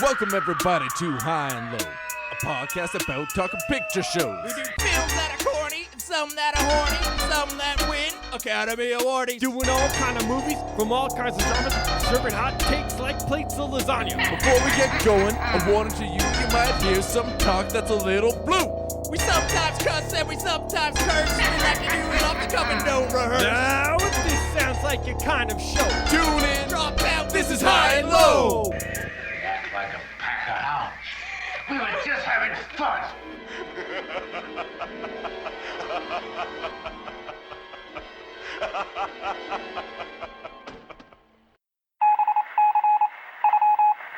Welcome everybody to High and Low, a podcast about talking picture shows. We do films that are corny, and some that are horny, and some that win Academy Awards. Doing all kind of movies from all kinds of genres, serving hot takes like plates of lasagna. Before we get going, a warning to you, you might hear some talk that's a little blue. We sometimes cuss and we sometimes curse. We like to do it off the cuff and don't rehearse. Now, if this sounds like your kind of show, Tune in, Drop out, this is High and Low. Act like a pack of hounds. We were just having fun.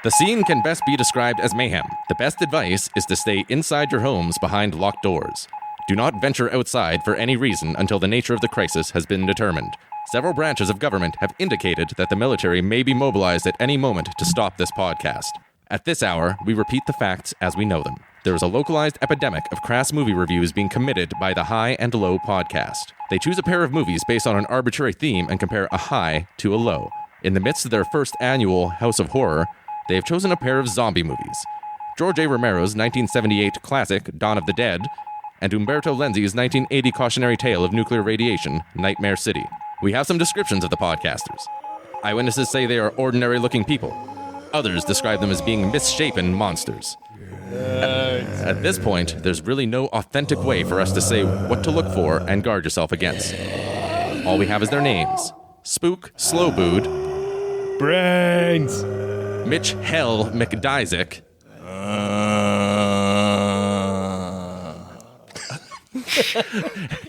The scene can best be described as mayhem. The best advice is to stay inside your homes behind locked doors. Do not venture outside for any reason until the nature of the crisis has been determined. Several branches of government have indicated that the military may be mobilized at any moment to stop this podcast. At this hour, we repeat the facts as we know them. There is a localized epidemic of crass movie reviews being committed by the High and Low podcast. They choose a pair of movies based on an arbitrary theme and compare a high to a low. In the midst of their first annual House of Horror, they have chosen a pair of zombie movies. George A. Romero's 1978 classic, Dawn of the Dead, and Umberto Lenzi's 1980 cautionary tale of nuclear radiation, Nightmare City. We have some descriptions of the podcasters. Eyewitnesses say they are ordinary-looking people. Others describe them as being misshapen monsters. At this point, there's really no authentic way for us to say what to look for and guard yourself against. All we have is their names. Spook Slowbood, brains. Mitch Hell McDisaac,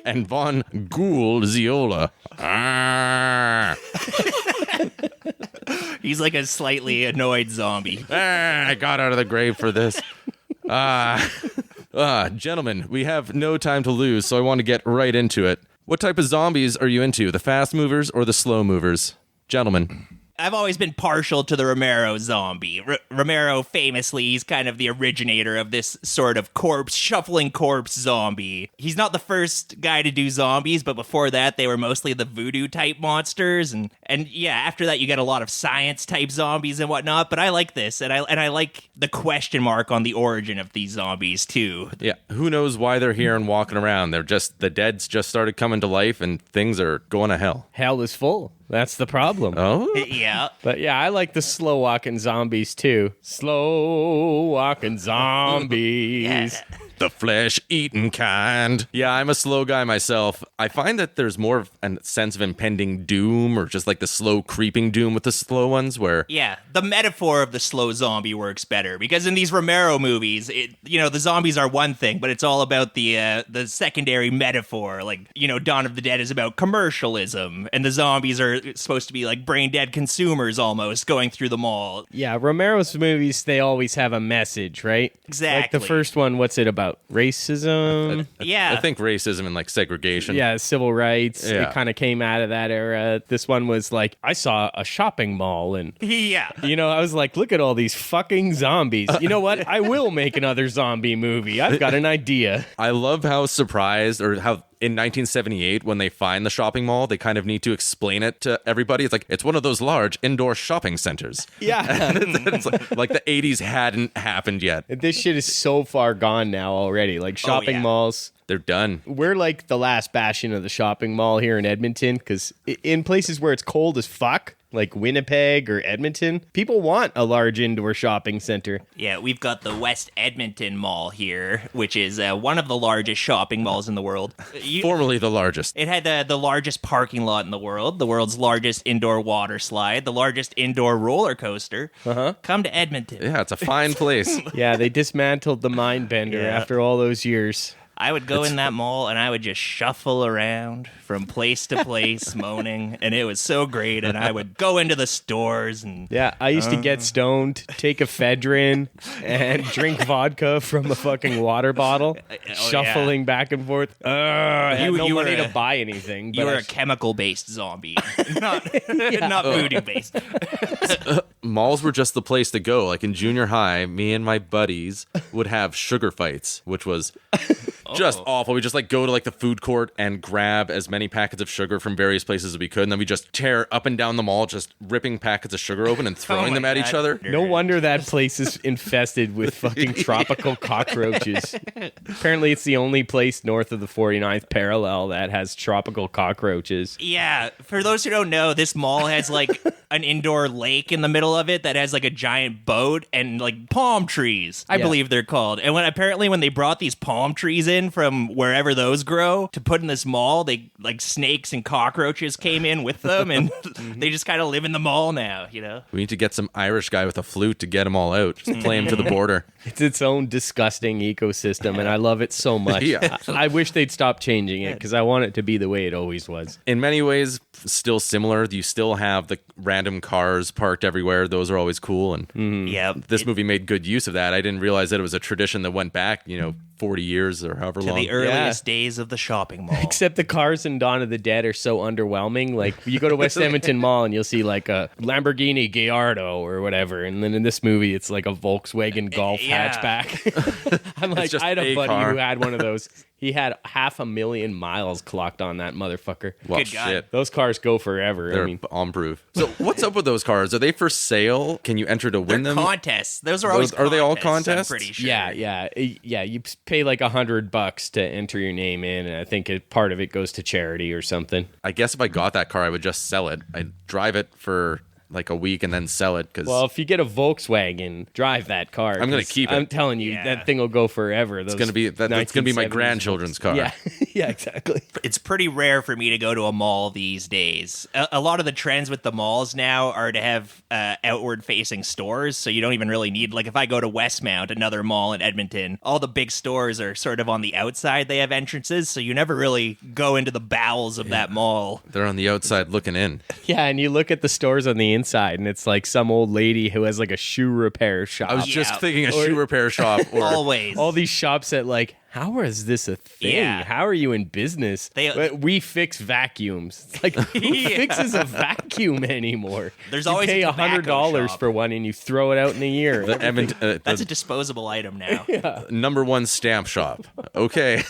and Vonn Ghoul Ziola. He's like a slightly annoyed zombie. I got out of the grave for this. Gentlemen, we have no time to lose, so I want to get right into it. What type of zombies are you into, the fast movers or the slow movers? Gentlemen. I've always been partial to the Romero zombie. Romero, famously, he's kind of the originator of this sort of shuffling corpse zombie. He's not the first guy to do zombies, but before that, they were mostly the voodoo-type monsters. And yeah, after that, you get a lot of science-type zombies and whatnot, but I like this, and I like the question mark on the origin of these zombies, too. Yeah, who knows why they're here and walking around. The dead's just started coming to life, and things are going to hell. Hell is full. That's the problem. Oh? Yeah. But yeah, I like the slow walking zombies too. Slow walking zombies. Yeah. The flesh-eating kind. Yeah, I'm a slow guy myself. I find that there's more of a sense of impending doom, or just like the slow creeping doom with the slow ones, where... Yeah, the metaphor of the slow zombie works better, because in these Romero movies, the zombies are one thing, but it's all about the secondary metaphor. Like, Dawn of the Dead is about commercialism, and the zombies are supposed to be like brain-dead consumers almost, going through the mall. Yeah, Romero's movies, they always have a message, right? Exactly. Like the first one, what's it about? Racism? Yeah. I think racism and like segregation. Yeah, civil rights. Yeah. It kind of came out of that era. This one was like, I saw a shopping mall and, Yeah. I was like, look at all these fucking zombies. You know what? I will make another zombie movie. I've got an idea. I love how surprised, or how in 1978, when they find the shopping mall, they kind of need to explain it to everybody. It's like, it's one of those large indoor shopping centers. Yeah. It's like the 80s hadn't happened yet. This shit is so far gone now already. Like shopping malls. They're done. We're like the last bastion of the shopping mall here in Edmonton, because in places where it's cold as fuck, like Winnipeg or Edmonton, people want a large indoor shopping center. Yeah, we've got the West Edmonton Mall here, which is one of the largest shopping malls in the world. Formerly the largest. It had the largest parking lot in the world's largest indoor water slide, the largest indoor roller coaster. Come to Edmonton. Yeah, it's a fine place. Yeah, they dismantled the Mindbender after all those years. I would go in that mall and I would just shuffle around from place to place moaning, and it was so great. And I would go into the stores and... Yeah, I used to get stoned, take ephedrine, and drink vodka from a fucking water bottle, shuffling back and forth. I had no money to buy anything. You were a chemical-based zombie, not voodoo-based. Malls were just the place to go. Like in junior high, me and my buddies would have sugar fights, which was Just awful. We just like go to like the food court and grab as many packets of sugar from various places as we could, and then we just tear up and down the mall, just ripping packets of sugar open and throwing them at each other. No wonder that place is infested with fucking tropical cockroaches. Apparently, it's the only place north of the 49th parallel that has tropical cockroaches. Yeah, for those who don't know, this mall has like an indoor lake in the middle of it that has like a giant boat and like palm trees, I believe they're called. And when they brought these palm trees in from wherever those grow to put in this mall, they like snakes and cockroaches came in with them, and they just kind of live in the mall now, you know? We need to get some Irish guy with a flute to get them all out. Just play them to the border. It's its own disgusting ecosystem, and I love it so much. Yeah. I wish they'd stop changing it, because I want it to be the way it always was. In many ways, still similar. You still have the random cars parked everywhere. Those are always cool. And this movie made good use of that. I didn't realize that it was a tradition that went back, 40 years or however long. To the earliest days of the shopping mall. Except the cars in Dawn of the Dead are so underwhelming. Like, you go to West Edmonton Mall and you'll see like a Lamborghini Gallardo or whatever. And then in this movie, it's like a Volkswagen Golf hatchback. I'm like, I had a buddy who had one of those. He had 500,000 miles clocked on that motherfucker. Well, Good guy. shit. Those cars go forever. They're bomb-proof. So what's up with those cars? Are they for sale? Can you enter to win They're them? contests. Those are always Are they all contests? contests? I'm pretty sure. Yeah. You pay like $100 to enter your name in, and I think part of it goes to charity or something. I guess if I got that car, I would just sell it. I'd drive it for like a week and then sell it. Well, if you get a Volkswagen, drive that car. I'm going to keep it. I'm telling you, that thing will go forever. It's going to be that's going to be my grandchildren's car. Yeah, yeah, exactly. It's pretty rare for me to go to a mall these days. A lot of the trends with the malls now are to have outward-facing stores, so you don't even really need... Like, if I go to Westmount, another mall in Edmonton, all the big stores are sort of on the outside. They have entrances, so you never really go into the bowels of that mall. They're on the outside looking in. Yeah, and you look at the stores on the inside, and it's like some old lady who has like a shoe repair shop. I was just thinking a shoe repair shop. Or Always. All these shops that like, how is this a thing? Yeah. How are you in business? We fix vacuums. It's like, who fixes a vacuum anymore? There's you always pay a tobacco $100 shop. for one, and you throw it out in a year. That's a disposable item now. number one stamp shop. Okay.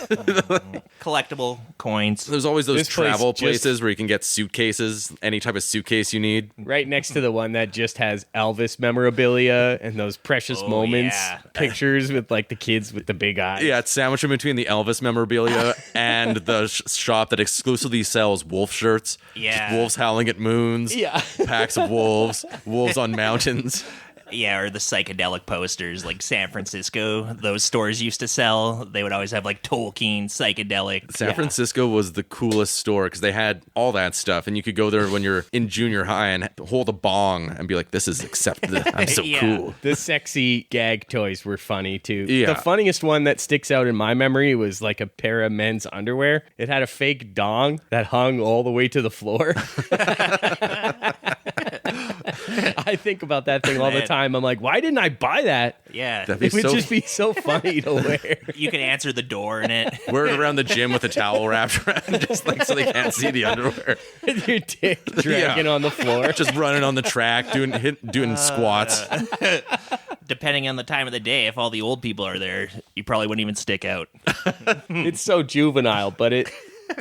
Collectible coins. There's always those This place travel just- places where you can get suitcases, any type of suitcase you need. Right next to the one that just has Elvis memorabilia and those precious moments pictures with like the kids with the big eyes. Yeah, it's sandwiched in between the Elvis memorabilia and the shop that exclusively sells wolf shirts. Yeah. Just wolves howling at moons. Yeah. Packs of wolves. Wolves on mountains. Yeah, or the psychedelic posters like San Francisco. Those stores used to sell. They would always have like Tolkien psychedelic. San Francisco was the coolest store because they had all that stuff, and you could go there when you're in junior high and hold a bong and be like, "This is accepted. I'm so cool." The sexy gag toys were funny too. Yeah. The funniest one that sticks out in my memory was like a pair of men's underwear. It had a fake dong that hung all the way to the floor. I think about that thing all the time. I'm like, why didn't I buy that? Yeah. It would just be so funny to wear. You can answer the door in it. Wear it around the gym with a towel wrapped around, just like so they can't see the underwear. With your dick dragging on the floor. Just running on the track, doing squats. Depending on the time of the day, if all the old people are there, you probably wouldn't even stick out. It's so juvenile, but it's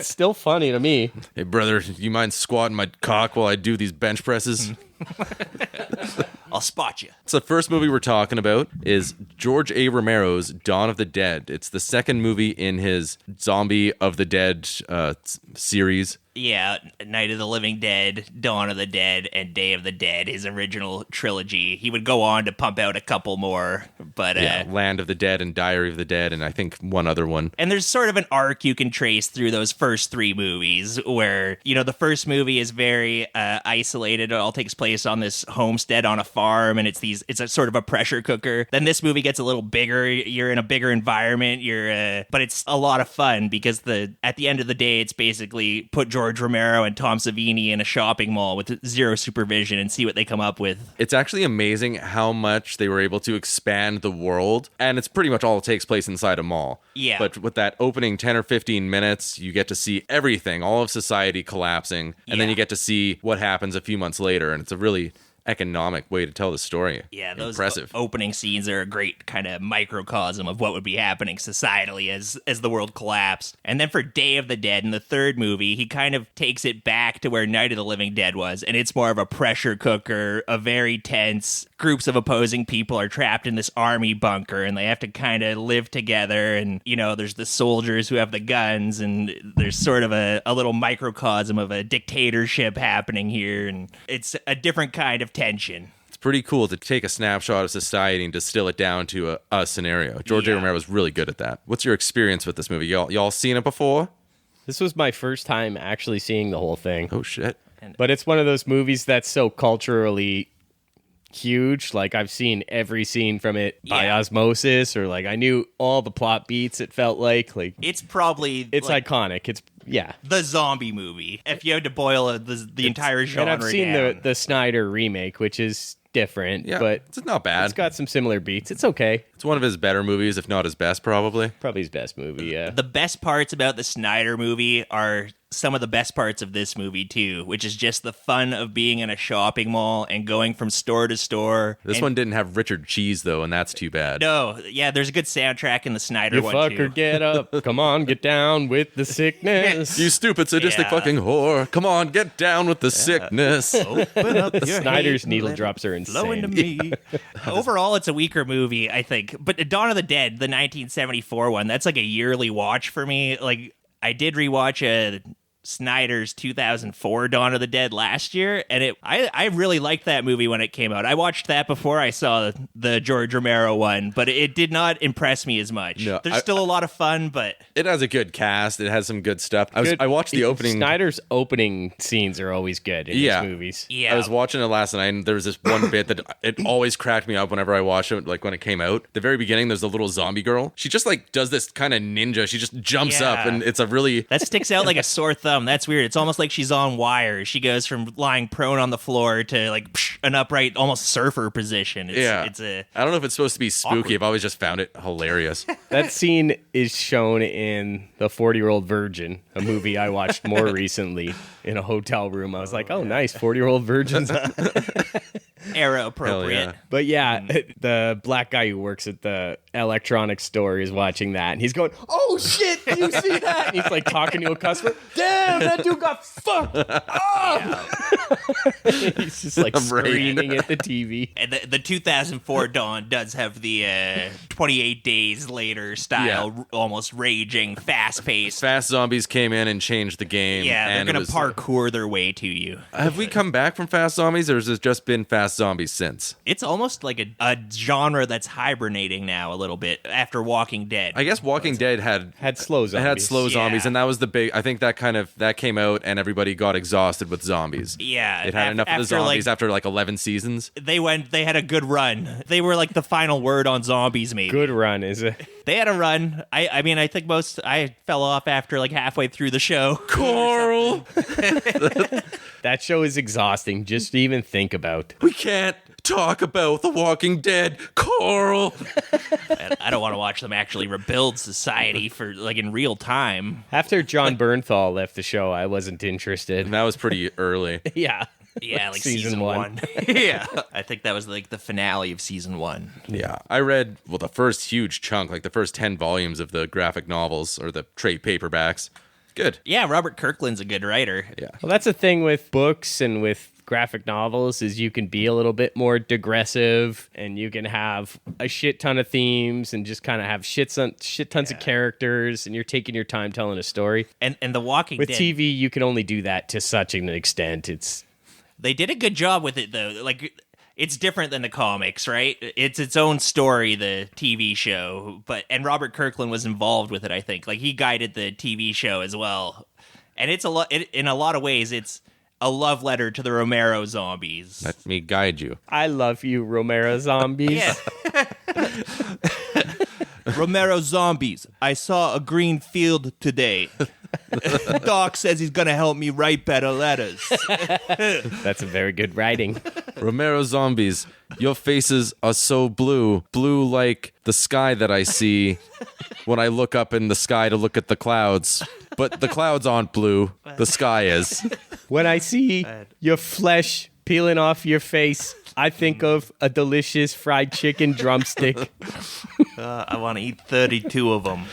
still funny to me. Hey, brother, you mind squatting my cock while I do these bench presses? I'll spot you. So the first movie we're talking about is George A. Romero's Dawn of the Dead. It's the second movie in his Zombie of the Dead series. Yeah, Night of the Living Dead, Dawn of the Dead, and Day of the Dead, his original trilogy. He would go on to pump out a couple more, but... Land of the Dead and Diary of the Dead, and I think one other one. And there's sort of an arc you can trace through those first three movies where, the first movie is very isolated. It all takes place on this homestead on a farm, and it's a sort of a pressure cooker. Then this movie gets a little bigger. You're in a bigger environment. But it's a lot of fun because at the end of the day, it's basically put George Romero and Tom Savini in a shopping mall with zero supervision and see what they come up with. It's actually amazing how much they were able to expand the world, and it's pretty much all takes place inside a mall. Yeah. But with that opening 10 or 15 minutes, you get to see everything, all of society collapsing, and then you get to see what happens a few months later, and it's a really economic way to tell the story. Yeah, those impressive. Opening scenes are a great kind of microcosm of what would be happening societally as the world collapsed. And then for Day of the Dead, in the third movie, he kind of takes it back to where Night of the Living Dead was, and it's more of a pressure cooker, a very tense. Groups of opposing people are trapped in this army bunker, and they have to kind of live together. And, you know, there's the soldiers who have the guns, and there's sort of a little microcosm of a dictatorship happening here, and it's a different kind of tension. It's pretty cool to take a snapshot of society and distill it down to a scenario. George A. Romero was really good at that. What's your experience with this movie? Y'all seen it before? This was my first time actually seeing the whole thing. Oh, shit. But it's one of those movies that's so culturally huge. Like, I've seen every scene from it by osmosis, or like I knew all the plot beats. It felt like it's probably iconic. It's the zombie movie. If you had to boil the entire genre and I've seen down. the Snyder remake, which is different, but it's not bad. It's got some similar beats. It's okay. It's one of his better movies, if not his best, probably. Probably his best movie, yeah. The best parts about the Snyder movie are some of the best parts of this movie, too, which is just the fun of being in a shopping mall and going from store to store. This one didn't have Richard Cheese, though, and that's too bad. No, yeah, there's a good soundtrack in the Snyder one, You fucker, too. get up. Come on, get down with the sickness. You stupid, sadistic fucking whore. Come on, get down with the sickness. Open up your Snyder's hate, needle let drops are it flow into insane. me. Overall, it's a weaker movie, I think. But Dawn of the Dead, the 1974 one, that's like a yearly watch for me. Like, I did rewatch Snyder's 2004 Dawn of the Dead last year, and I really liked that movie when it came out. I watched that before I saw the George Romero one, but it did not impress me as much. No, There's still a lot of fun, but it has a good cast. It has some good stuff. I watched the opening. Snyder's opening scenes are always good in his movies. yeah, I was watching it last night, and there was this one bit that it always cracked me up whenever I watched it, like when it came out. The very beginning, there's a little zombie girl. She just like does this kind of ninja. She just jumps up, and it's a really... That sticks out like a sore thumb. That's weird. It's almost like she's on wires. She goes from lying prone on the floor to like an upright, almost surfer position. It's I don't know if it's supposed to be spooky. awkward. I've always just found it hilarious. That scene is shown in The 40-Year-Old Virgin, a movie I watched more recently in a hotel room. I was like, oh, nice, 40-Year-Old Virgins. era appropriate. Hell yeah. But yeah, the black guy who works at the electronics store is watching that, and he's going, "Oh shit, do you see that?" And he's like talking to a customer. Damn, that dude got fucked. Oh! He's just like screaming at the TV. And the 2004 Dawn does have the 28 Days Later style, almost raging, fast-paced. Fast Zombies came in and changed the game. Yeah, they're and going to parkour their way to you. Have we come back from Fast Zombies, or has it just been Fast Zombies since? It's almost like a genre that's hibernating now a little bit after Walking Dead. I guess Walking Dead had slow zombies. It had slow zombies, Yeah. and that was the big... I think that came out, and everybody got exhausted with zombies. Yeah. It had enough of the after, zombies after like 11 seasons. They had a good run. They were like the final word on zombies, maybe. Good run, is it? They had a run. I mean, I think I fell off after like halfway through the show. Coral! That show is exhausting just to even think about. We can't talk about The Walking Dead, Coral! I don't want to watch them actually rebuild society for like in real time. After John Bernthal left the show, I wasn't interested. And that was pretty early. Yeah. Yeah, like season one. Yeah. I think that was like the finale of season one. Yeah. I read, the first huge chunk, like the first 10 volumes of the graphic novels or the trade paperbacks. Good. Yeah, Robert Kirkland's a good writer. Yeah. Well, that's the thing with books and with graphic novels is you can be a little bit more digressive and you can have a shit ton of themes and just kind of have shit tons of characters and you're taking your time telling a story. And The Walking With Dead. TV, you can only do that to such an extent. They did a good job with it though. Like it's different than the comics, right? It's its own story, the TV show. And Robert Kirkland was involved with it, I think. Like he guided the TV show as well. And it's in a lot of ways it's a love letter to the Romero zombies. Let me guide you. I love you, Romero zombies. Yeah. Romero zombies. I saw a green field today. Doc says he's gonna help me write better letters. That's a very good writing. Romero Zombies, your faces are so blue. Blue like the sky that I see when I look up in the sky to look at the clouds. But the clouds aren't blue. The sky is. When I see your flesh peeling off your face, I think of a delicious fried chicken drumstick. I want to eat 32 of them.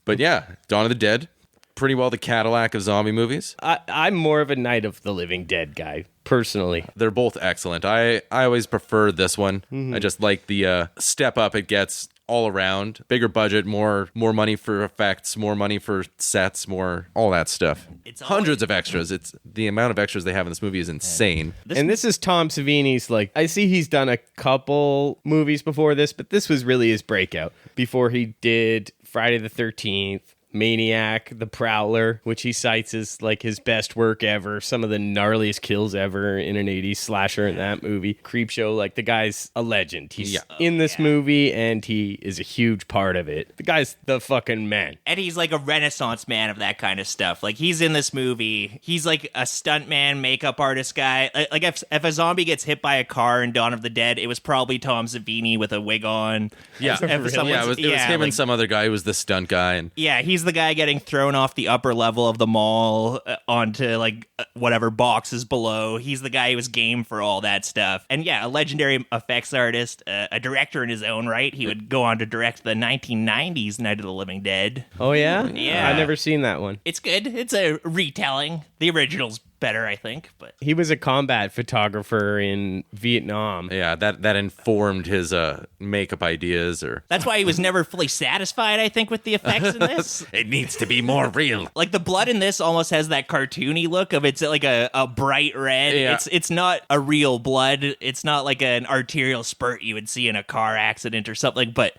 But yeah, Dawn of the Dead, pretty well the Cadillac of zombie movies. I'm more of a Night of the Living Dead guy, personally. They're both excellent. I always prefer this one. I just like the step up it gets all around. Bigger budget, more money for effects, more money for sets, more all that stuff. It's hundreds of extras. It's the amount of extras they have in this movie is insane. This is Tom Savini's, like, I see he's done a couple movies before this, but this was really his breakout. Before he did Friday the 13th, Maniac, The Prowler, which he cites as like his best work ever, some of the gnarliest kills ever in an 80s slasher in that movie. Creepshow, like the guy's a legend. He's in this movie and he is a huge part of it. The guy's the fucking man. And he's like a renaissance man of that kind of stuff. Like he's in this movie. He's like a stuntman, makeup artist guy. Like if a zombie gets hit by a car in Dawn of the Dead, it was probably Tom Savini with a wig on. Yeah, It was him and some other guy who was the stunt guy. And yeah, he's the guy getting thrown off the upper level of the mall onto like whatever boxes below. He's the guy who was game for all that stuff. And yeah, a legendary effects artist, a director in his own right. He would go on to direct the 1990s Night of the Living Dead. Oh, yeah? Yeah. I've never seen that one. It's good. It's a retelling. The original's better, I think, but He was a combat photographer in Vietnam. yeah, that informed his makeup ideas. Or that's why he was never fully satisfied, I think, with the effects in this. it needs to be more real. Like the blood in this almost has that cartoony look of it's like a bright red. Yeah. It's not a real blood. It's not like an arterial spurt you would see in a car accident or something. But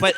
but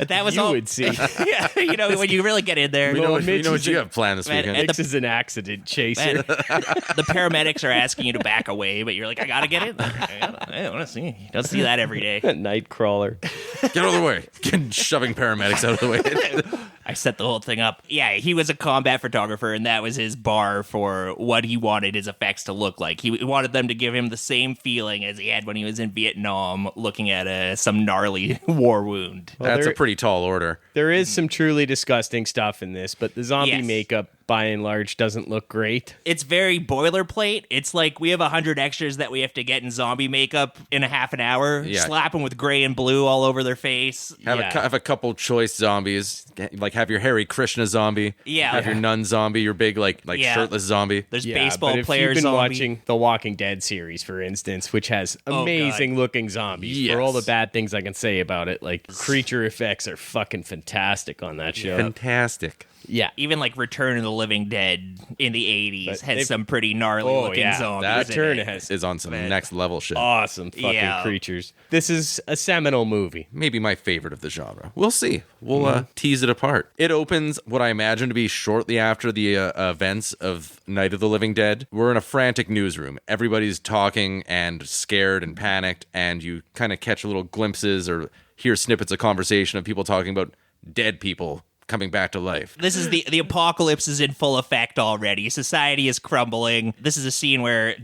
that was You all would see. Yeah, when you really get in there. We know what Mitch you have planned this Man, weekend. This is an accident chaser. Man, the paramedics are asking you to back away, but you're like, I gotta get in there. I want to see. You don't see that every day. Nightcrawler. Get out of the way. Shoving paramedics out of the way. I set the whole thing up. Yeah, he was a combat photographer, and that was his bar for what he wanted his effects to look like. He wanted them to give him the same feeling as he had when he was in Vietnam, looking at some gnarly war wound. Well, That's a pretty tall order. There is some truly disgusting stuff in this, but the zombie Yes. makeup, by and large, doesn't look great. It's very boilerplate. It's like we have 100 extras that we have to get in zombie makeup in a half an hour. Yeah. Slap them with gray and blue all over their face. Have a couple choice zombies. Like have your Hare Krishna zombie. Yeah. Have your nun zombie. Your big like Yeah. shirtless zombie. There's Yeah, baseball but if players you've been zombie. watching the Walking Dead series, for instance, which has God. amazing looking zombies, Yes. for all the bad things I can say about it, like creature effects are fucking fantastic on that show. Fantastic. Yeah. Even like Return of the Living Dead in the 80s But had they've- some pretty gnarly looking yeah, zombies. that in Return it. has Is on some Man. next level shit. awesome fucking Yeah. creatures. This is a seminal movie. Maybe my favorite of the genre. We'll see. We'll tease it apart. It opens what I imagine to be shortly after the events of Night of the Living Dead. We're in a frantic newsroom. Everybody's talking and scared and panicked, and you kind of catch little glimpses or hear snippets of conversation of people talking about dead people coming back to life. This is the apocalypse is in full effect already. Society is crumbling. This is a scene where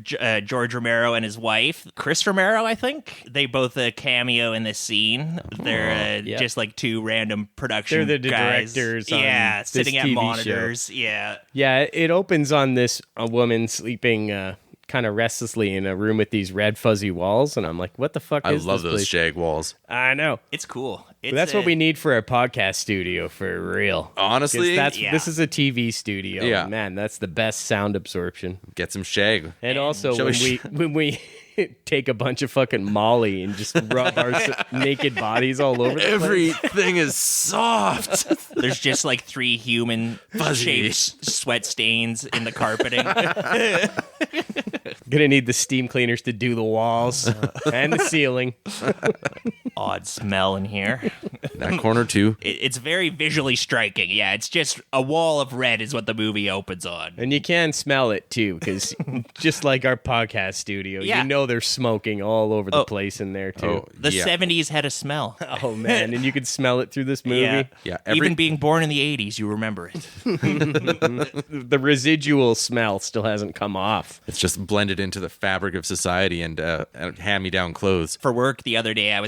George Romero and his wife, Chris Romero, I think, they both cameo in this scene. They're yeah. just like two random production They're the guys. directors on Yeah, this sitting at TV monitors. Yeah. Yeah, it opens on this a woman sleeping kind of restlessly in a room with these red fuzzy walls, and I'm like, what the fuck I is love this those place? shag walls. I know. It's cool. But that's what we need for a podcast studio, for real. Honestly, 'Cause Yeah. this is a TV studio. Yeah. Man, that's the best sound absorption. get some shag. And also Shall we when we take a bunch of fucking Molly and just rub our naked bodies all over the place. Everything is soft. There's just like 3 human Fuzzy. shaped sweat stains in the carpeting. Gonna need the steam cleaners to do the walls and the ceiling. Odd smell in here. That corner too. It's very visually striking. Yeah, it's just a wall of red is what the movie opens on. And you can smell it too, because just like our podcast studio, Yeah. you know there's smoking all over the place in there too. Oh, The yeah. 70s had a smell. Oh man, and you can smell it through this movie. Yeah. Yeah, Even being born in the 80s, you remember it. The residual smell still hasn't come off. It's just blended into the fabric of society and hand-me-down clothes. For work the other day,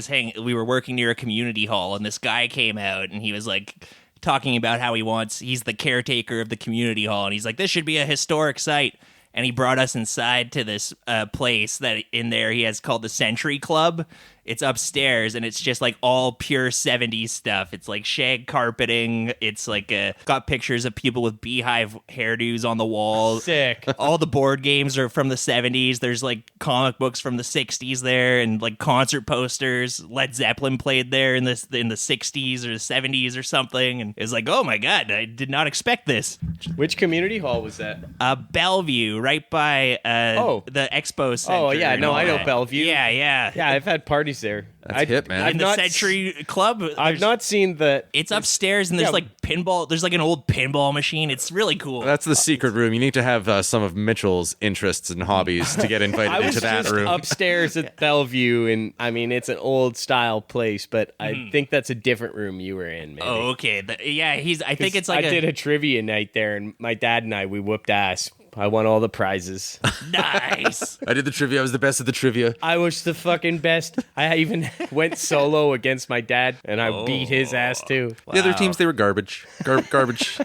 we were working near a community hall, and this guy came out, and he was like talking about how he's the caretaker of the community hall, and he's like, this should be a historic site. and he brought us inside to this place that in there he has called the Century Club. It's upstairs, and it's just like all pure 70s stuff. It's like shag carpeting. It's like got pictures of people with beehive hairdos on the wall. Sick. All the board games are from the 70s. There's like comic books from the 60s there, and like concert posters. Led Zeppelin played there in the 60s or the 70s or something. And it was like, oh my God, I did not expect this. Which community hall was that? Bellevue, right by the Expo Center. Oh, yeah. and No, all I know that. Bellevue. Yeah, yeah. Yeah, I've had parties there. That's hip, man. In the Century Club. I've not seen the... It's upstairs, and there's like pinball. There's like an old pinball machine. It's really cool. That's the secret room. You need to have some of Mitchell's interests and hobbies to get invited I was into that just room. upstairs at Bellevue, and I mean, it's an old style place, but I think that's a different room you were in, maybe. Oh, okay. I think it's like I did a trivia night there, and my dad and we whooped ass. I won all the prizes. nice. I did the trivia. I was the best at the trivia. I was the fucking best. I even went solo against my dad, and I beat his ass too. The other teams, they were garbage. Garbage.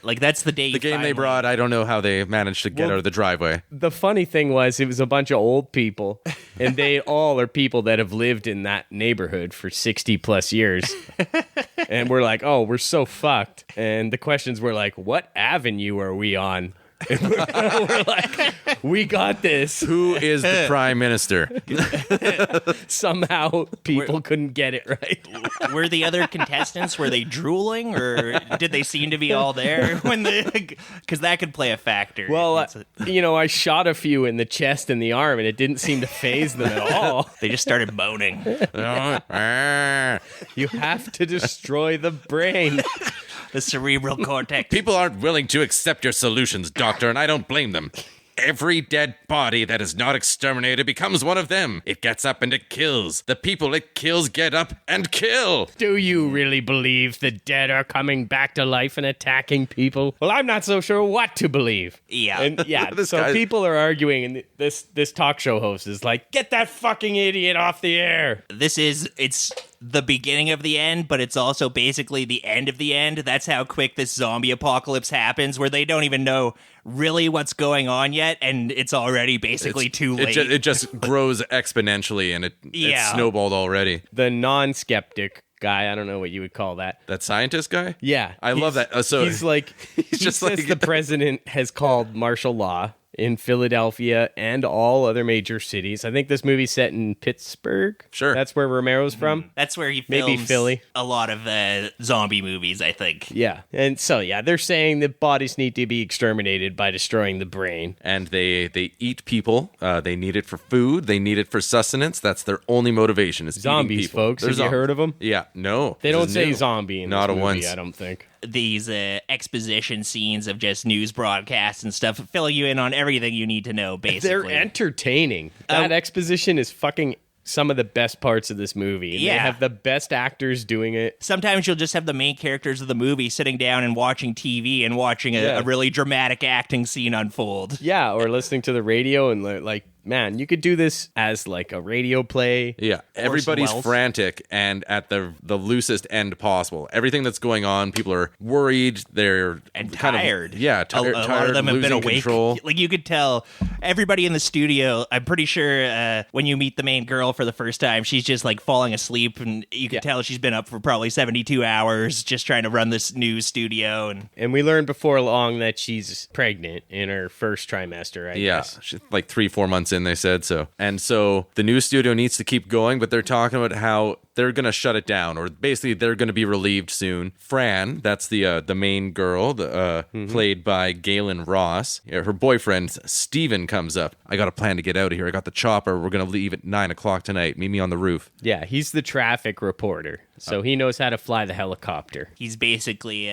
Like that's the day. The game they brought, I don't know how they managed to get out of the driveway. The funny thing was, it was a bunch of old people, and they all are people that have lived in that neighborhood for 60 plus years. And we're like, oh, we're so fucked. And the questions were like, what avenue are we on? And we're like, we got this. Who is the prime minister? Somehow people couldn't get it right. Were the other contestants, were they drooling, or did they seem to be all there when because that could play a factor. Well, I shot a few in the chest and the arm, and it didn't seem to faze them at all. They just started moaning. You have to destroy the brain. The cerebral cortex. People aren't willing to accept your solutions, Doctor, and I don't blame them. Every dead body that is not exterminated becomes one of them. It gets up and it kills. The people it kills get up and kill. Do you really believe the dead are coming back to life and attacking people? Well, I'm not so sure what to believe. Yeah. And yeah, This so guy's- people are arguing, and this talk show host is like, get that fucking idiot off the air. It's the beginning of the end, but it's also basically the end of the end. That's how quick this zombie apocalypse happens, where they don't even know really what's going on yet, and it's already basically too late. It just grows exponentially, and it snowballed already. The non-skeptic guy, I don't know what you would call that. That scientist guy? Yeah. I love that. So he's like, he just says like- the president has called martial law in Philadelphia and all other major cities. I think this movie's set in Pittsburgh. Sure. That's where Romero's from. That's where he Maybe films Philly. a lot of zombie movies, I think. Yeah. And so, yeah, they're saying that bodies need to be exterminated by destroying the brain. and they eat people. They need it for food. They need it for sustenance. That's their only motivation is Zombies, eating people. folks. Have you heard of them? Yeah, no. They This don't is say new. zombie in Not this a movie, once. I don't think. These exposition scenes of just news broadcasts and stuff fill you in on everything you need to know, basically. They're entertaining. That exposition is fucking some of the best parts of this movie. And Yeah. They have the best actors doing it. Sometimes you'll just have the main characters of the movie sitting down and watching TV and watching a really dramatic acting scene unfold. Yeah, or listening to the radio and like, man, you could do this as like a radio play. Yeah, everybody's Welles. frantic and at the loosest end possible. Everything that's going on, people are worried. They're And kind tired. Of, yeah, A tired. lot of them have been losing awake. Control. Like you could tell everybody in the studio. I'm pretty sure when you meet the main girl for the first time, she's just like falling asleep, and you can tell she's been up for probably 72 hours just trying to run this news studio. And we learned before long that she's pregnant in her first trimester, I guess. She's like 3-4 months in, they said so. And so the news studio needs to keep going, but they're talking about how they're going to shut it down, or basically they're going to be relieved soon. Fran, that's the main girl, played by Galen Ross. Yeah, her boyfriend, Steven, comes up. I got a plan to get out of here. I got the chopper. We're going to leave at 9 o'clock tonight. Meet me on the roof. Yeah, he's the traffic reporter, so he knows how to fly the helicopter. He's basically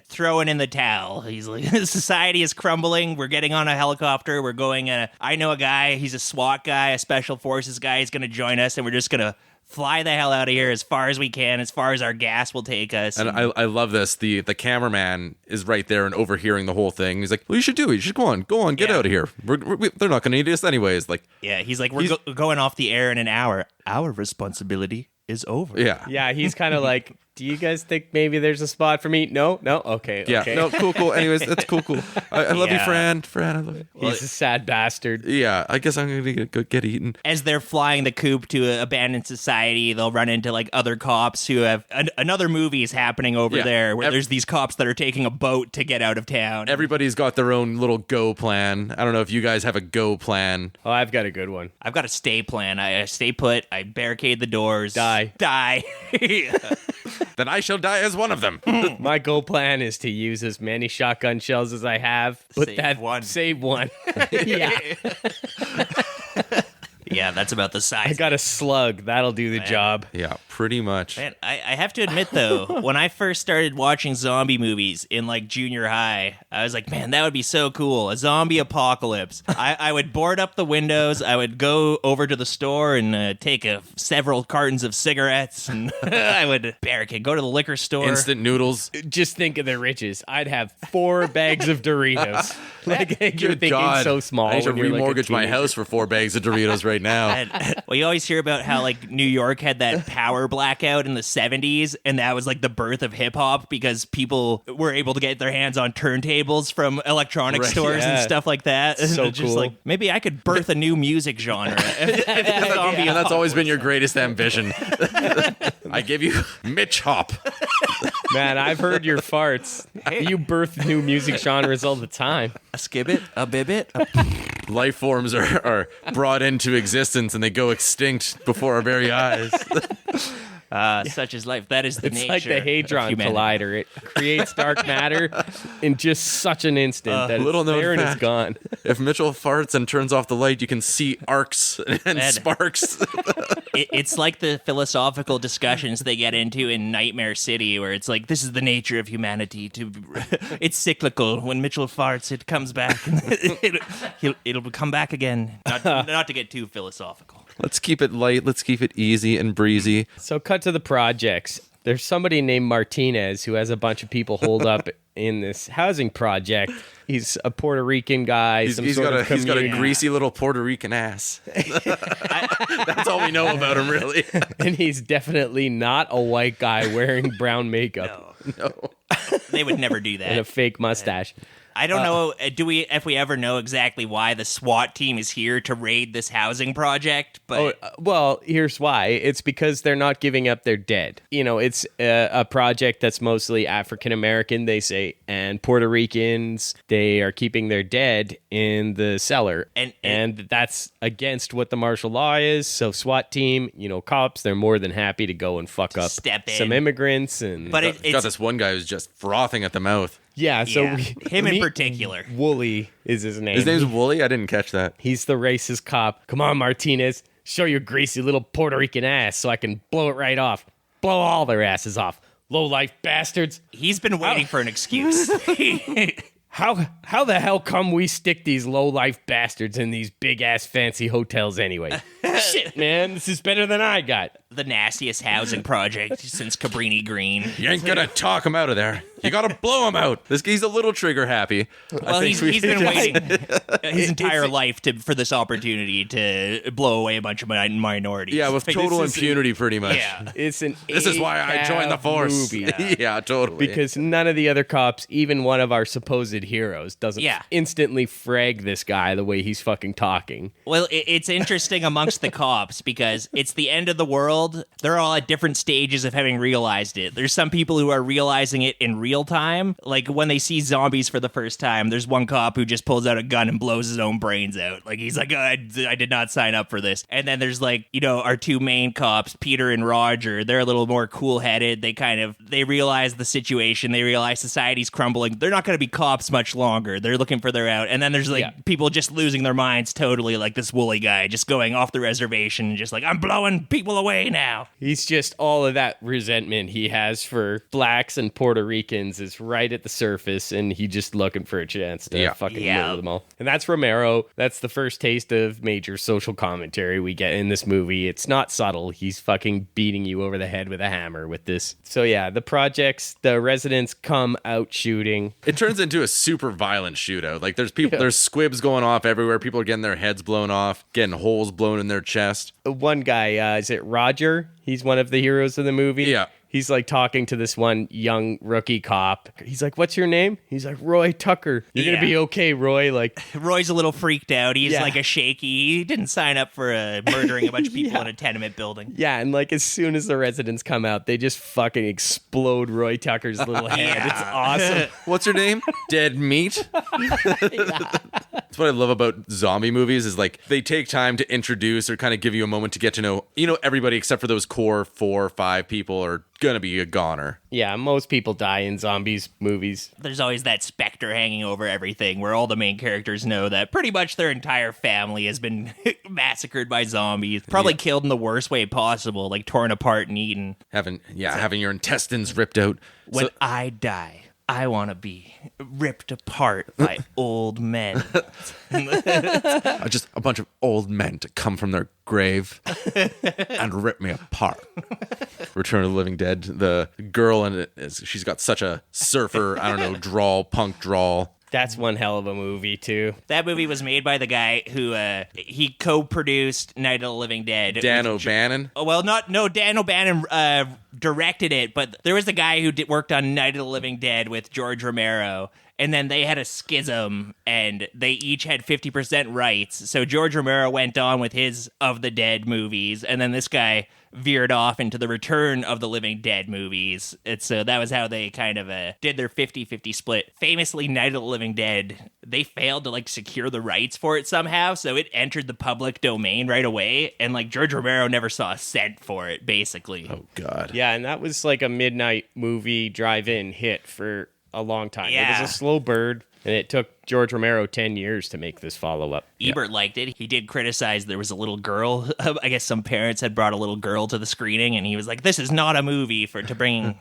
throwing in the towel. He's like, society is crumbling. We're getting on a helicopter. We're going. I know a guy. He's a SWAT guy, a special forces guy. He's going to join us, and we're just going to fly the hell out of here as far as we can, as far as our gas will take us. And I love this. The cameraman is right there and overhearing the whole thing. He's like, well, you should do it. You should go on, get Yeah. out of here. They're not going to need us anyways. Like, yeah, he's like, we're going off the air in an hour. Our responsibility is over. yeah. Yeah, he's kind of like, Do you guys think maybe there's a spot for me? No? Okay. Yeah, okay. no, cool. Anyways, that's cool. I love you, Fran. Fran, I love you. He's a sad bastard. Yeah, I guess I'm going to go get eaten. As they're flying the coop to an abandoned society, they'll run into like other cops who have another movie is happening over there where there's these cops that are taking a boat to get out of town. Everybody's got their own little go plan. I don't know if you guys have a go plan. Oh, I've got a good one. I've got a stay plan. I stay put. I barricade the doors. Die. Then I shall die as one of them. My goal plan is to use as many shotgun shells as I have, but save one. Yeah. Yeah, that's about the size. I got a slug. That'll do the job. Yeah, pretty much. Man, I have to admit, though, when I first started watching zombie movies in, like, junior high, I was like, man, that would be so cool. A zombie apocalypse. I would board up the windows. I would go over to the store and take several cartons of cigarettes, and I would barricade, go to the liquor store. Instant noodles. Just think of the riches. I'd have 4 bags of Doritos. Like, you're thinking God. so small. I need to when you're, like, a remortgage my teenager. house for 4 bags of Doritos right now. Well, you always hear about how like New York had that power blackout in the 70s, and that was like the birth of hip hop because people were able to get their hands on turntables from electronic stores and stuff like that. So And just cool. like maybe I could birth a new music genre. And that's always been your greatest ambition. I give you Mitch Hop. Man, I've heard your farts. You birth new music genres all the time. A skibbit, a bibbit. Life forms are brought into existence and they go extinct before our very eyes. Such is life. That is the It's nature. like the of Hadron humanity. Collider. It creates dark matter in just such an instant that little it's known there and it's fact. gone. If Mitchell farts and turns off the light, you can see arcs and Man. sparks. It's like the philosophical discussions they get into in Nightmare City, where it's like, this is the nature of humanity. It's cyclical. When Mitchell farts, it comes back. It'll come back again. Not to get too philosophical. Let's keep it light. Let's keep it easy and breezy. So cut to the projects. There's somebody named Martinez who has a bunch of people holed up in this housing project. He's a Puerto Rican guy. He's got a greasy little Puerto Rican ass. That's all we know about him, really. And he's definitely not a white guy wearing brown makeup No. They would never do that. and a fake mustache. I don't know. If we ever know exactly why the SWAT team is here to raid this housing project? But Well, here's why. It's because they're not giving up their dead. You know, it's a project that's mostly African American, they say, and Puerto Ricans. They are keeping their dead in the cellar, and that's against what the martial law is. So SWAT team, cops, they're more than happy to go and fuck up step in. some immigrants. And but Got it's this one guy who's just frothing at the mouth. yeah, so him in particular. Wooly is his name. His name's Wooly? I didn't catch that. He's the racist cop. Come on, Martinez. Show your greasy little Puerto Rican ass so I can blow it right off. Blow all their asses off. Low-life bastards. He's been waiting for an excuse. How the hell come we stick these low-life bastards in these big-ass fancy hotels anyway? Shit, man. This is better than I got. The nastiest housing project since Cabrini Green. You ain't gonna talk him out of there. You gotta blow him out. He's a little trigger happy. Well, he's been waiting his entire life for this opportunity to blow away a bunch of minorities. Yeah, with total impunity, pretty much. Yeah. It's an This is why I joined the force. movie. Yeah, totally. Because none of the other cops, even one of our supposed heroes, doesn't instantly frag this guy the way he's fucking talking. Well, it's interesting amongst the cops because it's the end of the world. They're all at different stages of having realized it. There's some people who are realizing it in real time. Like when they see zombies for the first time, there's one cop who just pulls out a gun and blows his own brains out. Like he's like, I did not sign up for this. And then there's like, our two main cops, Peter and Roger. They're a little more cool-headed. They realize the situation. They realize society's crumbling. They're not going to be cops much longer. They're looking for their out. And then there's like people just losing their minds totally, like this Wooly guy just going off the reservation and just like, I'm blowing people away now. He's just all of that resentment he has for blacks and Puerto Ricans is right at the surface, and he just looking for a chance to fucking murder them all. And that's Romero. That's the first taste of major social commentary we get in this movie. It's not subtle. He's fucking beating you over the head with a hammer with this. So yeah, the residents come out shooting. It turns into a super violent shootout. Like there's squibs going off everywhere. People are getting their heads blown off, getting holes blown in their chest. One guy, is it Roger? He's one of the heroes of the movie. Yeah. He's like talking to this one young rookie cop. He's like, "What's your name?" He's like, "Roy Tucker." You're gonna be okay, Roy. Like, Roy's a little freaked out. He's like a shaky. He didn't sign up for murdering a bunch of people in a tenement building. Yeah, and like as soon as the residents come out, they just fucking explode Roy Tucker's little head. It's awesome. What's her name? Dead Meat? That's what I love about zombie movies is like they take time to introduce or kind of give you a moment to get to know, everybody except for those core 4 or 5 people are going to be a goner. Yeah, most people die in zombies movies. There's always that specter hanging over everything where all the main characters know that pretty much their entire family has been massacred by zombies. Probably killed in the worst way possible, like torn apart and eaten. Having your intestines ripped out. When I die, I want to be ripped apart by old men. Just a bunch of old men to come from their grave and rip me apart. Return of the Living Dead. The girl in it, she's got such a surfer, punk drawl. That's one hell of a movie, too. That movie was made by the guy who he co-produced Night of the Living Dead. Dan O'Bannon? Dan O'Bannon directed it, but there was a guy who worked on Night of the Living Dead with George Romero, and then they had a schism, and they each had 50% rights. So George Romero went on with his Of the Dead movies, and then this guy veered off into the Return of the Living Dead movies. And so that was how they kind of did their 50-50 split. Famously, Night of the Living Dead, they failed to secure the rights for it somehow, so it entered the public domain right away, and George Romero never saw a cent for it, basically. Oh, God. Yeah, and that was like a midnight movie drive-in hit for a long time. Yeah. It was a slow bird, and it took George Romero 10 years to make this follow-up. Ebert liked it. He did criticize there was a little girl. I guess some parents had brought a little girl to the screening, and he was like, this is not a movie to bring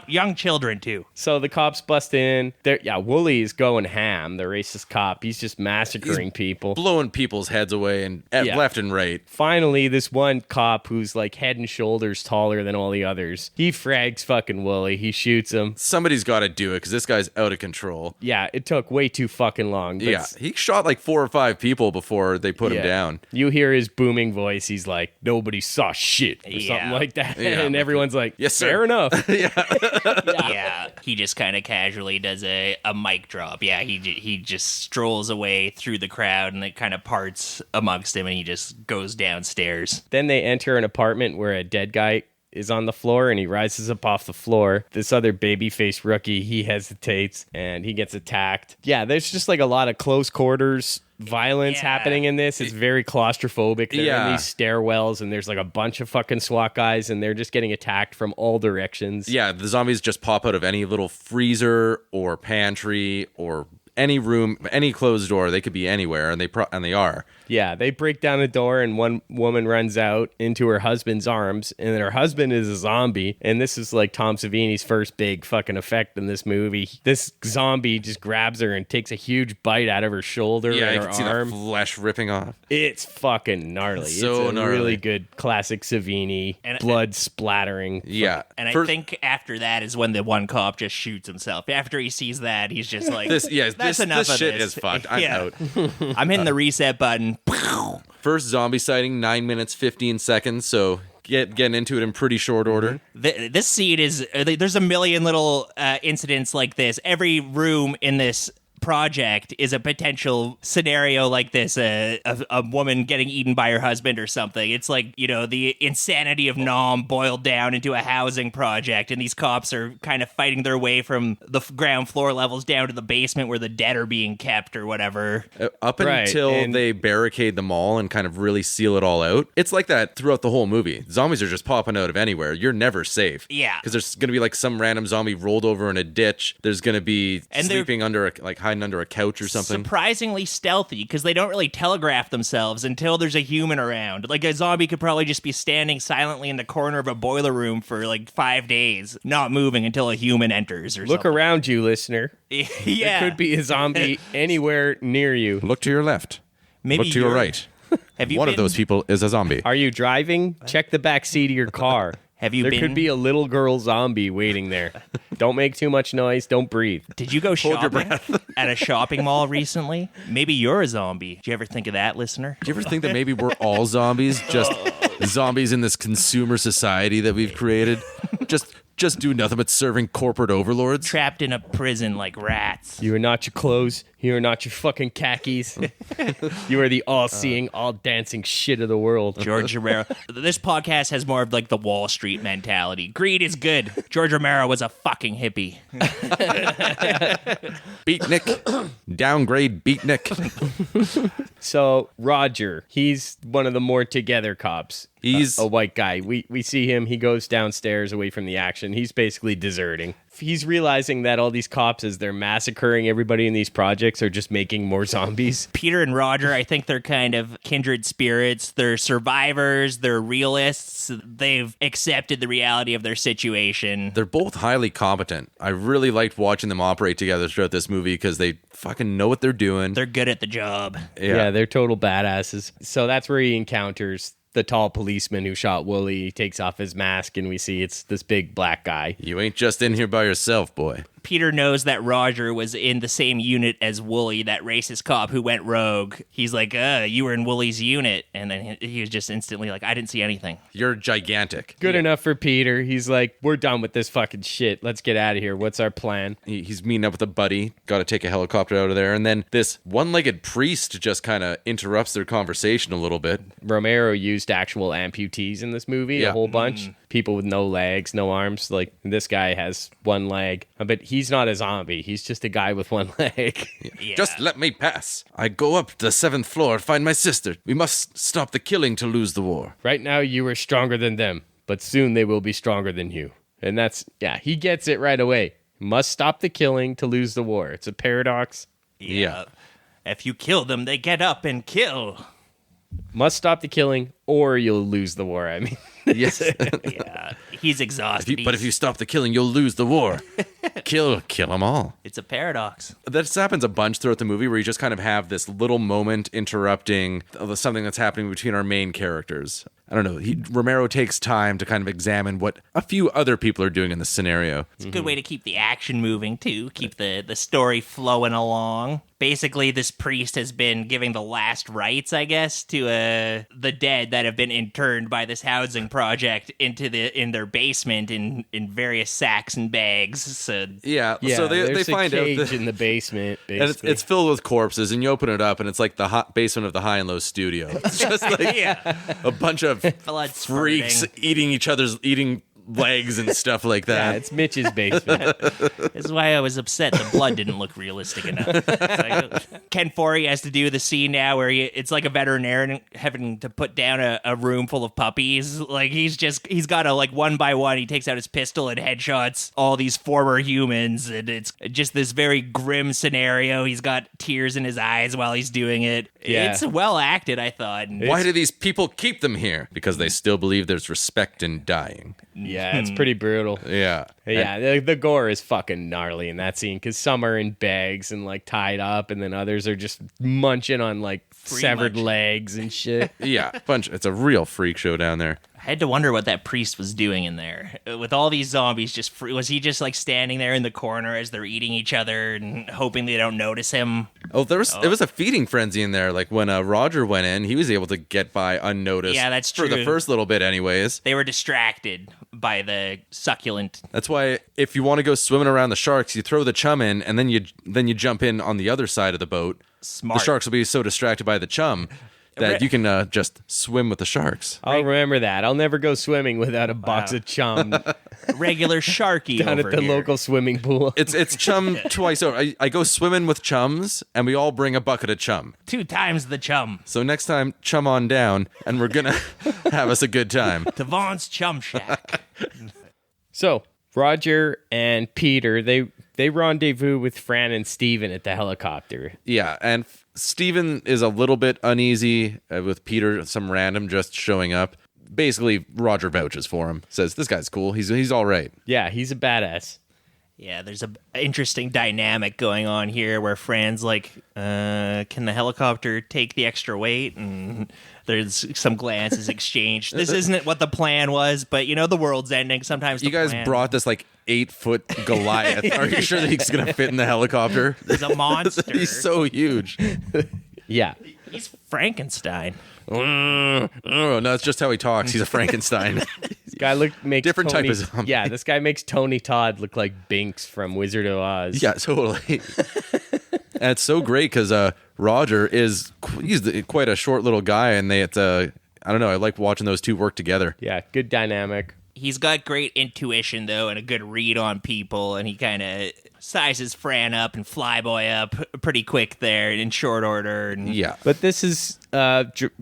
young children to. So the cops bust in. Wooly is going ham, the racist cop. He's just massacring people. Blowing people's heads away and left and right. Finally, this one cop who's head and shoulders taller than all the others, he frags fucking Wooly. He shoots him. Somebody's got to do it because this guy's out of control. Yeah, it took way too fucking long. Yeah, he shot 4 or 5 people before they put him down. You hear his booming voice. He's like, nobody saw shit or something like that. Yeah. And everyone's like, yes, sir. Fair enough. Yeah. He just kind of casually does a mic drop. Yeah, he just strolls away through the crowd and it kind of parts amongst him and he just goes downstairs. Then they enter an apartment where a dead guy is on the floor and he rises up off the floor. This other baby-faced rookie, he hesitates and he gets attacked. Yeah, there's just a lot of close quarters violence happening in this. It's very claustrophobic. They're in these stairwells and there's a bunch of fucking SWAT guys and they're just getting attacked from all directions. Yeah, the zombies just pop out of any little freezer or pantry or any room, any closed door. They could be anywhere, and they are. Yeah, they break down the door, and one woman runs out into her husband's arms, and her husband is a zombie. And this is Tom Savini's first big fucking effect in this movie. This zombie just grabs her and takes a huge bite out of her shoulder and you her can see arm. the flesh ripping off. It's fucking gnarly. It's a gnarly. really good classic Savini, blood splattering. Yeah. And I think after that is when the one cop just shoots himself. After he sees that, he's just like, that's enough this of shit this. is fucked. I'm out. I'm hitting the reset button. First zombie sighting, 9 minutes, 15 seconds, so getting into it in pretty short order. This scene is, there's a million little incidents like this. Every room in this project is a potential scenario like this, a woman getting eaten by her husband or something. It's the insanity of Nam boiled down into a housing project, and these cops are kind of fighting their way from the ground floor levels down to the basement where the dead are being kept or whatever. Up until they barricade the mall and kind of really seal it all out. It's like that throughout the whole movie. Zombies are just popping out of anywhere. You're never safe. Yeah. Because there's going to be some random zombie rolled over in a ditch. There's going to be sleeping under hiding under a couch or something. Surprisingly stealthy, because they don't really telegraph themselves until there's a human around. A zombie could probably just be standing silently in the corner of a boiler room for 5 days, not moving until a human enters or Look something. around you, listener. Yeah. There could be a zombie anywhere near you. Look to your left. Maybe Look to your right. Have you One of those people is a zombie. Are you driving? Check the back seat of your car. Have you There been? could be a little girl zombie waiting there. Don't make too much noise. Don't breathe. Did you go shopping at a shopping mall recently? Maybe you're a zombie. Did you ever think of that, listener? Do you ever think that maybe we're all zombies? Just zombies in this consumer society that we've created? Just just do nothing but serving corporate overlords. Trapped in a prison like rats. You are not your clothes. You are not your fucking khakis. You are the all-seeing, all-dancing shit of the world. George Romero. This podcast has more of like the Wall Street mentality. Greed is good. George Romero was a fucking hippie. Beatnik. Downgrade Beatnik. So Roger, he's one of the more together cops. He's a white guy. We see him. He goes downstairs away from the action. He's basically deserting. He's realizing that all these cops, as they're massacring everybody in these projects, are just making more zombies. Peter and Roger, I think they're kind of kindred spirits. They're survivors. They're realists. They've accepted the reality of their situation. They're both highly competent. I really liked watching them operate together throughout this movie because they fucking know what they're doing. They're good at the job. Yeah, they're total badasses. So that's where he encounters the tall policeman who shot Wooly. He takes off his mask and we see it's this big black guy. You ain't just in here by yourself, boy. Peter knows that Roger was in the same unit as Wooly, that racist cop who went rogue. He's like, you were in Wooly's unit. And then he was just instantly like, I didn't see anything. You're gigantic. Good enough for Peter. He's like, we're done with this fucking shit. Let's get out of here. What's our plan? He's meeting up with a buddy. Got to take a helicopter out of there. And then this one-legged priest just kind of interrupts their conversation a little bit. Romero used actual amputees in this movie, a whole bunch. People with no legs, no arms. Like, this guy has one leg. But he's not a zombie. He's just a guy with one leg. Yeah. Just let me pass. I go up to the 7th floor, find my sister. We must stop the killing to lose the war. Right now, you are stronger than them. But soon they will be stronger than you. And that's, he gets it right away. Must stop the killing to lose the war. It's a paradox. Yeah. If you kill them, they get up and kill. Must stop the killing or you'll lose the war, I mean. Yes. Yeah. He's exhausted. But if you stop the killing, you'll lose the war. Kill them all. It's a paradox. This happens a bunch throughout the movie where you just kind of have this little moment interrupting something that's happening between our main characters. I don't know. Romero takes time to kind of examine what a few other people are doing in this scenario. It's a good way to keep the action moving, too. Keep the story flowing along. Basically, this priest has been giving the last rites, I guess, to the dead that have been interned by this housing project in their basement in various sacks and bags. So so they find out that in the basement, and basically. it's filled with corpses, and you open it up, and it's like the basement of the High and Low studio. It's just like a bunch of blood freaks spurting. eating each other's legs and stuff like that. Yeah, it's Mitch's basement. This is why I was upset. The blood didn't look realistic enough. Ken Foree has to do the scene now where it's like a veterinarian having to put down a room full of puppies. Like he's got to like one by one, he takes out his pistol and headshots all these former humans. And it's just this very grim scenario. He's got tears in his eyes while he's doing it. Yeah. It's well acted, I thought. Why do these people keep them here? Because they still believe there's respect in dying. Yeah, it's pretty brutal. Yeah. Yeah, the gore is fucking gnarly in that scene because some are in bags and like tied up, and then others are just munching on like severed legs and shit. Yeah, it's a real freak show down there. I had to wonder what that priest was doing in there with all these zombies. Was he just like standing there in the corner as they're eating each other and hoping they don't notice him? Oh, it was a feeding frenzy in there. Like when Roger went in, he was able to get by unnoticed. Yeah, that's true. For the first little bit, anyways. They were distracted by the succulent. That's why if you want to go swimming around the sharks, you throw the chum in, and then you jump in on the other side of the boat. Smart. The sharks will be so distracted by the chum that you can just swim with the sharks. I'll remember that. I'll never go swimming without a box of chum Regular Sharky down over at the here. local swimming pool. It's chum twice over. I go swimming with chums, and we all bring a bucket of chum. 2 times the chum. So next time, chum on down, and we're gonna have us a good time. To Vonn's Chum Shack. So Roger and Peter, they rendezvous with Fran and Steven at the helicopter. Yeah, and Steven is a little bit uneasy with Peter, some random just showing up. Basically, Roger vouches for him, says, this guy's cool, he's all right. Yeah, he's a badass. Yeah, there's a interesting dynamic going on here where Fran's like, can the helicopter take the extra weight? And there's some glances exchanged. This isn't what the plan was, but the world's ending. Sometimes You guys brought this 8-foot Goliath. Are you sure that he's going to fit in the helicopter? He's a monster. He's so huge. Yeah. He's Frankenstein. Oh, no, that's just how he talks. He's a Frankenstein. This guy makes Different Tony, type of zombie. Yeah, this guy makes Tony Todd look like Binks from Wizard of Oz. Yeah, totally. And it's so great because Roger he's quite a short little guy, and I don't know, I like watching those two work together. Yeah, good dynamic. He's got great intuition, though, and a good read on people, and he kind of sizes Fran up and Flyboy up pretty quick there in short order. And Yeah. But this is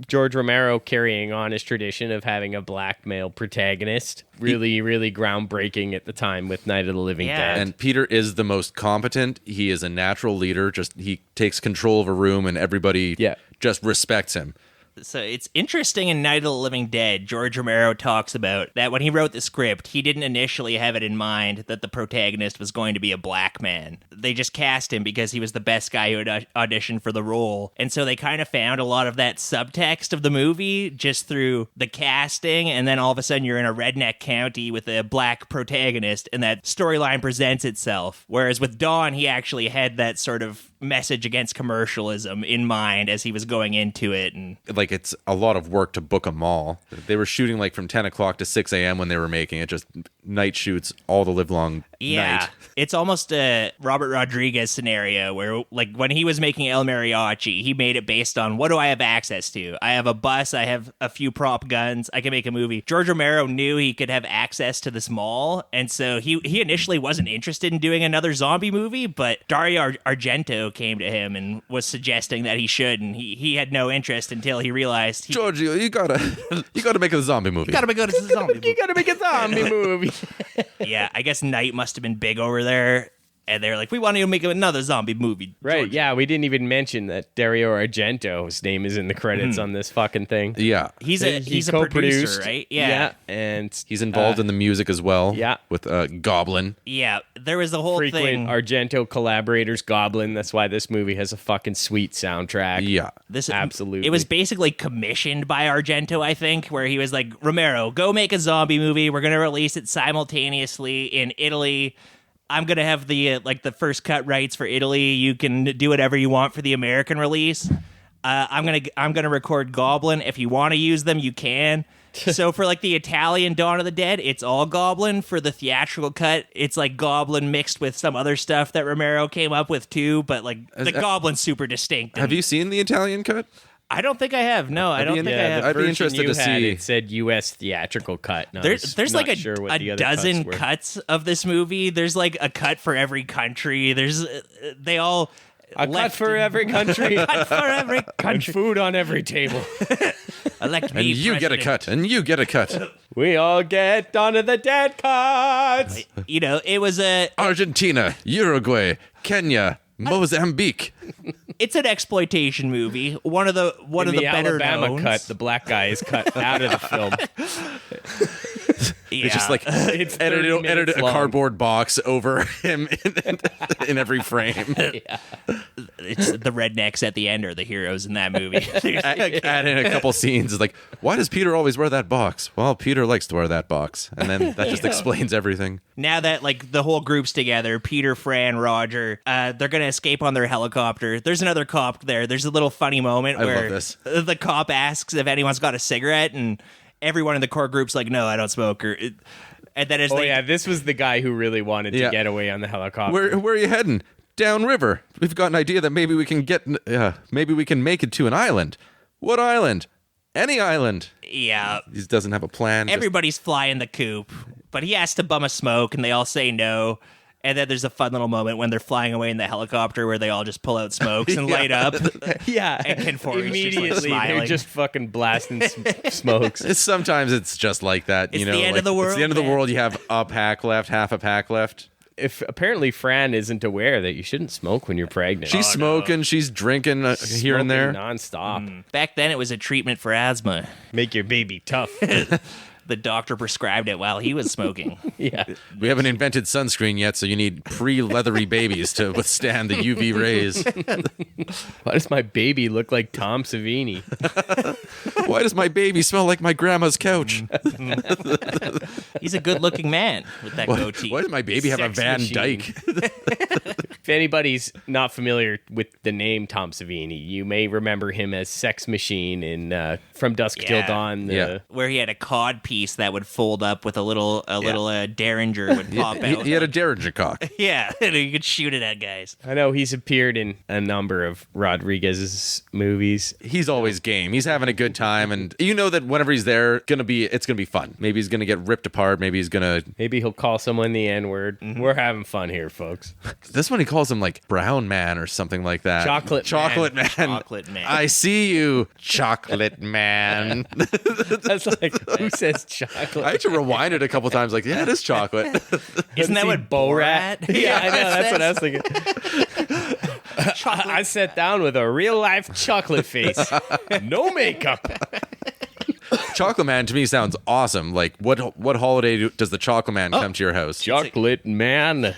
George Romero carrying on his tradition of having a black male protagonist. Really, really groundbreaking at the time with Night of the Living Yeah. Dead. And Peter is the most competent. He is a natural leader. He takes control of a room, and everybody just respects him. So it's interesting in Night of the Living Dead, George Romero talks about that when he wrote the script, he didn't initially have it in mind that the protagonist was going to be a black man. They just cast him because he was the best guy who had auditioned for the role. And so they kind of found a lot of that subtext of the movie just through the casting, and then all of a sudden you're in a redneck county with a black protagonist, and that storyline presents itself. Whereas with Dawn, he actually had that sort of message against commercialism in mind as he was going into it. And Like, it's a lot of work to book them all. They were shooting like from 10 o'clock to 6 a.m. when they were making it, just night shoots all the live long night. It's almost a Robert Rodriguez scenario where, like, when he was making El Mariachi, he made it based on, what do I have access to? I have a bus, I have a few prop guns, I can make a movie. George Romero knew he could have access to this mall, and so he initially wasn't interested in doing another zombie movie, but Dario Argento came to him and was suggesting that he should, and he had no interest until he realized George, you gotta make a zombie movie. You gotta make a zombie movie. You gotta make a zombie movie. Yeah, I guess Night must have been big over there, and they're like, we want to make another zombie movie. Right, George. yeah, we didn't even mention that Dario Argento's name is in the credits on this fucking thing. Yeah. He's a producer, co-produced, right? Yeah. and He's involved in the music as well. yeah. With Goblin. Yeah, there was the whole frequent thing. Argento collaborators, Goblin. That's why this movie has a fucking sweet soundtrack. Yeah. This absolutely. It was basically commissioned by Argento, I think, where he was like, Romero, go make a zombie movie. We're gonna release it simultaneously in Italy. I'm gonna have the the first cut rights for Italy. You can do whatever you want for the American release. I'm gonna record Goblin. If you want to use them, you can. So for like the Italian Dawn of the Dead, it's all Goblin. For the theatrical cut, it's like Goblin mixed with some other stuff that Romero came up with too. But like the Goblin's super distinct. Have you seen the Italian cut? I don't think I have. No, I don't think I have. I'd be interested to see. It said U.S. theatrical cut. No, There's like a dozen cuts of this movie. There's like a cut for every country. They all cut for every country. cut for every And country. food on every table. Elect And me you get a president. cut, and you get a cut. We all get Dawn of the Dead cuts. You know, it was Argentina, Uruguay, Kenya, Mozambique. it's an exploitation movie. One of the In the better Alabama knowns. cut, the black guy is cut out of the film. Yeah. It's just like It's 30 edit minutes a long. cardboard box over him in every frame. it's the rednecks at the end are the heroes in that movie. Add in a couple scenes. It's like, why does Peter always wear that box? Well, Peter likes to wear that box. And then that just explains everything. Now that like the whole group's together, Peter, Fran, Roger, they're gonna escape on their helicopter. There's another cop there. There's a little funny moment I love where this. the cop asks if anyone's got a cigarette, and everyone in the core group's like, "No, I don't smoke." And then as Oh they, yeah, this was the guy who really wanted to Yeah. get away on the helicopter. Where are you heading? Downriver. We've got an idea that maybe we can make it to an island. What island? Any island. yeah, He doesn't have a plan. everybody's flying the coop, but he has to bum a smoke, and they all say no. And then there's a fun little moment when they're flying away in the helicopter where they all just pull out smokes and light up. Yeah, And Ken Forey's just, like, immediately they're smiling. just fucking blasting smokes. Sometimes it's just like that. It's you know, the end like, of the world, It's the end of the man. world. You have a pack left, half a pack left. If apparently Fran isn't aware that you shouldn't smoke when you're pregnant. She's smoking. She's drinking here and there. nonstop. Back then, it was a treatment for asthma. Make your baby tough. The doctor prescribed it while he was smoking. Yeah. We haven't invented sunscreen yet, so you need pre-leathery babies to withstand the UV rays. Why does my baby look like Tom Savini? Why does my baby smell like my grandma's couch? He's a good-looking man with that goatee. Why does my baby have a Sex Van machine. Dyke? If anybody's not familiar with the name Tom Savini, you may remember him as Sex Machine in From Dusk Till Yeah. Dawn. Yeah. Where he had a cod piece that would fold up with a little derringer would pop out. He had a Derringer cock. Yeah, and you could shoot it at guys. I know he's appeared in a number of Rodriguez's movies. He's always game. He's having a good time, and you know that whenever he's there, it's gonna be fun. Maybe he's gonna get ripped apart. Maybe he's gonna. Maybe he'll call someone the N-word. Mm-hmm. We're having fun here, folks. This one he calls him like Brown Man or something like that. Chocolate Man. Chocolate man. I see you, Chocolate Man. That's like, who says chocolate? I had to rewind it a couple times. Like, yeah, it is chocolate. Isn't that See what Borat? Borat? Yeah, I know. That's what I was thinking. I sat down with a real life chocolate face, no makeup. Chocolate Man to me sounds awesome. Like, what holiday does the Chocolate Man come to your house? Chocolate man.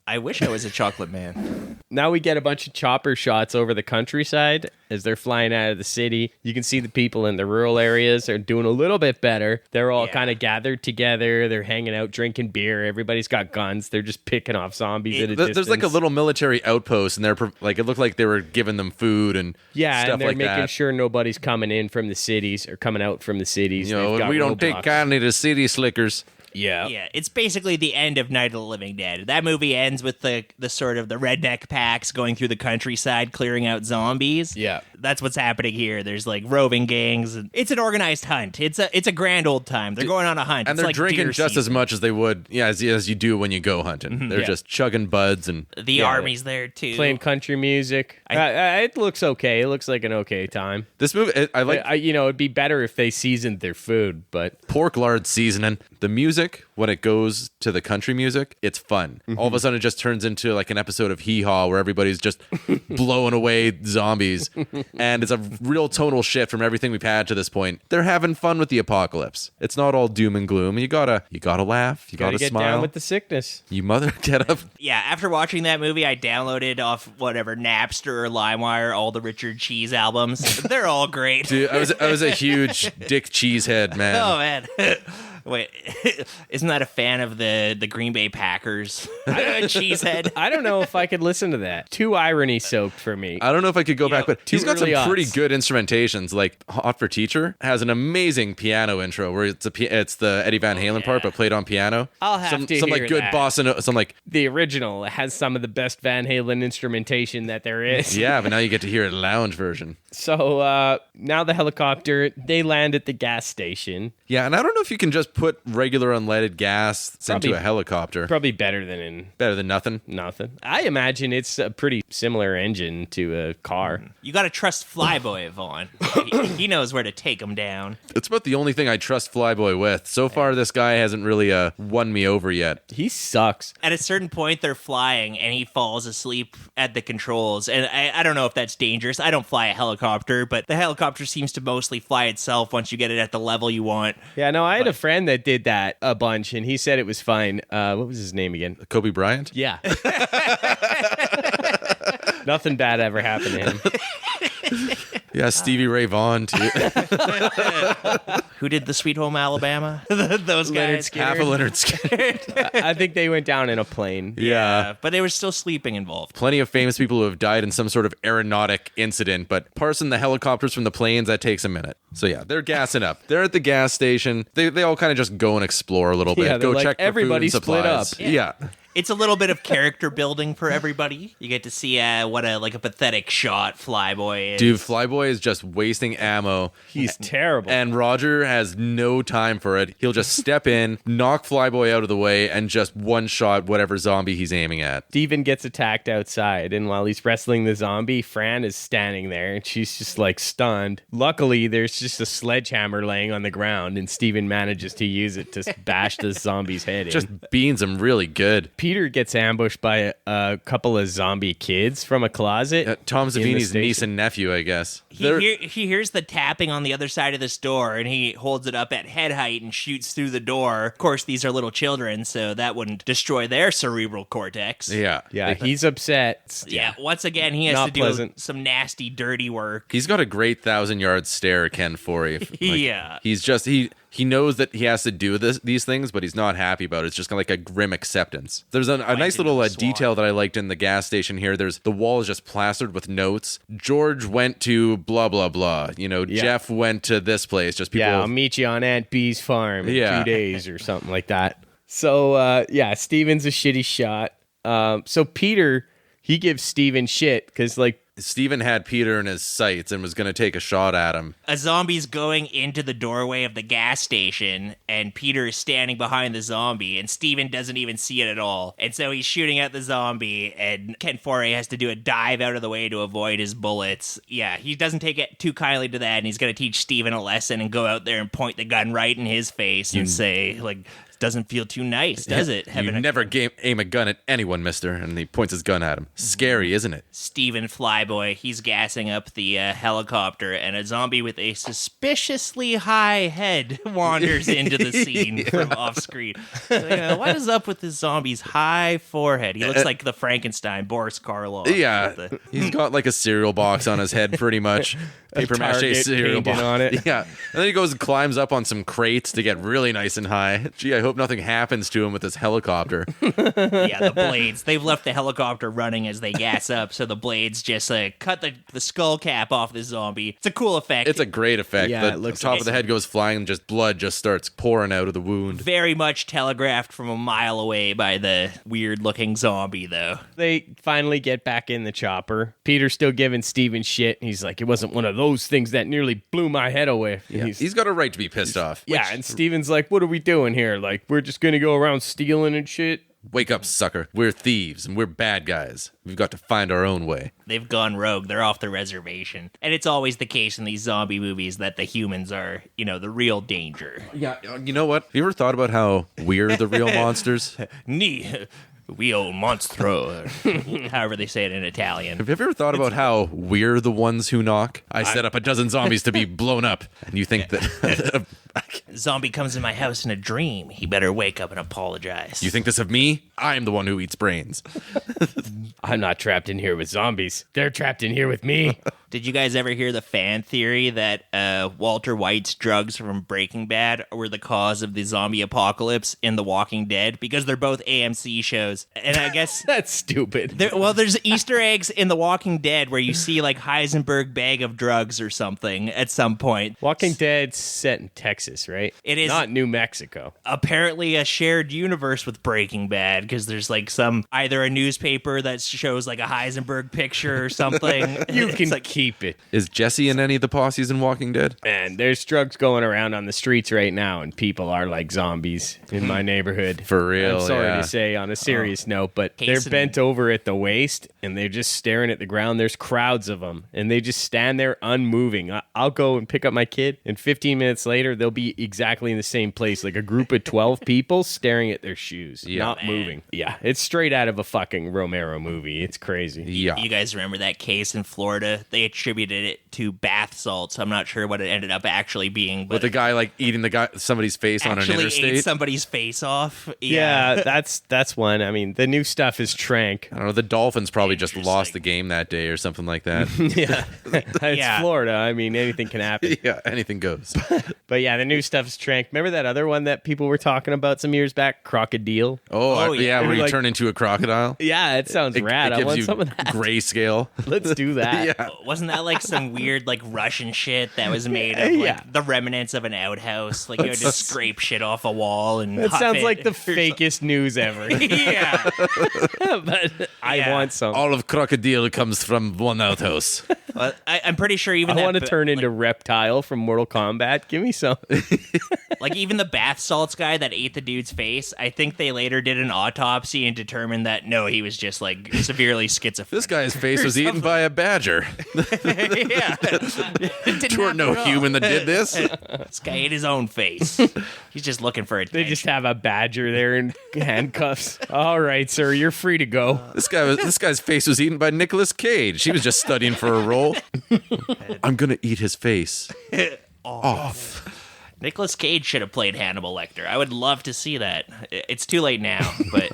I wish I was a chocolate man. Now we get a bunch of chopper shots over the countryside as they're flying out of the city. You can see the people in the rural areas are doing a little bit better. They're all kind of gathered together. They're hanging out, drinking beer. Everybody's got guns. They're just picking off zombies at a distance. There's like a little military outpost, and they're like, it looked like they were giving them food and stuff and they're like making that. sure nobody's coming in from the cities or coming out from the cities. You They've know, got we don't take roadblocks. kindly to city slickers. Yeah. Yeah, it's basically the end of Night of the Living Dead. That movie ends with the sort of the redneck packs going through the countryside, clearing out zombies. Yeah. That's what's happening here. There's like roving gangs. And it's an organized hunt. It's a grand old time. They're going on a hunt. And It's they're like drinking deer just as season. much as they would, as you do when you go hunting. They're Yeah. just chugging buds and The army's there too. Playing country music. It looks okay. It looks like an okay time. this movie. I like It'd be better if they seasoned their food, but pork lard seasoning. The music, when it goes to the country music, it's fun. All of a sudden, it just turns into like an episode of Hee Haw where everybody's just blowing away zombies, and it's a real tonal shift from everything we've had to this point. They're having fun with the apocalypse. It's not all doom and gloom. You gotta laugh. You gotta gotta get smile. down with the sickness. You mother get up. Yeah, after watching that movie, I downloaded off whatever Napster or LimeWire all the Richard Cheese albums. They're all great. Dude, I was a huge Dick Cheesehead, man. Oh man. Wait, isn't that a fan of the Green Bay Packers? Cheesehead. I don't know if I could listen to that. Too irony soaked for me. I don't know if I could go back, but he's got some early pretty aughts. good instrumentations. Like Hot for Teacher has an amazing piano intro where it's the Eddie Van Halen part, but played on piano. I'll have to some hear like good that. bossa nova, some like The original has some of the best Van Halen instrumentation that there is. yeah, but now you get to hear a lounge version. So now the helicopter, they land at the gas station. Yeah, and I don't know if you can just put regular unleaded gas Probably- into a helicopter. Probably better than in Better than nothing. nothing. I imagine it's a pretty similar engine to a car. You got to trust Flyboy, Vaughn. He knows where to take him down. It's about the only thing I trust Flyboy with. So far, this guy hasn't really won me over yet. He sucks. At a certain point, they're flying, and he falls asleep at the controls. And I don't know if that's dangerous. I don't fly a helicopter, but the helicopter seems to mostly fly itself once you get it at the level you want. Yeah, no, I had a friend that did that a bunch, and he said it was fine. What was his name again? Kobe Bryant? Yeah. Nothing bad ever happened to him. Yeah, Stevie Ray Vaughan, too. Who did the Sweet Home Alabama? Those Leonard guys. Skinner. Half a Leonard Skinner. I think they went down in a plane. Yeah. But they were still sleeping involved. Plenty of famous people who have died in some sort of aeronautic incident, but parsing the helicopters from the planes, that takes a minute. So yeah, they're gassing up. They're at the gas station. They all kind of just go and explore a little bit. Yeah, they're Go like, check for everybody food and split supplies. up. Yeah. It's a little bit of character building for everybody. You get to see what a pathetic shot Flyboy is. Dude, Flyboy is just wasting ammo. He's terrible. And Roger has no time for it. He'll just step in, knock Flyboy out of the way, and just one-shot whatever zombie he's aiming at. Steven gets attacked outside, and while he's wrestling the zombie, Fran is standing there, and she's just like stunned. Luckily, there's just a sledgehammer laying on the ground, and Steven manages to use it to bash the zombie's head in. Just beans him really good. Peter gets ambushed by a couple of zombie kids from a closet. Tom in the Savini's station. niece and nephew, I guess. He hears the tapping on the other side of this door, and he holds it up at head height and shoots through the door. Of course, these are little children, so that wouldn't destroy their cerebral cortex. Yeah. Yeah, he's upset. Yeah, once again, he has Not to do pleasant. some nasty, dirty work. He's got a great 1,000-yard stare, Ken Forey. Yeah. He's just, he knows that he has to do these things, but he's not happy about it. It's just kind of like a grim acceptance. There's a nice little detail that I liked in the gas station here. There's the wall is just plastered with notes. George went to blah, blah, blah. Jeff went to this place. Just people. Yeah, I'll meet you on Aunt B's farm in 2 days or something like that. So, Steven's a shitty shot. So Peter, he gives Steven shit because, like, Steven had Peter in his sights and was going to take a shot at him. A zombie's going into the doorway of the gas station, and Peter is standing behind the zombie, and Steven doesn't even see it at all. And so he's shooting at the zombie, and Ken Foree has to do a dive out of the way to avoid his bullets. Yeah, he doesn't take it too kindly to that, and he's going to teach Steven a lesson and go out there and point the gun right in his face and say, like, doesn't feel too nice, does it? You never aim a gun at anyone, mister. And he points his gun at him. Scary, isn't it? Steven Flyboy, he's gassing up the helicopter, and a zombie with a suspiciously high head wanders into the scene from off screen. What is up with this zombie's high forehead? He looks like the Frankenstein, Boris Karloff. Yeah, he's got like a cereal box on his head, pretty much. Paper mache cereal box on it. Yeah, and then he goes and climbs up on some crates to get really nice and high. Gee, I hope nothing happens to him with this helicopter. Yeah, the blades. They've left the helicopter running as they gas up, so the blades just cut the skull cap off the zombie. It's a cool effect. It's a great effect. Yeah, the it looks top awesome. of the head goes flying and just blood just starts pouring out of the wound. Very much telegraphed from a mile away by the weird-looking zombie, though. They finally get back in the chopper. Peter's still giving Steven shit. He's like, it wasn't one of those things that nearly blew my head away. Yeah, he's got a right to be pissed off. Yeah, and Steven's like, what are we doing here? Like, we're just going to go around stealing and shit? Wake up, sucker. We're thieves and we're bad guys. We've got to find our own way. They've gone rogue. They're off the reservation. And it's always the case in these zombie movies that the humans are, the real danger. Yeah, you know what? Have you ever thought about how we're the real monsters? We old monstro, however they say it in Italian. Have you ever thought about how we're the ones who knock? I set up a dozen zombies to be blown up, and you think that... Zombie comes in my house in a dream. He better wake up and apologize. You think this of me? I'm the one who eats brains. I'm not trapped in here with zombies. They're trapped in here with me. Did you guys ever hear the fan theory that Walter White's drugs from Breaking Bad were the cause of the zombie apocalypse in The Walking Dead? Because they're both AMC shows. And I guess... That's stupid. There's Easter eggs in The Walking Dead where you see like Heisenberg bag of drugs or something at some point. Walking Dead's set in Texas, right? It is. Not New Mexico. Apparently a shared universe with Breaking Bad because there's like either a newspaper that shows like a Heisenberg picture or something. You can keep it. Is Jesse in any of the posses in Walking Dead? And there's drugs going around on the streets right now, and people are like zombies in my neighborhood. For real, I'm sorry yeah. to say on a serious note, but they're bent over at the waist, and they're just staring at the ground. There's crowds of them, and they just stand there unmoving. I'll go and pick up my kid, and 15 minutes later, they'll be exactly in the same place, like a group of 12 people staring at their shoes, not moving. Yeah, it's straight out of a fucking Romero movie. It's crazy. Yeah. You guys remember that case in Florida? They attributed it to bath salts. I'm not sure what it ended up actually being. But with the guy like eating somebody's face on an actually interstate? ate somebody's face off. Yeah, that's one. I mean, the new stuff is trank. I don't know. The Dolphins probably just lost the game that day or something like that. Yeah. It's Florida. I mean, anything can happen. Yeah, anything goes. But yeah, the new stuff is trank. Remember that other one that people were talking about some years back? Crocodile? Oh yeah, where you like, turn into a crocodile? Yeah, it sounds rad. I want some of that. Grayscale. Let's do that. Yeah. Wasn't that like some weird like Russian shit that was made of like the remnants of an outhouse? Like you had to scrape shit off a wall and that huff sounds it like the or fakest news ever. Yeah. But I want some. All of crocodile comes from one outhouse. Well, I'm pretty sure even I want to turn into Reptile from Mortal Kombat. Give me some. like even the bath salts guy that ate the dude's face. I think they later did an autopsy and determined that no, he was just like severely schizophrenic. This guy's face was eaten by a badger. Yeah. There were no human that did this. This guy ate his own face. He's just looking for attention. They just have a badger there in handcuffs. All right, sir, you're free to go. This guy's face was eaten by Nicolas Cage. He was just studying for a role. I'm gonna eat his face off. Nicolas Cage should have played Hannibal Lecter. I would love to see that. It's too late now, but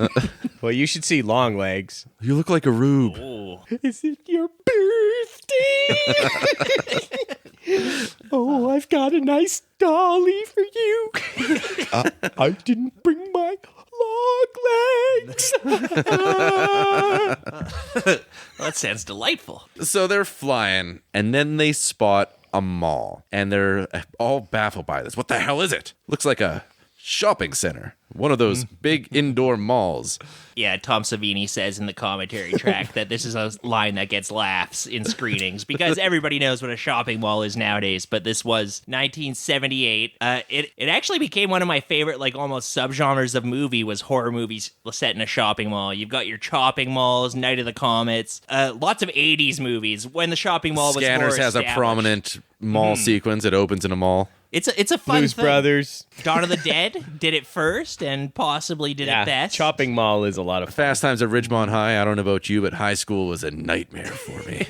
Well, you should see Long Legs. You look like a rube. ooh. Is it your birthday? Oh, I've got a nice dolly for you. I didn't bring my long legs. Well, that sounds delightful. So they're flying, and then they spot a mall, and they're all baffled by this. What the hell is it? Looks like a shopping center. One of those big indoor malls. Yeah, Tom Savini says in the commentary track that this is a line that gets laughs in screenings because everybody knows what a shopping mall is nowadays, but this was 1978. It actually became one of my favorite, like, almost subgenres of movie was horror movies set in a shopping mall. You've got your chopping malls, Night of the Comets, lots of 80s movies when the shopping mall was Scanners more has a established. prominent mall sequence. It opens in a mall. It's a fun Blues thing. Brothers. Dawn of the Dead did it first and possibly did it best. Chopping mall is a lot of fun. Fast Times at Ridgemont High, I don't know about you, but high school was a nightmare for me.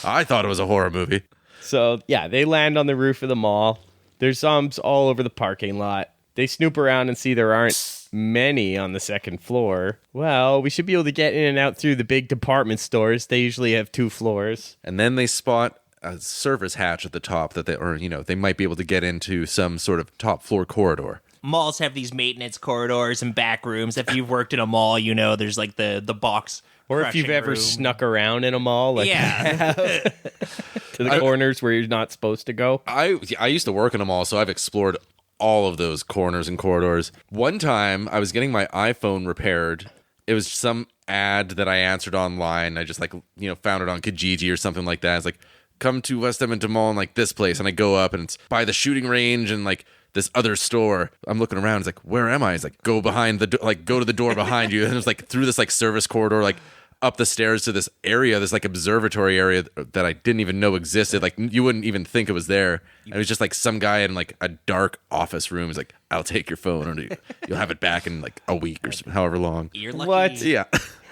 I thought it was a horror movie. So, yeah, they land on the roof of the mall. There's zombies all over the parking lot. They snoop around and see there aren't many on the second floor. Well, we should be able to get in and out through the big department stores. They usually have 2 floors. And then they spot a service hatch at the top that they might be able to get into some sort of top floor corridor. Malls have these maintenance corridors and back rooms. If you've worked in a mall, you know there's like the box. Or if you've ever room. snuck around in a mall, like Yeah. to the corners where you're not supposed to go. I used to work in a mall, so I've explored all of those corners and corridors. One time, I was getting my iPhone repaired. It was some ad that I answered online. I just found it on Kijiji or something like that. It's like, come to West Edmonton Mall and like this place, and I go up and it's by the shooting range and like this other store. I'm looking around. It's like, where am I? It's like, go behind go to the door behind you. And it was like through this like service corridor, like up the stairs to this area, this like observatory area that I didn't even know existed. Like you wouldn't even think it was there. And it was just like some guy in like a dark office room. He's like, I'll take your phone and you'll have it back in like a week or however long. You're lucky. What? Yeah.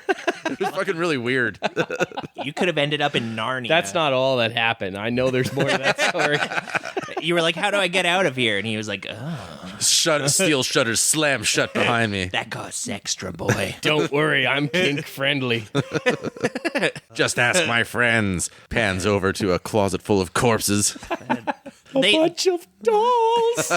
It was fucking really weird. You could have ended up in Narnia. That's not all that happened. I know there's more to that story. You were like, how do I get out of here? And he was like, oh, Steel shutters slam shut behind me. that costs extra, boy. Don't worry, I'm kink friendly. Just ask my friends. Pans over to a closet full of corpses. They- bunch of dolls.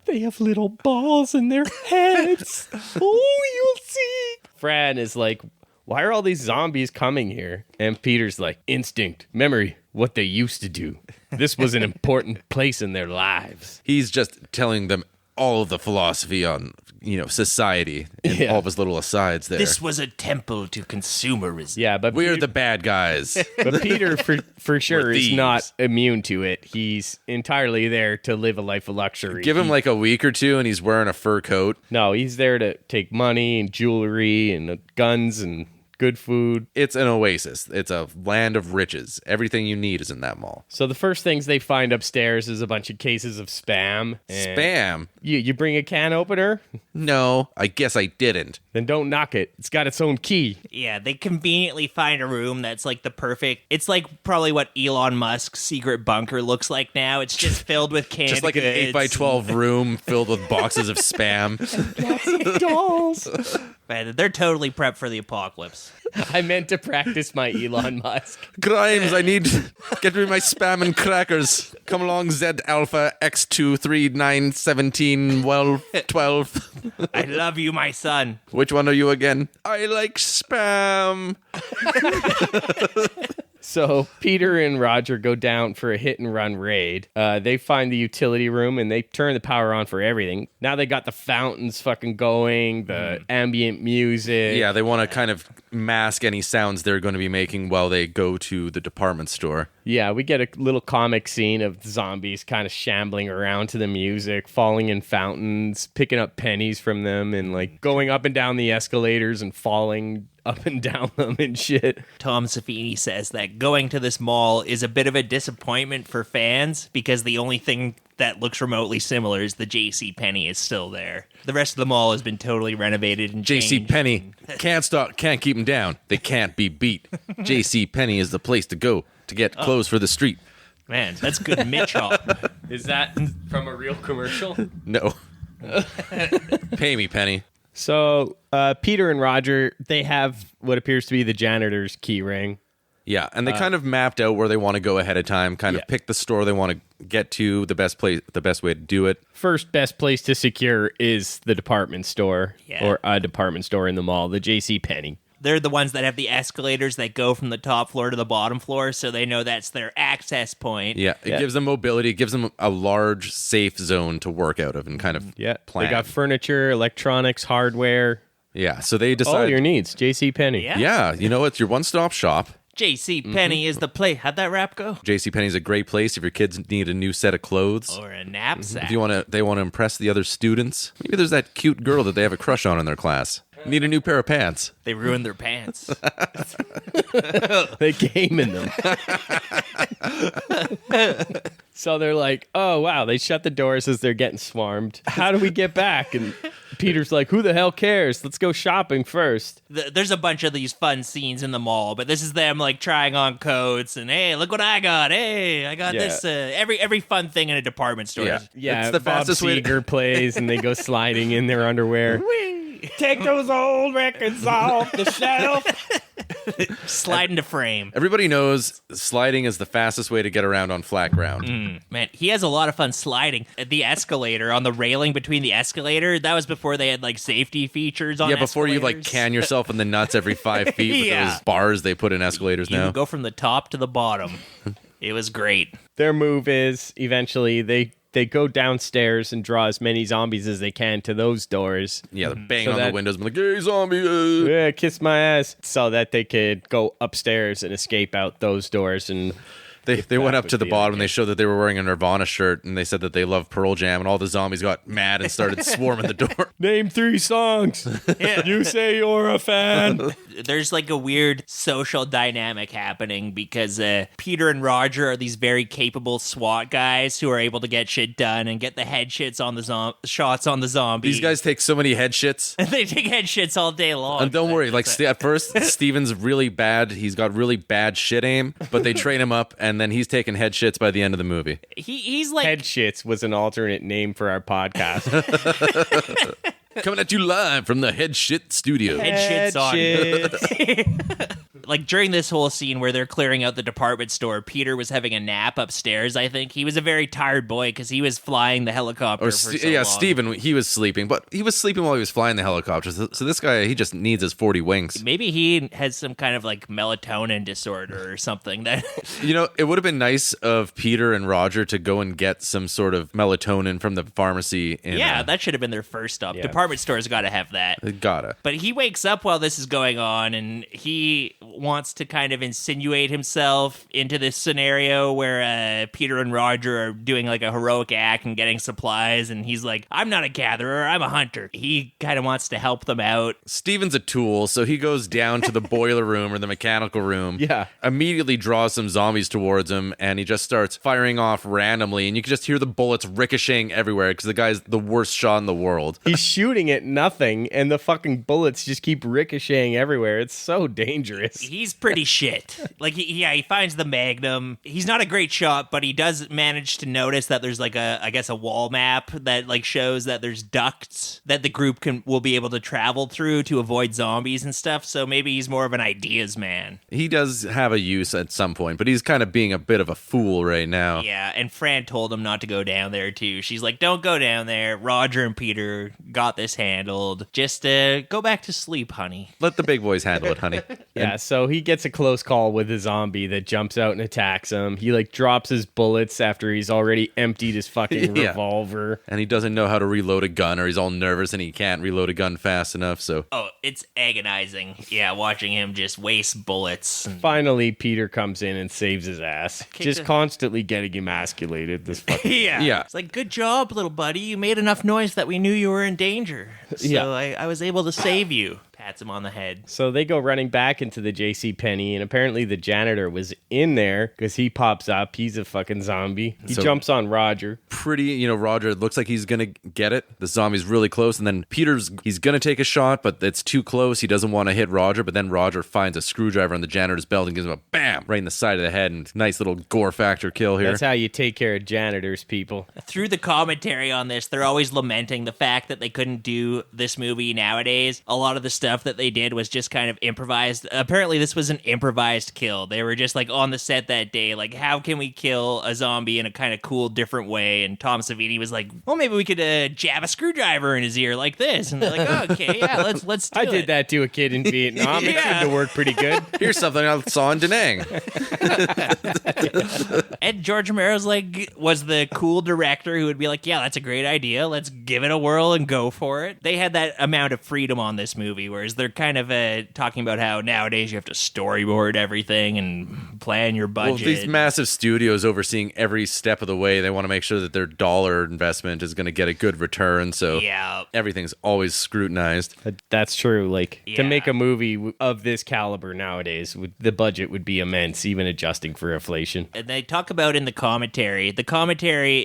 They have little balls in their heads. Oh, you'll see. Fran is like, why are all these zombies coming here? And Peter's like, instinct, memory, what they used to do. This was an important place in their lives. He's just telling them all of the philosophy on, society and Yeah. all of his little asides there. This was a temple to consumerism. Yeah, but We're the bad guys. But Peter, for sure, We're is thieves. not immune to it. He's entirely there to live a life of luxury. Give him like a week or two and he's wearing a fur coat. No, he's there to take money and jewelry and guns and good food. It's an oasis. It's a land of riches. Everything you need is in that mall. So the first things they find upstairs is a bunch of cases of Spam. And Spam? You bring a can opener? No, I guess I didn't. Then don't knock it. It's got its own key. Yeah, they conveniently find a room that's like the perfect. It's like probably what Elon Musk's secret bunker looks like now. It's just filled with canned Just like an goods. 8x12 room filled with boxes of Spam. Dolls. Man, they're totally prepped for the apocalypse. I meant to practice my Elon Musk. Grimes, I need... Get me my Spam and crackers. Come along, Z Alpha X23917 12. I love you, my son. Which one are you again? I like Spam. So Peter and Roger go down for a hit and run raid. They find the utility room and they turn the power on for everything. Now they got the fountains fucking going, the ambient music. Yeah, they want to kind of mask any sounds they're going to be making while they go to the department store. Yeah, we get a little comic scene of zombies kind of shambling around to the music, falling in fountains, picking up pennies from them, and like going up and down the escalators and falling up and down them and shit. Tom Savini says that going to this mall is a bit of a disappointment for fans because the only thing that looks remotely similar is the J.C. Penney is still there. The rest of the mall has been totally renovated and J.C. changed. Penney can't keep them down. They can't be beat. J.C. Penney is the place to go to get clothes for the street. Man, that's good Mitch hop. Is that from a real commercial? No. Pay me, Penny. So Peter and Roger, they have what appears to be the janitor's key ring. Yeah, and they kind of mapped out where they want to go ahead of time, kind of pick the store they want to get to, the best way to do it. First best place to secure is the department store or a department store in the mall, the J.C. Penney. They're the ones that have the escalators that go from the top floor to the bottom floor, so they know that's their access point. Yeah, it gives them mobility. It gives them a large, safe zone to work out of and kind of plan. They got furniture, electronics, hardware. Yeah, so they decide... All your needs, J.C. Penney. Yeah, you know, it's your one-stop shop. J.C. Penney is the place. How'd that rap go? J.C. Penney's a great place if your kids need a new set of clothes. Or a knapsack. If they want to impress the other students. Maybe there's that cute girl that they have a crush on in their class. Need a new pair of pants. They ruined their pants. They came in them. So they're like, oh, wow, they shut the doors as they're getting swarmed. How do we get back? And Peter's like, who the hell cares? Let's go shopping first. There's a bunch of these fun scenes in the mall, but this is them like trying on coats and, hey, look what I got. Hey, I got this. Every fun thing in a department store. Yeah, it's the Bob fastest way Seger plays and they go sliding in their underwear. Take those old records off the shelf. Slide into frame. Everybody knows sliding is the fastest way to get around on flat ground. Man, he has a lot of fun sliding. The escalator, on the railing between the escalator, that was before they had like safety features on before you like escalators. can yourself in the nuts every 5 feet with those bars they put in escalators You now. go from the top to the bottom. It was great. Their move is eventually they go downstairs and draw as many zombies as they can to those doors. Yeah, they're banging So on that- the windows and like, hey, zombie! Yeah, kiss my ass. So that they could go upstairs and escape out those doors. And They went up would to the be bottom okay. and they showed that they were wearing a Nirvana shirt and they said that they love Pearl Jam and all the zombies got mad and started swarming the door. name 3 songs. You say you're a fan. There's like a weird social dynamic happening because Peter and Roger are these very capable SWAT guys who are able to get shit done and get the head shits on the shots on the zombie. These guys take so many head shits. They take head shits all day long. And don't worry, like at first, Steven's really bad. He's got really bad shit aim, but they train him up and then he's taking head shits by the end of the movie. He's like Head Shits was an alternate name for our podcast. Coming at you live from the Head Shit Studio. head shits on. Shits. Like during this whole scene where they're clearing out the department store, Peter was having a nap upstairs. I think he was a very tired boy because he was flying the helicopter. Or for so long. Steven, he was sleeping, but he was sleeping while he was flying the helicopter. So this guy, he just needs his 40 winks. Maybe he has some kind of like melatonin disorder or something. That You know, it would have been nice of Peter and Roger to go and get some sort of melatonin from the pharmacy. that should have been their first stop. Yeah. Department stores got to have that. They gotta. But he wakes up while this is going on, and he wants to kind of insinuate himself into this scenario where Peter and Roger are doing like a heroic act and getting supplies, and he's like, I'm not a gatherer, I'm a hunter. He kind of wants to help them out. Steven's a tool, so he goes down to the boiler room or the mechanical room. Yeah. Immediately draws some zombies towards him, and he just starts firing off randomly, and you can just hear the bullets ricocheting everywhere because the guy's the worst shot in the world. He's shooting at nothing, and the fucking bullets just keep ricocheting everywhere. It's so dangerous. He's pretty shit. Like, he finds the Magnum. He's not a great shot, but he does manage to notice that there's like a wall map that like shows that there's ducts that the group will be able to travel through to avoid zombies and stuff. So maybe he's more of an ideas man. He does have a use at some point, but he's kind of being a bit of a fool right now. Yeah, and Fran told him not to go down there too. She's like, don't go down there. Roger and Peter got this handled. Just go back to sleep, honey. Let the big boys handle it, honey. Yeah, so he gets a close call with a zombie that jumps out and attacks him. He like drops his bullets after he's already emptied his fucking Yeah. revolver. And he doesn't know how to reload a gun, or he's all nervous and he can't reload a gun fast enough, so... Oh, it's agonizing. Yeah, watching him just waste bullets. Finally, Peter comes in and saves his ass. Just constantly getting emasculated. This fucking Yeah. It's like, good job, little buddy. You made enough noise that we knew you were in danger. So Yeah. I was able to save you. Pats him on the head. So they go running back into the J.C. Penney, and apparently the janitor was in there because he pops up. He's a fucking zombie. He So- jumps on Roger. Roger, it looks like he's gonna get it. The zombie's really close, and then he's gonna take a shot, but it's too close. He doesn't want to hit Roger, but then Roger finds a screwdriver on the janitor's belt and gives him a bam right in the side of the head, and nice little gore factor kill here. That's how you take care of janitors, people. Through the commentary on this, they're always lamenting the fact that they couldn't do this movie nowadays. A lot of the stuff stuff that they did was just kind of improvised. Apparently, this was an improvised kill. They were just like on the set that day, like, how can we kill a zombie in a kind of cool, different way? And Tom Savini was like, well, maybe we could jab a screwdriver in his ear like this. And they're like, oh, okay, yeah, let's do I it. did that to a kid in Vietnam. It Yeah. seemed to work pretty good. Here's something I saw in Da Nang. And George Romero's like, was the cool director who would be like, yeah, that's a great idea. Let's give it a whirl and go for it. They had that amount of freedom on this movie, whereas they're kind of talking about how nowadays you have to storyboard everything and plan your budget. Well, these massive studios overseeing every step of the way, they want to make sure that their dollar investment is going to get a good return. So Yeah. everything's always scrutinized. That's true. Like, Yeah. to make a movie of this caliber nowadays, the budget would be immense, even adjusting for inflation. And they talk about in the commentary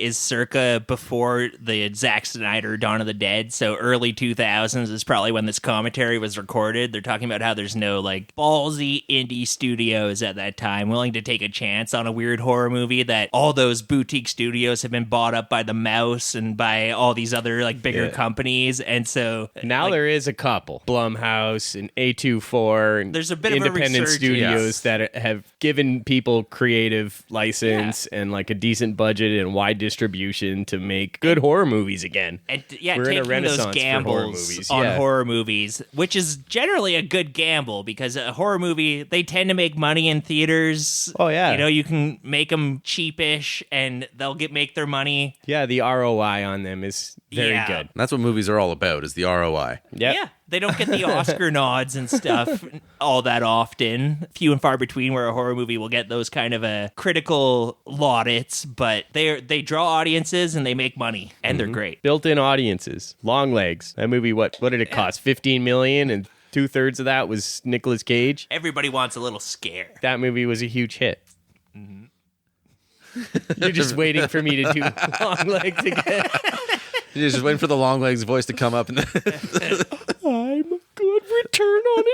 is circa before the Zack Snyder Dawn of the Dead, so early 2000s is probably when this commentary was recorded. They're talking about how there's no like ballsy indie studios at that time willing to take a chance on a weird horror movie, that all those boutique studios have been bought up by the Mouse and by all these other like bigger companies. And so Now like, there is a couple, Blumhouse and A24, and There's a bit of a independent resurgence. studios that have given people creative license and like a decent budget and wide distribution to make good horror movies again. And yeah, We're in a taking renaissance those for horror gambles movies, on yeah. horror movies, which is generally a good gamble because a horror movie, they tend to make money in theaters. Oh, yeah. You know, you can make them cheapish and they'll make their money. Yeah, the ROI on them is very Yeah. good. That's what movies are all about, is the ROI. Yep. Yeah. They don't get the Oscar nods and stuff all that often. Few and far between where a horror movie will get those kind of critical laudits, but they draw audiences and they make money and they're great. Built-in audiences, long legs. That movie, what did it cost? $15 million, and 2/3 of that was Nicolas Cage. Everybody wants a little scare. That movie was a huge hit. You're just waiting for me to do long legs again. You're just waiting for the long legs voice to come up. And I'm a good return on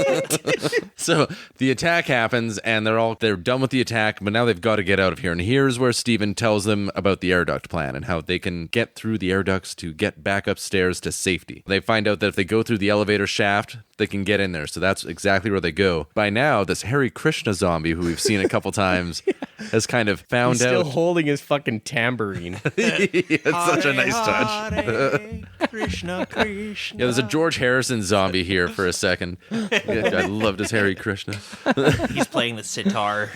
investment. So the attack happens, and they're done with the attack, but now they've got to get out of here. And here's where Steven tells them about the air duct plan and how they can get through the air ducts to get back upstairs to safety. They find out that if they go through the elevator shaft, they can get in there. So that's exactly where they go. By now, this Hare Krishna zombie, who we've seen a couple times, has kind of found He's still out. holding his fucking tambourine. It's such a nice touch. Hare Krishna, Krishna. Yeah, there's a George Harrison zombie here for a second. Yeah, I loved his Hare Krishna. He's playing the sitar.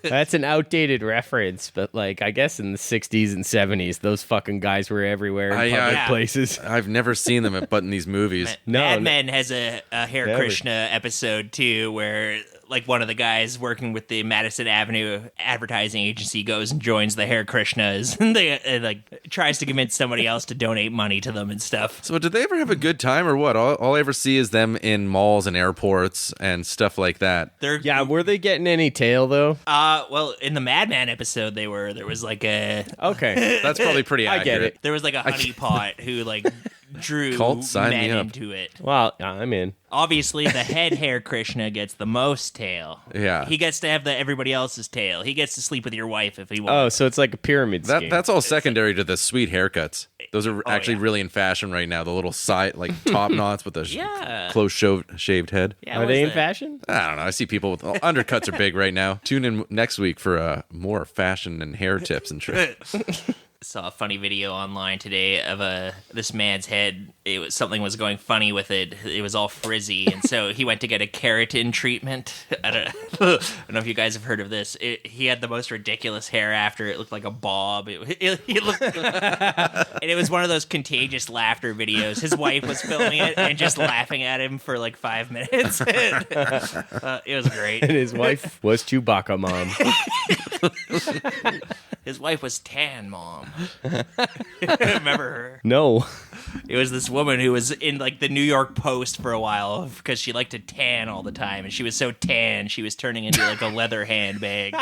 That's an outdated reference, but like I guess in the 60s and 70s, those fucking guys were everywhere in public yeah. places. I've never seen them but in these movies. Mad no. Men has a Hare Never. Krishna episode too, where like one of the guys working with the Madison Avenue advertising agency goes and joins the Hare Krishnas, and they like tries to convince somebody else to donate money to them and stuff. So did they ever have a good time or what? All I ever see is them in malls and airports and stuff like that. They're Yeah, were they getting any tail though? well, in the Madman episode, there was like a Okay. That's probably pretty I accurate. get it. there was like a honeypot who like drew Cult, sign me men up. into it. Well, I'm in. Obviously, the head Hare Krishna gets the most tail. Yeah. He gets to have everybody else's tail. He gets to sleep with your wife if he Oh, wants. so it's like a pyramid scheme. That's all secondary to the sweet haircuts. Those are actually yeah. really in fashion right now. The little side, like top knots with the Yeah. close shaved head. Yeah, Are what they was in that? fashion? I don't know. I see people with undercuts are big right now. Tune in next week for more fashion and hair tips and tricks. Saw a funny video online today of this man's head. Something was going funny with it. It was all frizzy, and so he went to get a keratin treatment. I don't know if you guys have heard of this. He had the most ridiculous hair after. It looked like a bob. It looked, and it was one of those contagious laughter videos. His wife was filming it and just laughing at him for like 5 minutes. It was great. And his wife was Chewbacca mom. His wife was Tan Mom. Remember her? No. It was this woman who was in like the New York Post for a while because she liked to tan all the time, and she was so tan she was turning into like a leather handbag.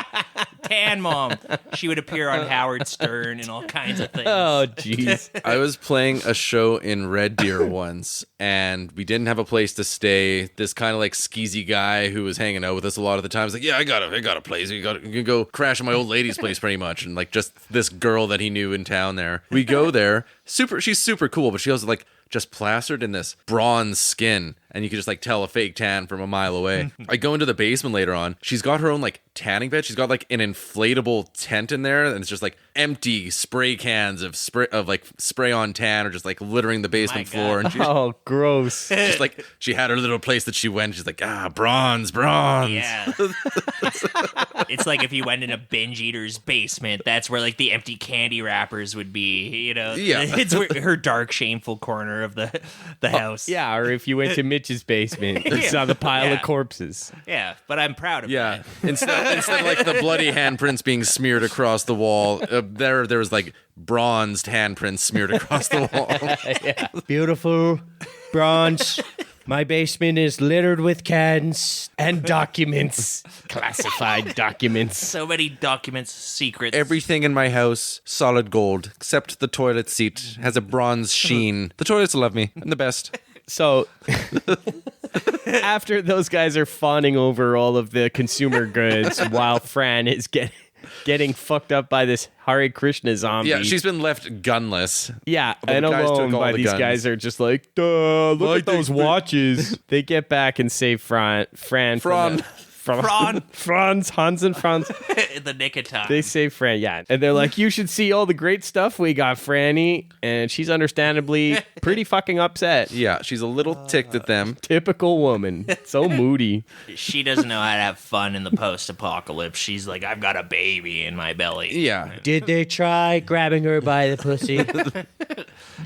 Tan Mom. She would appear on Howard Stern and all kinds of things. Oh, jeez. I was playing a show in Red Deer once, and we didn't have a place to stay. This kind of like skeezy guy who was hanging out with us a lot of the time was like, "Yeah, I got a place. You can go crash at my old lady's place, pretty much." And like just this girl that he knew in town there. We go there. she's super cool, but she was like just plastered in this bronze skin, and you could just like tell a fake tan from a mile away. I go into the basement later on. She's got her own like tanning bed. She's got like an inflatable tent in there, and it's just like empty spray cans of spray on tan, or just like littering the basement floor. And she's Oh, gross. just like, she had her little place that she went. She's like, bronze. Yeah. It's like if you went in a binge eater's basement, that's where like the empty candy wrappers would be, you know? Yeah. It's her dark, shameful corner of the house. Yeah, or if you went to Mitch's basement and saw the pile of corpses. Yeah, but I'm proud of Yeah, that. instead of like the bloody handprints being smeared across the wall, there was like bronzed handprints smeared across the wall. Beautiful bronze. My basement is littered with cans and documents. Classified documents. So many documents, secrets. Everything in my house, solid gold, except the toilet seat has a bronze sheen. The toilets love me. I'm the best. So, after those guys are fawning over all of the consumer goods while Fran is getting fucked up by this Hare Krishna zombie. Yeah, she's been left gunless. Yeah, The and guys took alone all by the these guns. guys are just like, duh, look at those watches. They get back and save Fran. Hans and Franz. in the nick of time. They save Fran, yeah. And they're like, you should see all the great stuff we got, Franny. And she's understandably pretty fucking upset. Yeah, she's a little ticked at them. Typical woman. So moody. She doesn't know how to have fun in the post-apocalypse. She's like, I've got a baby in my belly. Yeah. Did they try grabbing her by the pussy?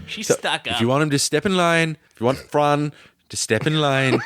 She's stuck up. If you want him to step in line, if you want Fran to step in line,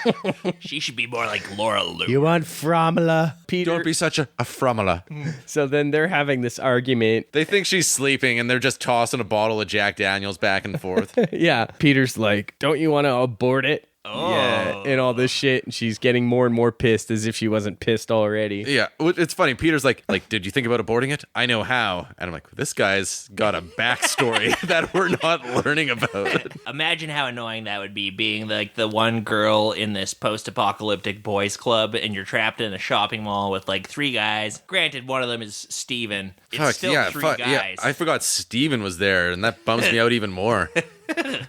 She should be more like Laura Lou. You want Fromula? Peter. don't be such a fromula. So then they're having this argument. They think she's sleeping, and they're just tossing a bottle of Jack Daniels back and forth. Yeah. Peter's like, don't you want to abort it? Oh. Yeah, and all this shit. And she's getting more and more pissed as if she wasn't pissed already. Yeah, it's funny. Peter's like, did you think about aborting it? I know how. And I'm like, this guy's got a backstory that we're not learning about. Imagine how annoying that would be, being like the one girl in this post-apocalyptic boys club, and you're trapped in a shopping mall with like three guys. Granted, one of them is Steven. It's still three guys. Yeah, I forgot Steven was there, and that bums me out even more.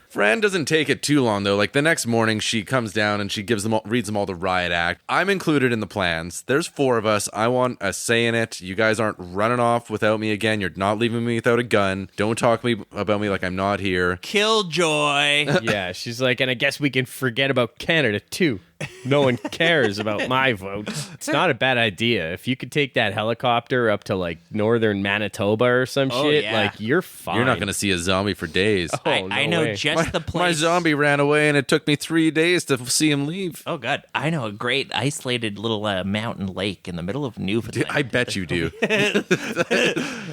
Fran doesn't take it too long, though. Like, the next morning, she comes down and she reads them all the riot act. I'm included in the plans. There's 4 of us. I want a say in it. You guys aren't running off without me again. You're not leaving me without a gun. Don't talk about me like I'm not here. Killjoy. Yeah, she's like, and I guess we can forget about Canada, too. No one cares about my vote. It's not a bad idea. If you could take that helicopter up to like northern Manitoba or some shit, yeah. like you're fine. You're not going to see a zombie for days. I know way. just the place. My zombie ran away, and it took me 3 days to see him leave. Oh, God. I know a great isolated little mountain lake in the middle of Newfoundland. I bet you do.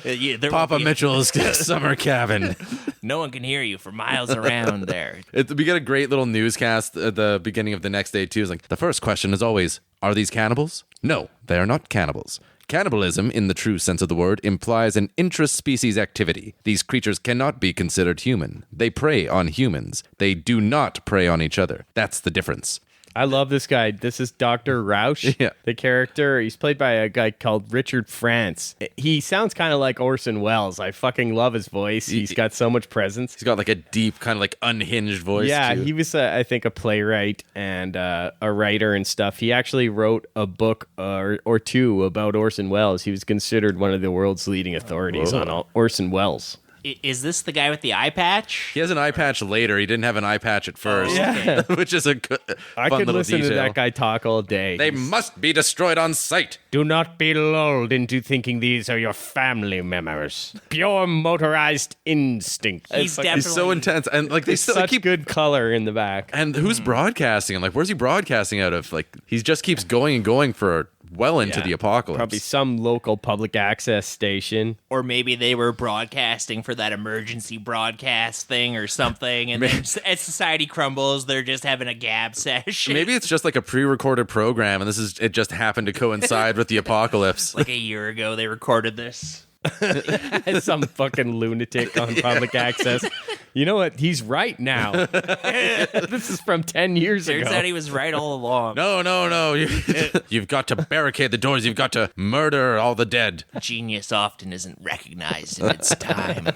Yeah, there Papa won't be- Mitchell's summer cabin. No one can hear you for miles around there. We get a great little newscast at the beginning of the next day, too. It's like, the first question is always, are these cannibals? No, they are not cannibals. Cannibalism, in the true sense of the word, implies an intraspecies activity. These creatures cannot be considered human. They prey on humans. They do not prey on each other. That's the difference. I love this guy. This is Dr. Rausch, Yeah. the character. He's played by a guy called Richard France. He sounds kind of like Orson Welles. I fucking love his voice. He's got so much presence. He's got like a deep, kind of like unhinged voice, Yeah, too. he was, I think, a playwright and a writer and stuff. He actually wrote a book or two about Orson Welles. He was considered one of the world's leading authorities on Orson Welles. Is this the guy with the eye patch? He has an eye patch later. He didn't have an eye patch at first, Yeah. which is a fun I could little listen detail. to that guy talk all day. They must be destroyed on sight. Do not be lulled into thinking these are your family members. Pure motorized instinct. He's definitely He's so intense, and like they still Such keep. good color in the back. And who's broadcasting him? Like, where's he broadcasting out of? Like, he just keeps going and going for well into Yeah. the apocalypse. Probably some local public access station. Or maybe they were broadcasting for that emergency broadcast thing or something, and then as society crumbles, they're just having a gab session. Maybe it's just like a pre-recorded program, and it just happened to coincide with the apocalypse. like a year ago, they recorded this. Some fucking lunatic on public access. You know what? He's right now. This is from 10 years ago. Turns out he was right all along. No. You've got to barricade the doors. You've got to murder all the dead. Genius often isn't recognized in its time.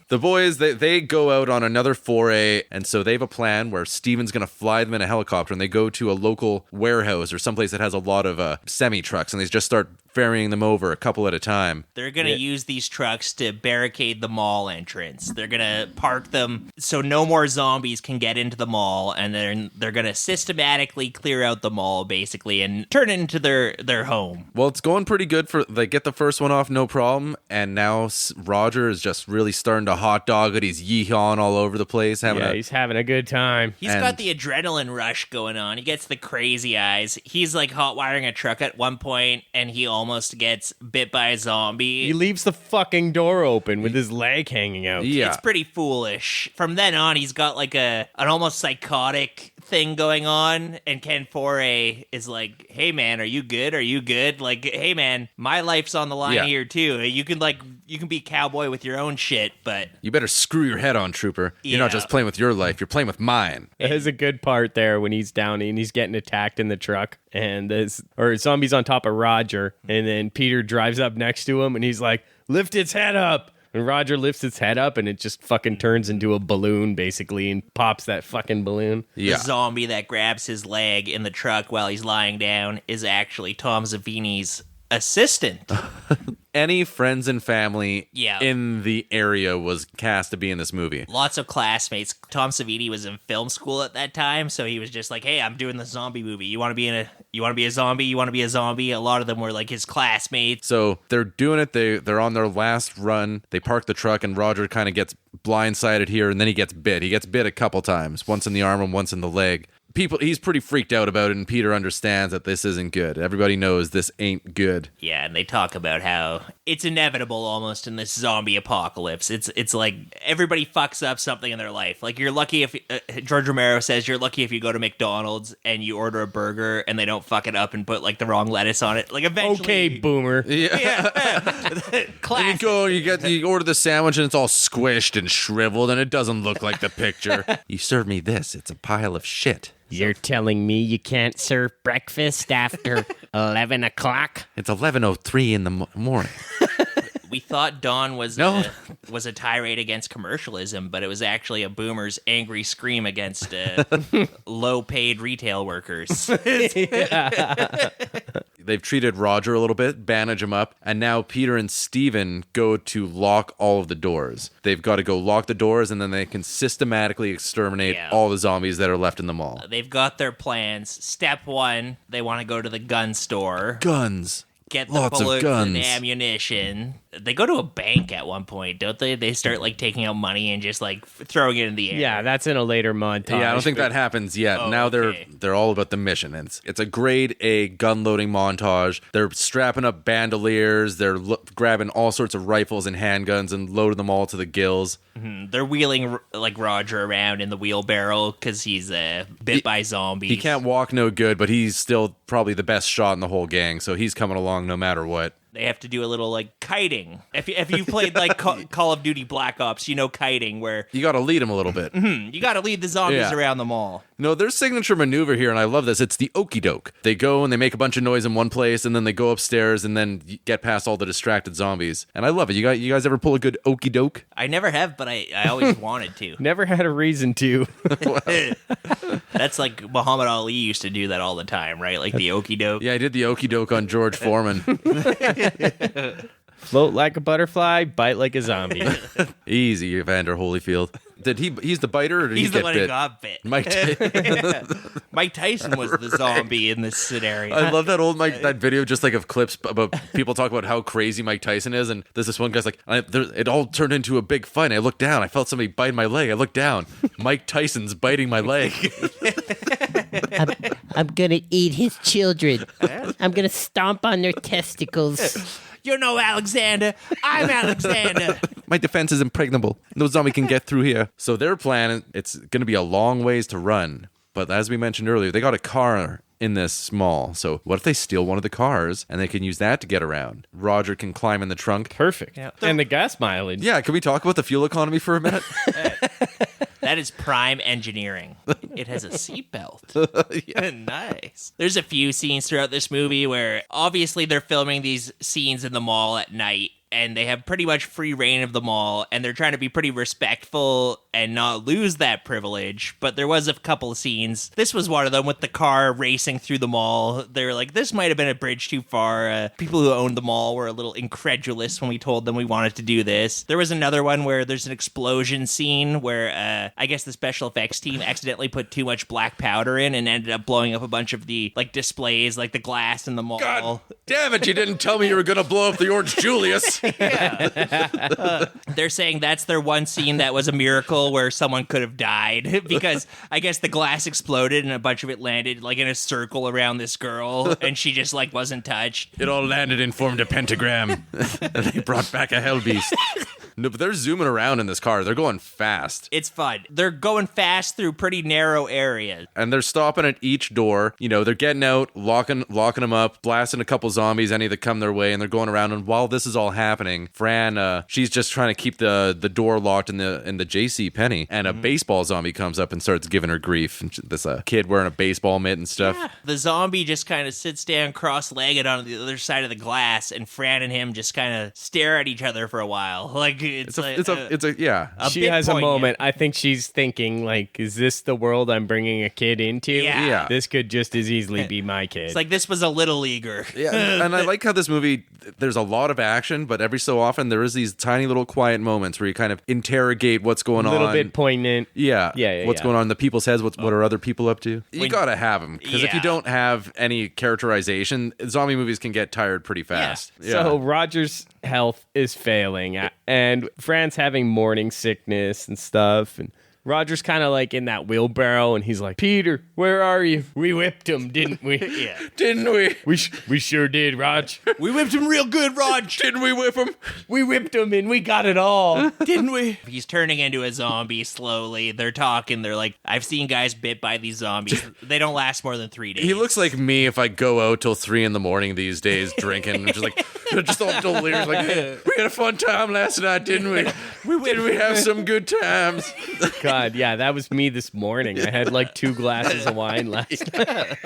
The boys, they go out on another foray, and so they have a plan where Steven's going to fly them in a helicopter, and they go to a local warehouse or someplace that has a lot of semi-trucks, and they just start ferrying them over a couple at a time. They're going to use these trucks to barricade the mall entrance. They're going to park them so no more zombies can get into the mall, and then they're going to systematically clear out the mall, basically, and turn it into their home. Well, it's going pretty good for, they get the first one off, no problem, and now Roger is just really starting to hot dog it. He's yeehawing all over the place. He's having a good time. He's got the adrenaline rush going on. He gets the crazy eyes. He's like hot wiring a truck at one point, and he almost gets bit by a zombie. He leaves the fucking door open with his leg hanging out. Yeah. It's pretty foolish. From then on, he's got like an almost psychotic thing going on, and Ken Foray is like, hey man, are you good? Like, hey man, my life's on the line here too. You can be cowboy with your own shit, but You better screw your head on, trooper. You're not just playing with your life, you're playing with mine. There's a good part there when he's down and he's getting attacked in the truck, and zombies on top of Roger, and then Peter drives up next to him and he's like, lift its head up. And Roger lifts its head up and it just fucking turns into a balloon, basically, and pops that fucking balloon. Yeah. The zombie that grabs his leg in the truck while he's lying down is actually Tom Savini's assistant. Any friends and family Yeah. in the area was cast to be in this movie. Lots of classmates. Tom Savini was in film school at that time, so he was just like, hey, I'm doing the zombie movie. You want to be a zombie? You want to be a zombie? A lot of them were like his classmates. So they're doing it. They're on their last run. They park the truck, and Roger kind of gets blindsided here, and then he gets bit. He gets bit a couple times, once in the arm and once in the leg. He's pretty freaked out about it, and Peter understands that this isn't good. Everybody knows this ain't good. Yeah, and they talk about how it's inevitable almost in this zombie apocalypse. It's like everybody fucks up something in their life. Like, you're lucky if George Romero says you're lucky if you go to McDonald's and you order a burger and they don't fuck it up and put like the wrong lettuce on it. Like, eventually, Okay, boomer. yeah, classic. You order the sandwich, and it's all squished and shriveled, and it doesn't look like the picture. You serve me this. It's a pile of shit. You're telling me you can't serve breakfast after 11 o'clock? It's 11:03 in the morning. We thought Dawn was a tirade against commercialism, but it was actually a boomer's angry scream against low-paid retail workers. They've treated Roger a little bit, bandage him up, and now Peter and Steven go to lock all of the doors. They've got to go lock the doors, and then they can systematically exterminate all the zombies that are left in the mall. They've got their plans. Step one, they want to go to the gun store. Guns. Get the Lots of bullets guns. and ammunition. They go to a bank at one point, don't they? They start like taking out money and just like throwing it in the air. Yeah, that's in a later montage. Yeah, I don't think that happens yet. Oh, now okay. they're all about the mission. It's a grade A gun loading montage. They're strapping up bandoliers. They're grabbing all sorts of rifles and handguns and loading them all to the gills. Mm-hmm. They're wheeling like Roger around in the wheelbarrow because he's bit by zombies. He can't walk no good, but he's still probably the best shot in the whole gang, so he's coming along no matter what. They have to do a little like kiting. If you played like Call of Duty Black Ops, you know kiting, where You got to lead him a little bit. you got to lead the zombies around the mall. No, their signature maneuver here, and I love this, it's the okey doke. They go and they make a bunch of noise in one place, and then they go upstairs and then get past all the distracted zombies. And I love it. You guys ever pull a good okey doke? I never have, but I always wanted to. Never had a reason to. That's like Muhammad Ali used to do that all the time, right? Like the okey doke. Yeah, I did the okey doke on George Foreman. Float like a butterfly, bite like a zombie. Easy, Evander Holyfield. He's the biter, or did He's he the get one bit? who got bit. Mike Tyson was the zombie in this scenario. I love that old that video, just like of clips about people talk about how crazy Mike Tyson is, and there's this one guy's like, it all turned into a big fight. I looked down, I felt somebody bite my leg. I looked down, Mike Tyson's biting my leg. I'm gonna eat his children. I'm gonna stomp on their testicles. You're no Alexander. I'm Alexander. My defense is impregnable. No zombie can get through here. So their plan, it's going to be a long ways to run. But as we mentioned earlier, they got a car in this mall. So what if they steal one of the cars and they can use that to get around? Roger can climb in the trunk. Perfect. Yeah. And the gas mileage. Yeah, can we talk about the fuel economy for a minute? That is prime engineering. It has a seatbelt. Nice. There's a few scenes throughout this movie where obviously they're filming these scenes in the mall at night, and they have pretty much free reign of the mall, and they're trying to be pretty respectful and not lose that privilege. But there was a couple of scenes. This was one of them with the car racing through the mall. They were like, this might have been a bridge too far. People who owned the mall were a little incredulous when we told them we wanted to do this. There was another one where there's an explosion scene where I guess the special effects team accidentally put too much black powder in and ended up blowing up a bunch of the like displays, like the glass in the mall. God damn it, you didn't tell me you were going to blow up the Orange Julius. They're saying that's their one scene that was a miracle where someone could have died because I guess the glass exploded and a bunch of it landed like in a circle around this girl and she just like wasn't touched. It all landed and formed a pentagram. And they brought back a hell beast. No, but they're zooming around in this car. They're going fast. It's fun. They're going fast through pretty narrow areas. And they're stopping at each door. You know, they're getting out, locking them up, blasting a couple zombies, any that come their way, and they're going around. And while this is all happening, Fran, she's just trying to keep the door locked in the JC Penney. And a baseball zombie comes up and starts giving her grief. And this kid wearing a baseball mitt and stuff. Yeah. The zombie just kind of sits down cross-legged on the other side of the glass, and Fran and him just kind of stare at each other for a while. Like it's yeah. She bit has poignant. a moment. I think she's thinking, like, is this the world I'm bringing a kid into? Yeah. This could just as easily be my kid. It's like this was a little leaguer. Yeah, and I like how this movie, there's a lot of action, but every so often there is these tiny little quiet moments where you kind of interrogate what's going on. A little bit poignant. Yeah. Yeah. What's going on in the people's heads? What are other people up to? You gotta have them, because if you don't have any characterization, zombie movies can get tired pretty fast. Yeah. So Roger's health is failing, and Fran's having morning sickness and stuff, and Roger's kind of like in that wheelbarrow, and he's like, Peter, where are you? We whipped him, didn't we? Yeah. Didn't we? We sure did, Rog. We whipped him real good, Rog. Didn't we whip him? We whipped him, and we got it all. Didn't we? He's turning into a zombie slowly. They're talking. They're like, I've seen guys bit by these zombies. They don't last more than 3 days. He looks like me if I go out till 3 a.m. these days drinking. Just like, just all delirious. Like, we had a fun time last night, didn't we? Didn't we have some good times? God, yeah, that was me this morning. I had like 2 glasses of wine last night.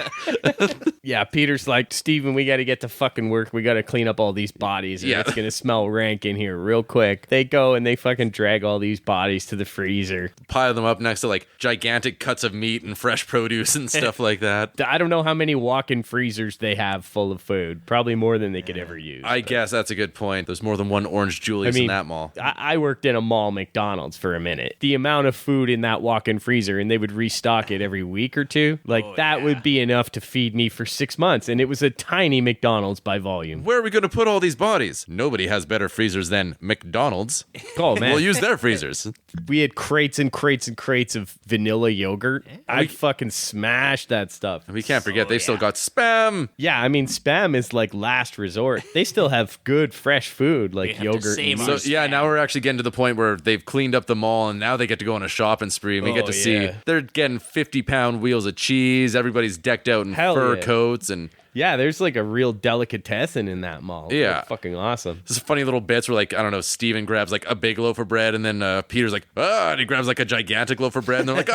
Yeah, Peter's like, Steven, we got to get to fucking work. We got to clean up all these bodies. Or it's going to smell rank in here real quick. They go and they fucking drag all these bodies to the freezer. Pile them up next to like gigantic cuts of meat and fresh produce and stuff like that. I don't know how many walk-in freezers they have full of food. Probably more than they could ever use. I guess that's a good point. There's more than one Orange Julius in that mall. I worked in a mall McDonald's for a minute. The amount of food in that walk-in freezer, and they would restock it every week or two. That would be enough to feed me for 6 months, and it was a tiny McDonald's by volume. Where are we going to put all these bodies? Nobody has better freezers than McDonald's. Oh, man. We'll use their freezers. We had crates and crates and crates of vanilla yogurt. I fucking smashed that stuff. We can't forget, they've still got Spam. Yeah, I mean, Spam is like last resort. They still have good, fresh food like yogurt. So, yeah, now we're actually getting to the point where they've cleaned up the mall, and now they get to go on a shopping spree, and we get to see they're getting 50-pound wheels of cheese. Everybody's decked out in fur coats, and yeah, there's like a real delicatessen in that mall. Yeah. They're fucking awesome. There's funny little bits where, like, I don't know, Steven grabs like a big loaf of bread, and then Peter's like, and he grabs like a gigantic loaf of bread, and they're like,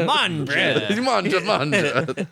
Manja. Manja.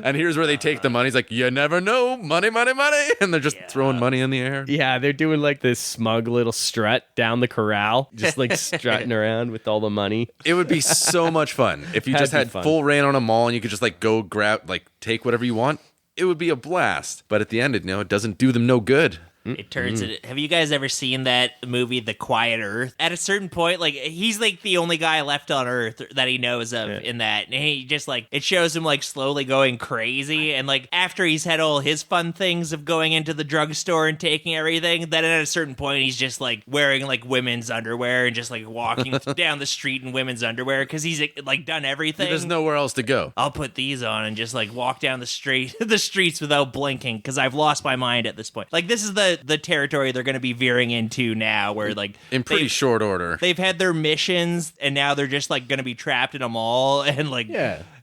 And here's where they take the money. He's like, you never know, money, money, money. And they're just throwing money in the air. Yeah, they're doing like this smug little strut down the corral, just like strutting around with all the money. It would be so much fun if you just had full reign on a mall and you could just like go grab, like take whatever you want. It would be a blast. But at the end, it doesn't do them no good. It turns it. Have you guys ever seen that movie, The Quiet Earth? At a certain point, like, he's like the only guy left on Earth that he knows of in that. And he just like, it shows him like slowly going crazy. And like, after he's had all his fun things of going into the drugstore and taking everything, then at a certain point, he's just like wearing like women's underwear and just like walking down the street in women's underwear because he's like done everything. There's nowhere else to go. I'll put these on and just like walk down the streets without blinking because I've lost my mind at this point. Like, this is the territory they're going to be veering into now, where like in pretty short order they've had their missions and now they're just like going to be trapped in a mall and like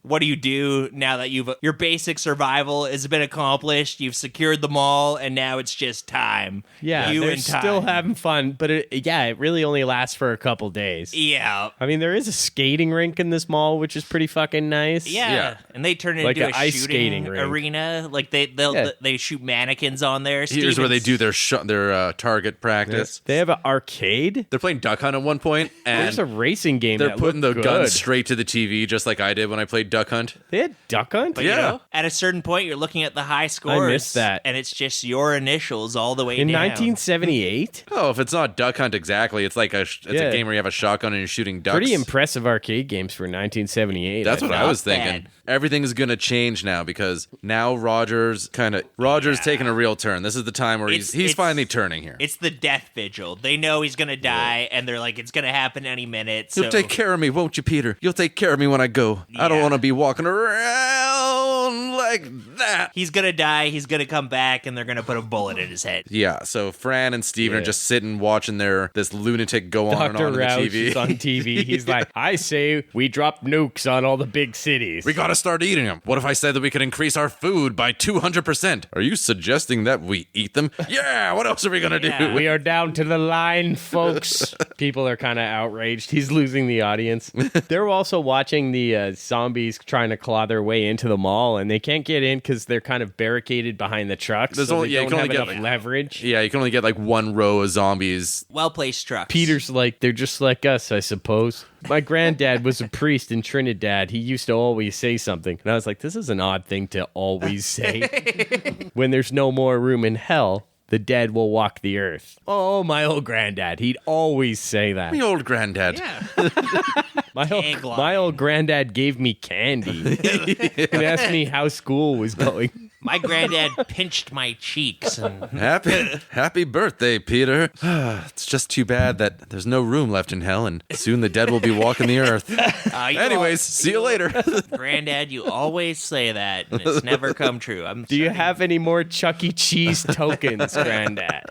what do you do now that your basic survival has been accomplished? You've secured the mall, and now it's just time. Yeah, you they're and time. still having fun, but it really only lasts for a couple days. Yeah. I mean, there is a skating rink in this mall, which is pretty fucking nice. Yeah. And they turn it Like into an a ice shooting skating rink. arena. Like they shoot mannequins on there. Here's where they do their target practice. They have an arcade. They're playing Duck Hunt at one point, and There's a racing game. they're that putting the looked gun good. straight to the TV, just like I did when I played Duck Hunt. They had Duck Hunt. But Yeah. you know, at a certain point, you're looking at the high scores. missed that. And it's just your initials all the way In down. 1978. Oh, if it's not Duck Hunt exactly, it's like a game where you have a shotgun and you're shooting ducks. Pretty impressive arcade games for 1978. That's what I was Not thinking. bad. Everything's gonna change now because now Roger's taking a real turn. This is the time where he's It's- finally turning here. It's the death vigil. They know he's going to die, and they're like, it's going to happen any minute. So You'll take care of me, won't you, Peter? You'll take care of me when I go. I don't Yeah. want to be walking around like that. he's going to die, he's going to come back, and they're going to put a bullet in his head. Yeah, so Fran and Steven are just sitting watching this lunatic go on and Dr. on the Roush TV. is on TV. He's like, I say we drop nukes on all the big cities. We gotta start eating them. What if I said that we could increase our food by 200%? Are you suggesting that we eat them? Yeah, what else are we gonna do? Yeah. We are down to the line, folks. People are kind of outraged. He's losing the audience. They're also watching the zombies trying to claw their way into the mall, and they can't get in because they're kind of barricaded behind the trucks. There's so only- they yeah, you don't can have only get, enough like- leverage. Yeah, you can only get like one row of zombies. Well-placed trucks. Peter's like, they're just like us, I suppose. My granddad was a priest in Trinidad. He used to always say something. And I was like, this is an odd thing to always say. When there's no more room in hell, the dead will walk the earth. Oh, my old granddad. He'd always say that. My old granddad. Yeah. My old granddad gave me candy and asked me how school was going. My granddad pinched my cheeks. And Happy birthday, Peter. It's just too bad that there's no room left in hell, and soon the dead will be walking the earth. Anyways, see you later. Granddad, you always say that, and it's never come true. Do you have any more Chuck E. Cheese tokens, granddad?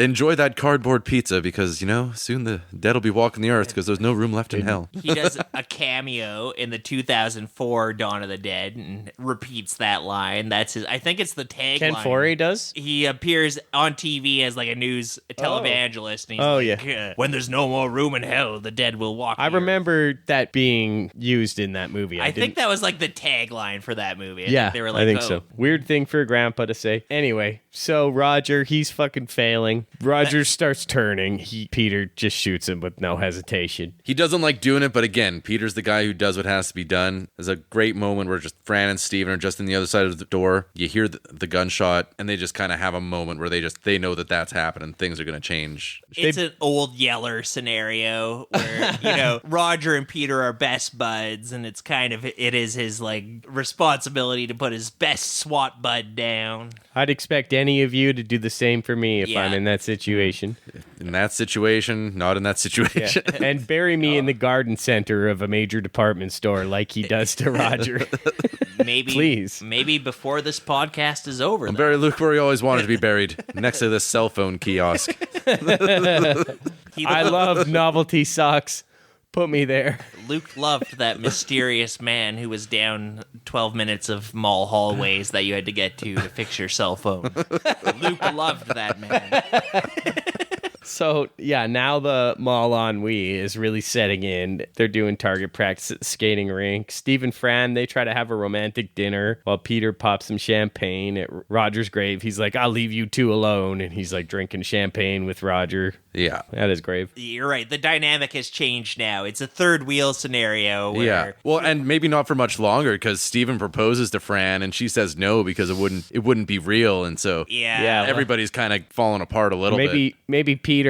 Enjoy that cardboard pizza because, soon the dead will be walking the earth because there's no room left in hell. He does a cameo in the 2004 Dawn of the Dead and repeats that line. That's his. I think it's the tagline. Ken Foree does? He appears on TV as like a news televangelist. And he's Oh, like, yeah. When there's no more room in hell, the dead will walk. I the earth." remember that being used in that movie. I think that was like the tagline for that movie. Yeah, they were like, I think oh. so. Weird thing for a grandpa to say. Anyway, so Roger, he's fucking failing. Roger starts turning. Peter just shoots him with no hesitation. He doesn't like doing it, but again, Peter's the guy who does what has to be done. There's a great moment where just Fran and Steven are just in the other side of the door. You hear the gunshot, and they just kind of have a moment where they know that that's happening. Things are going to change. It's an old Yeller scenario where, Roger and Peter are best buds, and it is his, like, responsibility to put his best SWAT bud down. I'd expect any of you to do the same for me if Yeah. I'm in that situation. In that situation, not in that situation. And bury me in the garden center of a major department store like he does to Roger. Maybe, Please. Maybe before this podcast is over. I'm though. buried Luke where he always wanted to be buried, next to this cell phone kiosk. I love novelty socks. Put me there. Luke loved that mysterious man who was down 12 minutes of mall hallways that you had to get to fix your cell phone. Luke loved that man. So, yeah, now the mall ennui is really setting in. They're doing target practice at the skating rink. Steve and Fran, they try to have a romantic dinner while Peter pops some champagne at Roger's grave. He's like, I'll leave you two alone. And he's like drinking champagne with Roger Yeah. at his grave. You're right. The dynamic has changed now. It's a third wheel scenario where Yeah. Well, and maybe not for much longer because Steven proposes to Fran and she says no because it wouldn't be real, and so yeah. everybody's kind of falling apart a little bit. Maybe Peter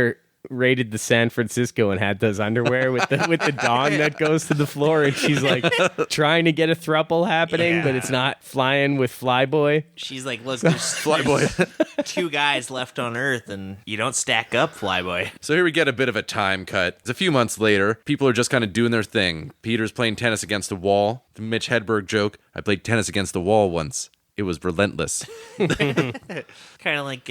raided the San Francisco and had those underwear with the dong that goes to the floor, and she's like trying to get a throuple happening, but it's not flying with Flyboy. She's like, look, there's Flyboy. two guys left on Earth, and you don't stack up, Flyboy. So here we get a bit of a time cut. It's a few months later. People are just kind of doing their thing. Peter's playing tennis against a wall. The Mitch Hedberg joke, I played tennis against the wall once. It was relentless. Kind of like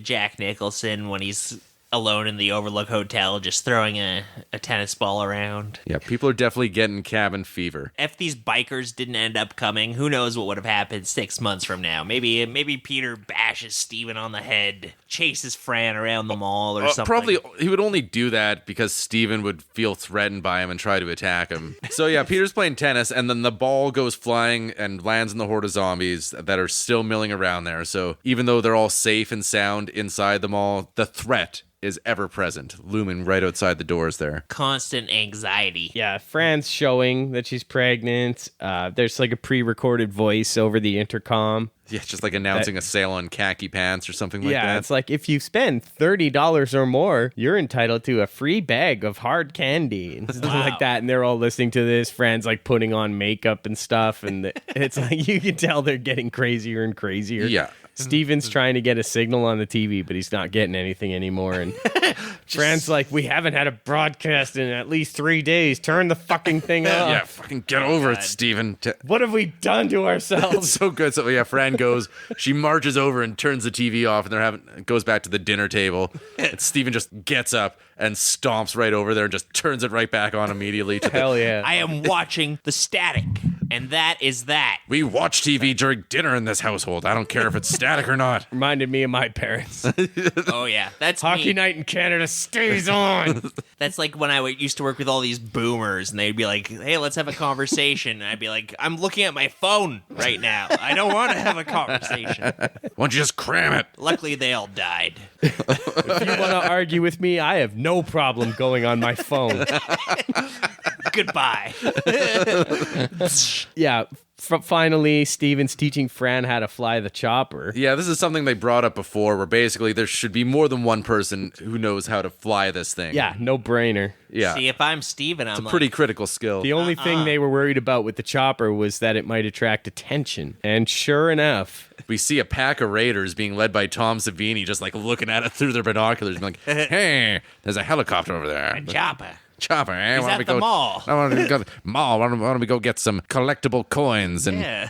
Jack Nicholson when he's alone in the Overlook Hotel just throwing a tennis ball around. Yeah, people are definitely getting cabin fever. If these bikers didn't end up coming, who knows what would have happened 6 months from now. Maybe Peter bashes Steven on the head, chases Fran around the mall or something. Probably he would only do that because Steven would feel threatened by him and try to attack him. So yeah, Peter's playing tennis, and then the ball goes flying and lands in the horde of zombies that are still milling around there. So even though they're all safe and sound inside the mall, the threat is ever present, looming right outside the doors there. Constant anxiety. Yeah, Fran's showing that she's pregnant. There's like a pre-recorded voice over the intercom. Yeah, it's just like announcing a sale on khaki pants or something like that. Yeah, it's like if you spend $30 or more, you're entitled to a free bag of hard candy and stuff like that. And they're all listening to this. Fran's like putting on makeup and stuff, and it's like you can tell they're getting crazier and crazier. Yeah. Steven's trying to get a signal on the TV, but he's not getting anything anymore. And Fran's like, we haven't had a broadcast in at least 3 days. Turn the fucking thing off. Yeah, fucking get over it, Steven. What have we done to ourselves? So good. So yeah, Fran goes, she marches over and turns the TV off, and goes back to the dinner table. And Steven just gets up and stomps right over there and just turns it right back on immediately. Hell yeah. I am watching the static, and that is that. We watch TV during dinner in this household. I don't care if it's static or not. Reminded me of my parents. Oh yeah, that's Hockey me. night in Canada stays on. That's like when I used to work with all these boomers, and they'd be like, hey, let's have a conversation. And I'd be like, I'm looking at my phone right now. I don't want to have a conversation. Why don't you just cram it? Luckily, they all died. If you want to argue with me, I have no problem going on my phone. Goodbye. Yeah. Finally, Steven's teaching Fran how to fly the chopper. Yeah, this is something they brought up before, where basically there should be more than one person who knows how to fly this thing. Yeah, no brainer. Yeah. See, if I'm Steven, I'm It's a pretty critical skill. The only thing they were worried about with the chopper was that it might attract attention. And sure enough, We see a pack of raiders being led by Tom Savini just like looking at it through their binoculars and like, hey, there's a helicopter over there. Joppa. Chopper, eh? He's Why don't at we the go, mall. I want to go to the mall. Why don't we go get some collectible coins and Yeah.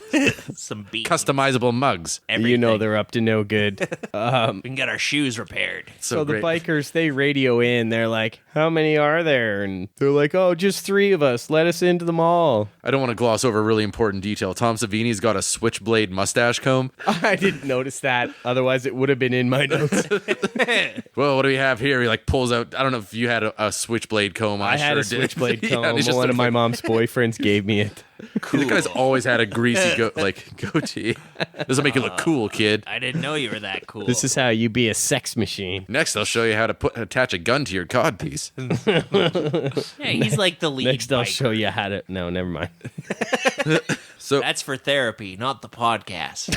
Some beans. customizable mugs? Everything. you know they're up to no good. We can get our shoes repaired. So the great. bikers, they radio in. They're like, how many are there? And they're like, oh, just 3 of us. Let us into the mall. I don't want to gloss over a really important detail. Tom Savini's got a switchblade mustache comb. I didn't notice that. Otherwise, it would have been in my notes. Well, what do we have here? He like pulls out. I don't know if you had a switchblade comb. I had sure a switchblade did. comb. Yeah, they just One of look my like- mom's boyfriends gave me it. The guy's always had a greasy goatee. Doesn't make you look cool, kid. I didn't know you were that cool. This is how you be a sex machine. Next, I'll show you how to attach a gun to your codpiece. Yeah, he's like the lead. Next, I'll biker. show you how to. No, never mind. So That's for therapy, not the podcast.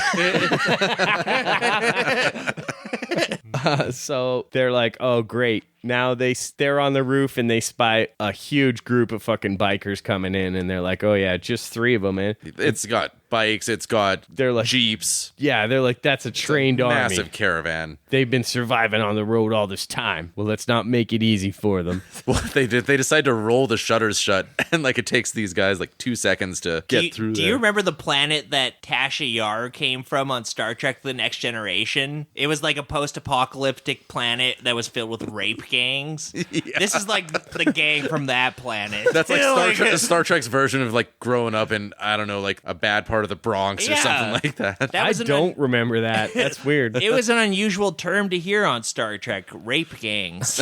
So they're like, oh, great. Now they're on the roof and they spy a huge group of fucking bikers coming in. And they're like, oh, yeah, just 3 of them, man. it's got bikes. It's got They're like, jeeps. yeah, they're like, that's a trained army. Massive caravan. They've been surviving on the road all this time. Well, let's not make it easy for them. Well, they decide to roll the shutters shut, and like it takes these guys like 2 seconds to get through Do there. you remember the planet that Tasha Yar came from on Star Trek The Next Generation? It was like a post-apocalyptic planet that was filled with rape gangs. This is like the gang from that planet. That's like Star Trek's version of like growing up in, I don't know, like a bad part of the Bronx or Yeah. something like that. That I was an don't remember that. That's weird. It was an unusual term to hear on Star Trek, rape gangs,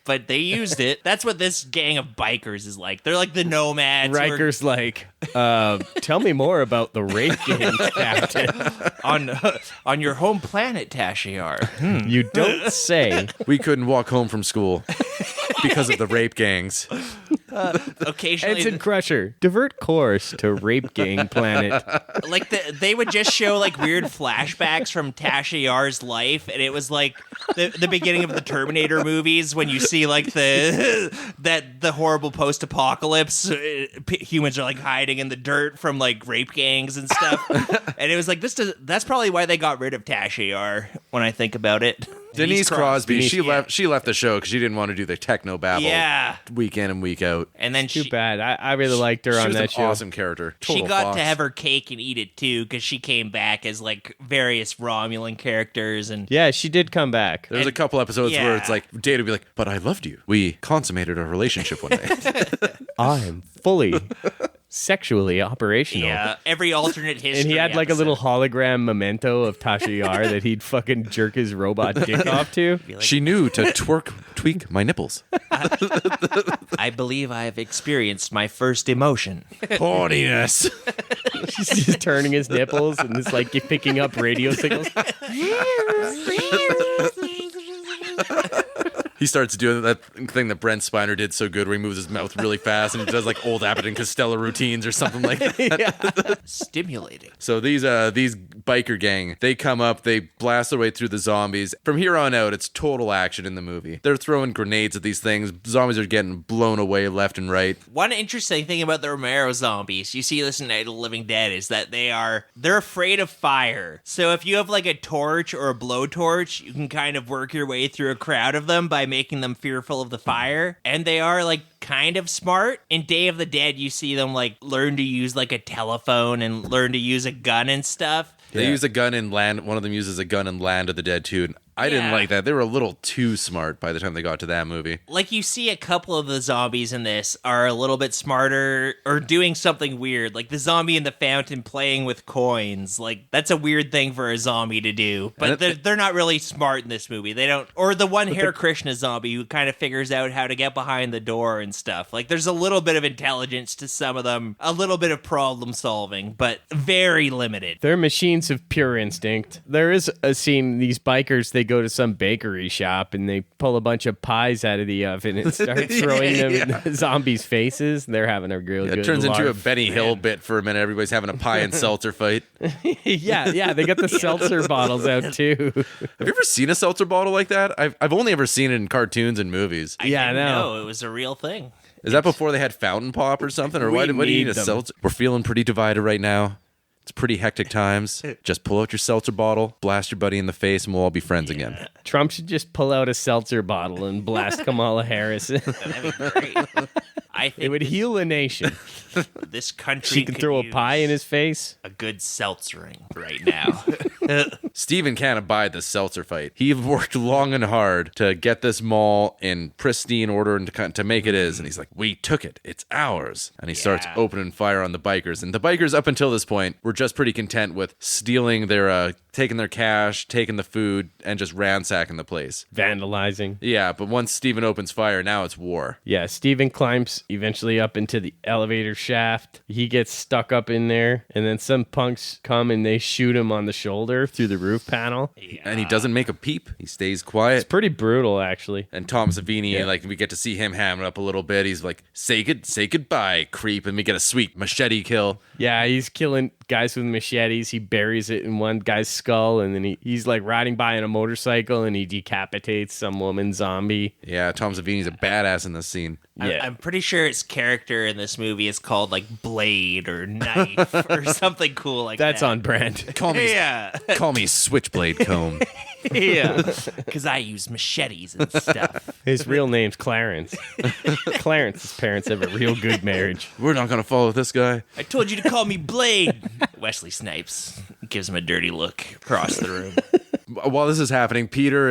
but they used it. That's what this gang of bikers is like. They're like the nomads. who are Riker's like, tell me more about the rape games, Captain. on your home planet, Tashiar. You don't say. We couldn't walk home from school because of the rape gangs. Occasionally, Ensign Crusher, divert course to rape gang planet. like they would just show like weird flashbacks from Tasha Yar's life, and it was like the beginning of the Terminator movies when you see like the horrible post-apocalypse. Humans are like hiding in the dirt from like rape gangs and stuff, and it was like that's probably why they got rid of Tasha Yar when I think about it. Denise Crosby. Denise, She left the show because she didn't want to do the techno babble. Yeah. Week in and week out. And then Too bad. I really liked her She on was that an show. awesome character. she Total got Fox. to have her cake and eat it too, because she came back as like various Romulan characters and Yeah, she did come back. There's a couple episodes where Yeah. it's like Data would be like, "But I loved you. We consummated our relationship one day." I'm fully sexually operational. yeah, every alternate history. And he had like a little episode. hologram memento of Tasha Yar that he'd fucking jerk his robot dick off to. She knew to tweak my nipples. I believe I have experienced my first emotion. Horniness. He's just turning his nipples and it's like picking up radio signals. He starts doing that thing that Brent Spiner did so good, where he moves his mouth really fast and he does like old Abbott and Costello routines or something like that. Stimulating. So these biker gang, they come up, they blast their way through the zombies. From here on out, it's total action in the movie. They're throwing grenades at these things. Zombies are getting blown away left and right. One interesting thing about the Romero zombies, you see this in Night of the Living Dead, is that they're afraid of fire. So if you have like a torch or a blowtorch, you can kind of work your way through a crowd of them by making them fearful of the fire. And they are like kind of smart. In Day of the Dead, you see them like learn to use like a telephone and learn to use a gun and stuff. They use a gun in Land. One of them uses a gun in Land of the Dead too. And I didn't Yeah. like that. They were a little too smart by the time they got to that movie. Like, you see a couple of the zombies in this are a little bit smarter or doing something weird. Like the zombie in the fountain playing with coins. Like, that's a weird thing for a zombie to do. But they're not really smart in this movie. They don't... Or the one Hare Krishna zombie who kind of figures out how to get behind the door and stuff. Like, there's a little bit of intelligence to some of them. A little bit of problem solving, but very limited. They're machines of pure instinct. There is a scene, these bikers, they go to some bakery shop and they pull a bunch of pies out of the oven and start throwing them in the zombies' faces. They're having a real good It turns into a larf. Benny Hill bit for a minute. Everybody's having a pie and seltzer fight. yeah, they got the seltzer bottles out too. Have you ever seen a seltzer bottle like that? I've only ever seen it in cartoons and movies. I Yeah, I didn't know. know it was a real thing. Is that before they had fountain pop or something? Or why do you need a them. seltzer? We're feeling pretty divided right now. It's pretty hectic times. Just pull out your seltzer bottle, blast your buddy in the face, and we'll all be friends again. Trump should just pull out a seltzer bottle and blast Kamala Harris. That'd be great. I think It would heal a nation. this country She can could throw a use pie in his face. a good seltzering right now. Steven can't abide the seltzer fight. He worked long and hard to get this mall in pristine order and to make it his. And he's like, we took it. It's ours. And he starts opening fire on the bikers. And the bikers, up until this point, were just pretty content with stealing their, taking their cash, taking the food, and just ransacking the place. Vandalizing. Yeah, but once Steven opens fire, now it's war. Yeah, Steven climbs eventually up into the elevator shaft. He gets stuck up in there, and then some punks come and they shoot him on the shoulder through the roof panel. And he doesn't make a peep. He stays quiet. Pretty brutal, actually. And Tom Savini, like, we get to see him ham it up a little bit. He's like, say goodbye, creep. And we get a sweet machete kill. Yeah, he's killing guys with machetes. He buries it in one guy's skull, and then he's like riding by on a motorcycle, and he decapitates some woman zombie. Yeah, Tom Savini's a badass in this scene. Yeah. I'm pretty sure its character in this movie is called like Blade or Knife or something cool like That's that. on brand. Call me, Yeah. call me Switchblade Comb. Yeah. Because I use machetes and stuff. His real name's Clarence. Clarence's parents have a real good marriage. We're not gonna follow this guy. I told you to call me Blade. Wesley Snipes gives him a dirty look across the room. While this is happening, Peter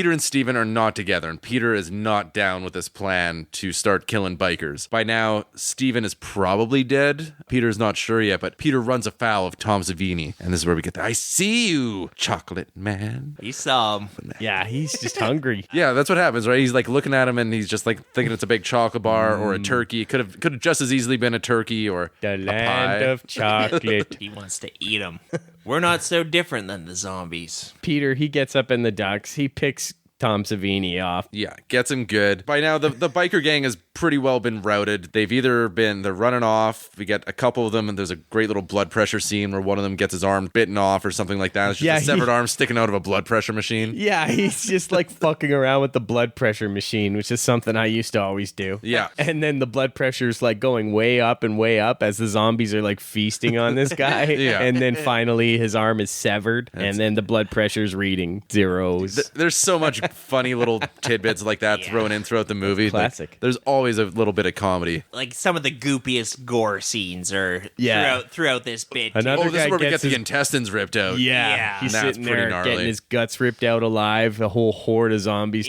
and Steven are not together, and Peter is not down with this plan to start killing bikers. By now, Steven is probably dead. Peter's not sure yet, but Peter runs afoul of Tom Savini. And this is where we get the I see you, chocolate man. You saw him. Yeah, he's just hungry. Yeah, that's what happens, right? He's like looking at him and he's just like thinking it's a big chocolate bar or a turkey. It could have just as easily been a turkey or The a land pie. of chocolate. He wants to eat him. We're not so different than the zombies. Peter, he gets up in the ducks. He picks Tom Savini off. Yeah, gets him good. By now, the biker gang is pretty well been routed. They're running off. We get a couple of them, and there's a great little blood pressure scene where one of them gets his arm bitten off or something like that. It's just a severed arm sticking out of a blood pressure machine. Yeah, he's just like fucking around with the blood pressure machine, which is something I used to always do. Yeah. And then the blood pressure's like going way up and way up as the zombies are like feasting on this guy. Yeah. And then finally his arm is severed, and then the blood pressure's reading zeros. There's so much funny little tidbits like that thrown in throughout the movie. Classic. Like, there's always a little bit of comedy. Like some of the goopiest gore scenes are Yeah. throughout this bit. Another This is guy where we get gets the his- intestines ripped out. Yeah, he's That's sitting pretty there gnarly. getting his guts ripped out alive. A whole horde of zombies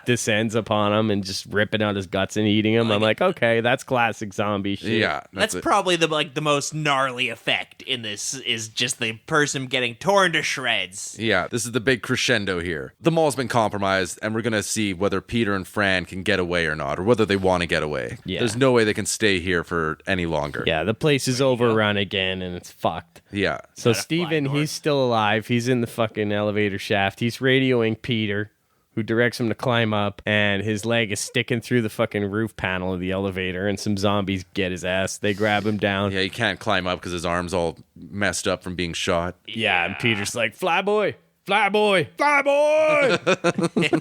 descends upon him and just ripping out his guts and eating him. I'm like, okay, that's classic zombie shit. Yeah. That's probably the most gnarly effect in this is just the person getting torn to shreds. Yeah, this is the big crescendo here. The mall's been compromised, and we're going to see whether Peter and Fran can get away or not, or whether they want to get away. Yeah. There's no way they can stay here for any longer. Yeah, the place is overrun again and it's fucked. Yeah. So Gotta Steven, fly north. he's still alive. He's in the fucking elevator shaft. He's radioing Peter, who directs him to climb up, and his leg is sticking through the fucking roof panel of the elevator, and some zombies get his ass. They grab him down. Yeah, he can't climb up because his arm's all messed up from being shot. Yeah, and Peter's like, fly boy, fly boy, fly boy.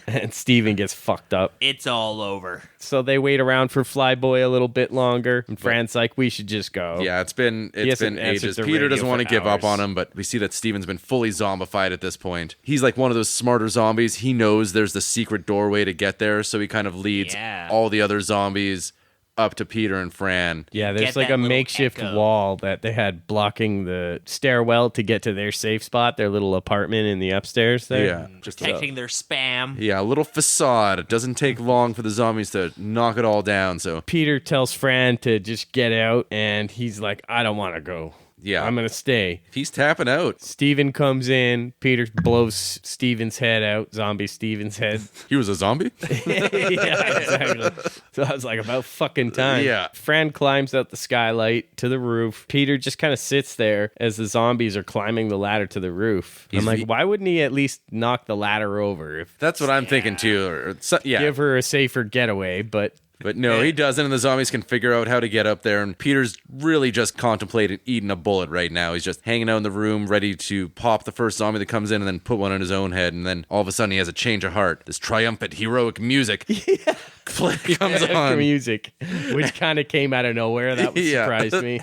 And Steven gets fucked up. It's all over. So they wait around for Flyboy a little bit longer, and Fran's like, we should just go. Yeah, it's been hasn't answered ages. the Peter radio doesn't want to for give up hours. on him, but we see that Steven's been fully zombified at this point. He's like one of those smarter zombies. He knows there's the secret doorway to get there, so he kind of leads all the other zombies up to Peter and Fran. Yeah, there's Get like that a little makeshift echo. wall that they had blocking the stairwell to get to their safe spot, their little apartment in the upstairs there. Yeah, just Protecting their spam. a little facade. It doesn't take long for the zombies to knock it all down, so Peter tells Fran to just get out, and he's like, I don't want to go. Yeah. I'm going to stay. he's tapping out. Steven comes in. Peter blows Steven's head out. Zombie Steven's head. He was a zombie? Yeah, exactly. So I was like, about fucking time. Yeah. Fran climbs out the skylight to the roof. Peter just kind of sits there as the zombies are climbing the ladder to the roof. I'm like, why wouldn't he at least knock the ladder over? If That's what I'm thinking too. give her a safer getaway, but No, he doesn't, and the zombies can figure out how to get up there, and Peter's really just contemplating eating a bullet right now. He's just hanging out in the room, ready to pop the first zombie that comes in and then put one on his own head, and then all of a sudden he has a change of heart. This triumphant, heroic music comes on. music, which kind of came out of nowhere. That was surprised me.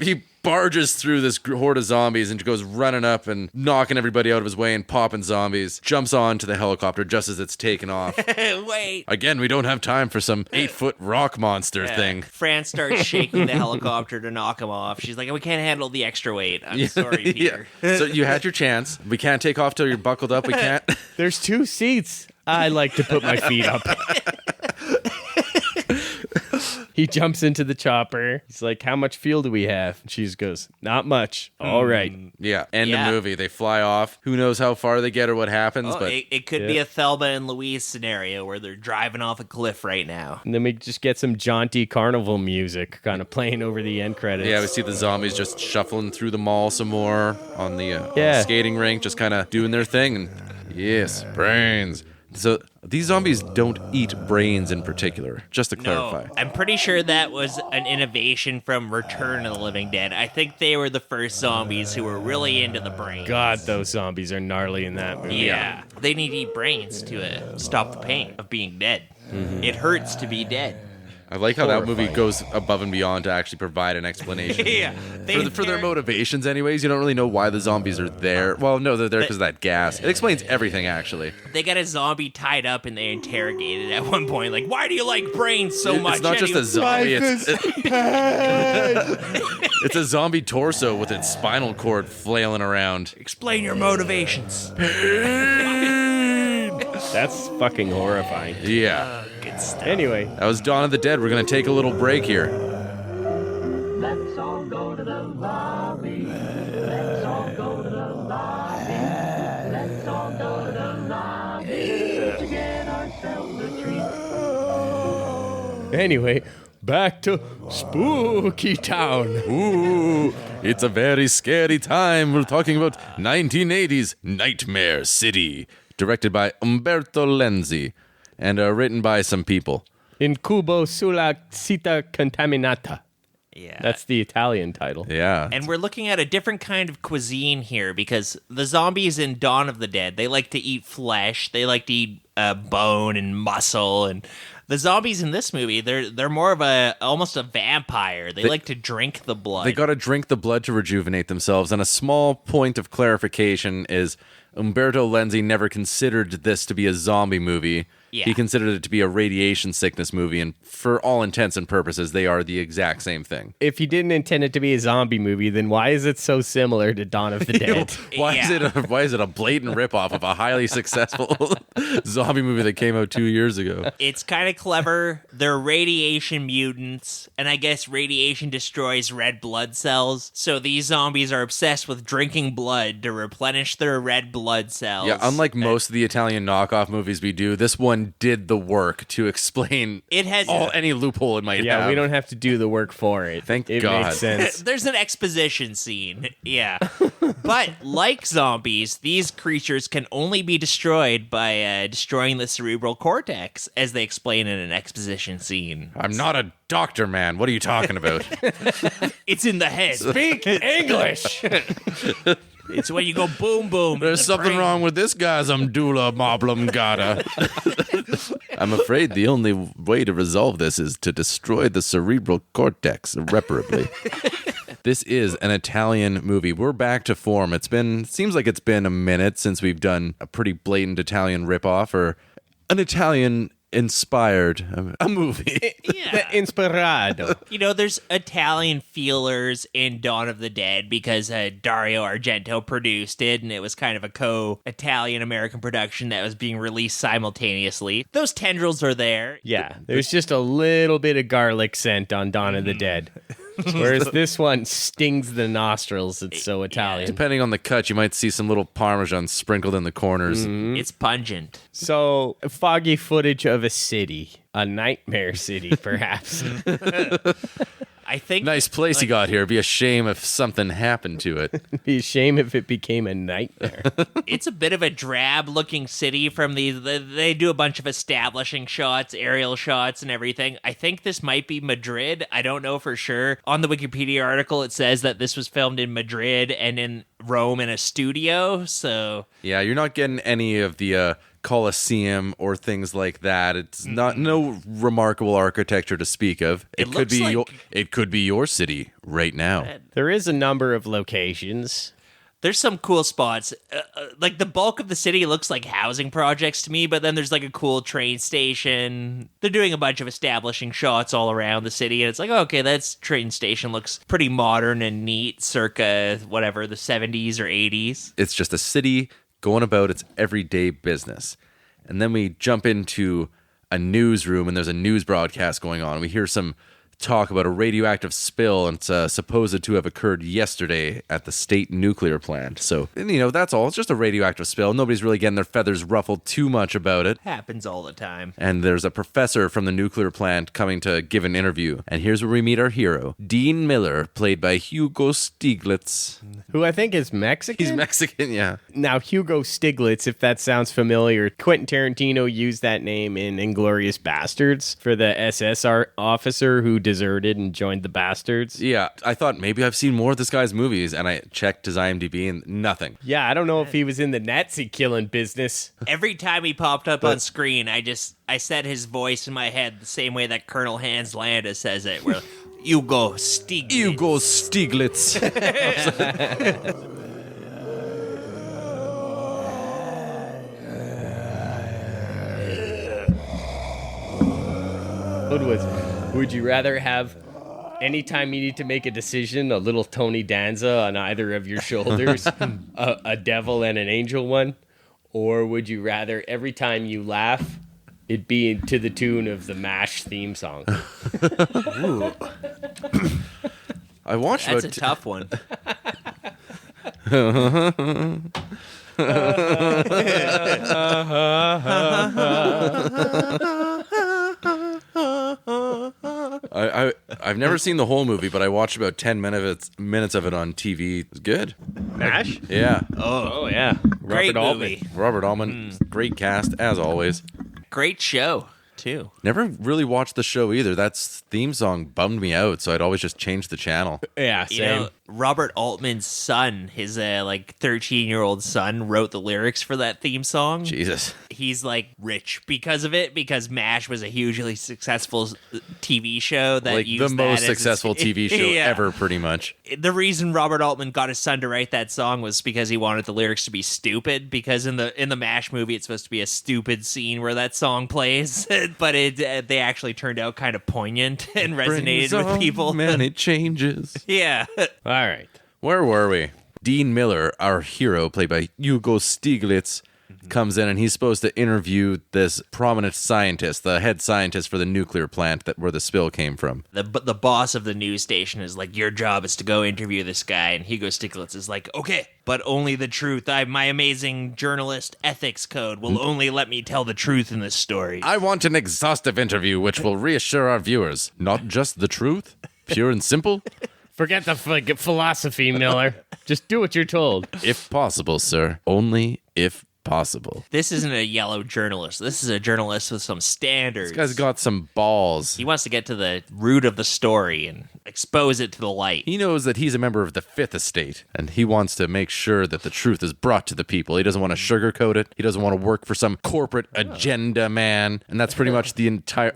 He barges through this horde of zombies and goes running up and knocking everybody out of his way and popping zombies. Jumps onto the helicopter just as it's taken off. Wait. Again, we don't have time for some 8-foot rock monster thing. Fran starts shaking the helicopter to knock him off. She's like, we can't handle the extra weight. I'm sorry, Peter. So you had your chance. We can't take off till you're buckled up. We can't. There's 2 seats. I like to put my feet up. He jumps into the chopper. He's like, how much fuel do we have? And she just goes, not much. All right. Yeah, end Yeah. of movie. They fly off. Who knows how far they get or what happens, Oh, but it could be a Thelma and Louise scenario where they're driving off a cliff right now. And then we just get some jaunty carnival music kind of playing over the end credits. yeah, we see the zombies just shuffling through the mall some more on the skating rink, just kind of doing their thing. And yes, brains. So these zombies don't eat brains in particular, just to clarify. No, I'm pretty sure that was an innovation from Return of the Living Dead. I think they were the first zombies who were really into the brain. God, those zombies are gnarly in that movie. Yeah. They need to eat brains to stop the pain of being dead. It hurts to be dead. I like how that movie goes above and beyond to actually provide an explanation. Yeah. For their motivations, anyways, you don't really know why the zombies are there. Well, no, they're there because of that gas. It explains everything, actually. They got a zombie tied up and they interrogated at one point. Like, why do you like brains so much? It's not just a zombie. It's a zombie torso with its spinal cord flailing around. Explain your motivations. That's fucking horrifying. Yeah. Good stuff. Anyway, That was Dawn of the Dead. We're going to take a little break here. Let's all go to the lobby. Let's all go to the lobby. Let's all go to the lobby to get ourselves a treat. anyway, back to Spooky Town. Ooh, it's a very scary time. We're talking about 1980s Nightmare City, directed by Umberto Lenzi, and written by some people. In cubo sulla città contaminata. Yeah. That's the Italian title. Yeah. And we're looking at a different kind of cuisine here because the zombies in Dawn of the Dead, they like to eat flesh. They like to eat bone and muscle. And the zombies in this movie, they're more of almost a vampire. They like to drink the blood. They got to drink the blood to rejuvenate themselves. And a small point of clarification is Umberto Lenzi never considered this to be a zombie movie. Yeah. He considered it to be a radiation sickness movie, and for all intents and purposes, they are the exact same thing. If he didn't intend it to be a zombie movie, then why is it so similar to Dawn of the Dead? Why is it a blatant ripoff of a highly successful zombie movie that came out 2 years ago? It's kind of clever. They're radiation mutants, and I guess radiation destroys red blood cells. So these zombies are obsessed with drinking blood to replenish their red blood cells. Yeah, unlike most of the Italian knockoff movies we do, this one did the work to explain It has any loophole it might have. Yeah, we don't have to do the work for it. Thank it God. makes sense. There's an exposition scene, yeah. But like zombies, these creatures can only be destroyed by destroying the cerebral cortex, as they explain in an exposition scene. I'm not a doctor, man. What are you talking about? It's in the head. Speak English. It's when you go boom boom. There's something wrong with this guy's medulla oblongata. I'm afraid the only way to resolve this is to destroy the cerebral cortex irreparably. This is an Italian movie. We're back to form. Seems like it's been a minute since we've done a pretty blatant Italian ripoff or an Italian inspired a movie. Yeah. Inspirado. You know, there's Italian feelers in Dawn of the Dead because Dario Argento produced it, and it was kind of a co-Italian-American production that was being released simultaneously. Those tendrils are there. Yeah, there's just a little bit of garlic scent on Dawn of the Dead. Whereas this one stings the nostrils. It's so Italian. Depending on the cut, you might see some little Parmesan sprinkled in the corners. It's pungent. So, foggy footage of a city. A nightmare city, perhaps. I think Nice place you got here. It'd be a shame if something happened to it. Be a shame if it became a nightmare. it's a bit of a drab-looking city from they do a bunch of establishing shots, aerial shots, and everything. I think this might be Madrid. I don't know for sure. On the Wikipedia article, it says that this was filmed in Madrid and in Rome in a studio, so... Yeah, you're not getting any of the Colosseum or things like that. It's not no remarkable architecture to speak of. It could looks be like- it could be your city right now. There is a number of locations. There's some cool spots. Like the bulk of the city looks like housing projects to me, but then there's like a cool train station. They're doing a bunch of establishing shots all around the city, and it's like, okay, that train station looks pretty modern and neat, circa whatever, the 70s or 80s. It's just a city going about its everyday business. And then we jump into a newsroom and there's a news broadcast going on. We hear some talk about a radioactive spill, and it's supposed to have occurred yesterday at the state nuclear plant. So, that's all. It's just a radioactive spill. Nobody's really getting their feathers ruffled too much about it. Happens all the time. And there's a professor from the nuclear plant coming to give an interview. And here's where we meet our hero, Dean Miller, played by Hugo Stiglitz. Who I think is Mexican? He's Mexican, yeah. Now, Hugo Stiglitz, if that sounds familiar, Quentin Tarantino used that name in Inglourious Bastards for the SS officer who deserted and joined the Bastards. Yeah, I thought maybe I've seen more of this guy's movies, and I checked his IMDb and nothing. Yeah, I don't know if he was in the Nazi killing business. Every time he popped up on screen, I said his voice in my head the same way that Colonel Hans Landa says it, where Hugo Stiglitz. Hugo Stiglitz. Would you rather have, anytime you need to make a decision, a little Tony Danza on either of your shoulders, a devil and an angel one? Or would you rather, every time you laugh, it be to the tune of the MASH theme song? I watched That's a about tough one. I've never seen the whole movie, but I watched about 10 minutes of it on TV. It was good. MASH? Yeah. Oh yeah. Great Robert movie. Altman. Robert Altman, great cast, as always. Great show, too. Never really watched the show either. That theme song bummed me out, so I'd always just change the channel. Yeah, You same. know, Robert Altman's son, his 13-year-old son, wrote the lyrics for that theme song. Jesus. He's like rich because of it, because MASH was a hugely successful TV show that Like used the that most as successful TV show Yeah. ever, pretty much. The reason Robert Altman got his son to write that song was because he wanted the lyrics to be stupid, because in the MASH movie it's supposed to be a stupid scene where that song plays, but they actually turned out kind of poignant and resonated with people. Many changes. Yeah. All right. Where were we? Dean Miller, our hero, played by Hugo Stieglitz, comes in and he's supposed to interview this prominent scientist, the head scientist for the nuclear plant where the spill came from. The boss of the news station is like, your job is to go interview this guy, and Hugo Stiglitz is like, okay, but only the truth. My amazing journalist ethics code will only let me tell the truth in this story. I want an exhaustive interview which will reassure our viewers. Not just the truth, pure and simple. Forget the philosophy, Miller. Just do what you're told. If possible, sir. Only if possible. This isn't a yellow journalist. This is a journalist with some standards. This guy's got some balls. He wants to get to the root of the story and expose it to the light. He knows that he's a member of the Fifth Estate, and he wants to make sure that the truth is brought to the people. He doesn't want to sugarcoat it. He doesn't want to work for some corporate agenda man. And that's pretty much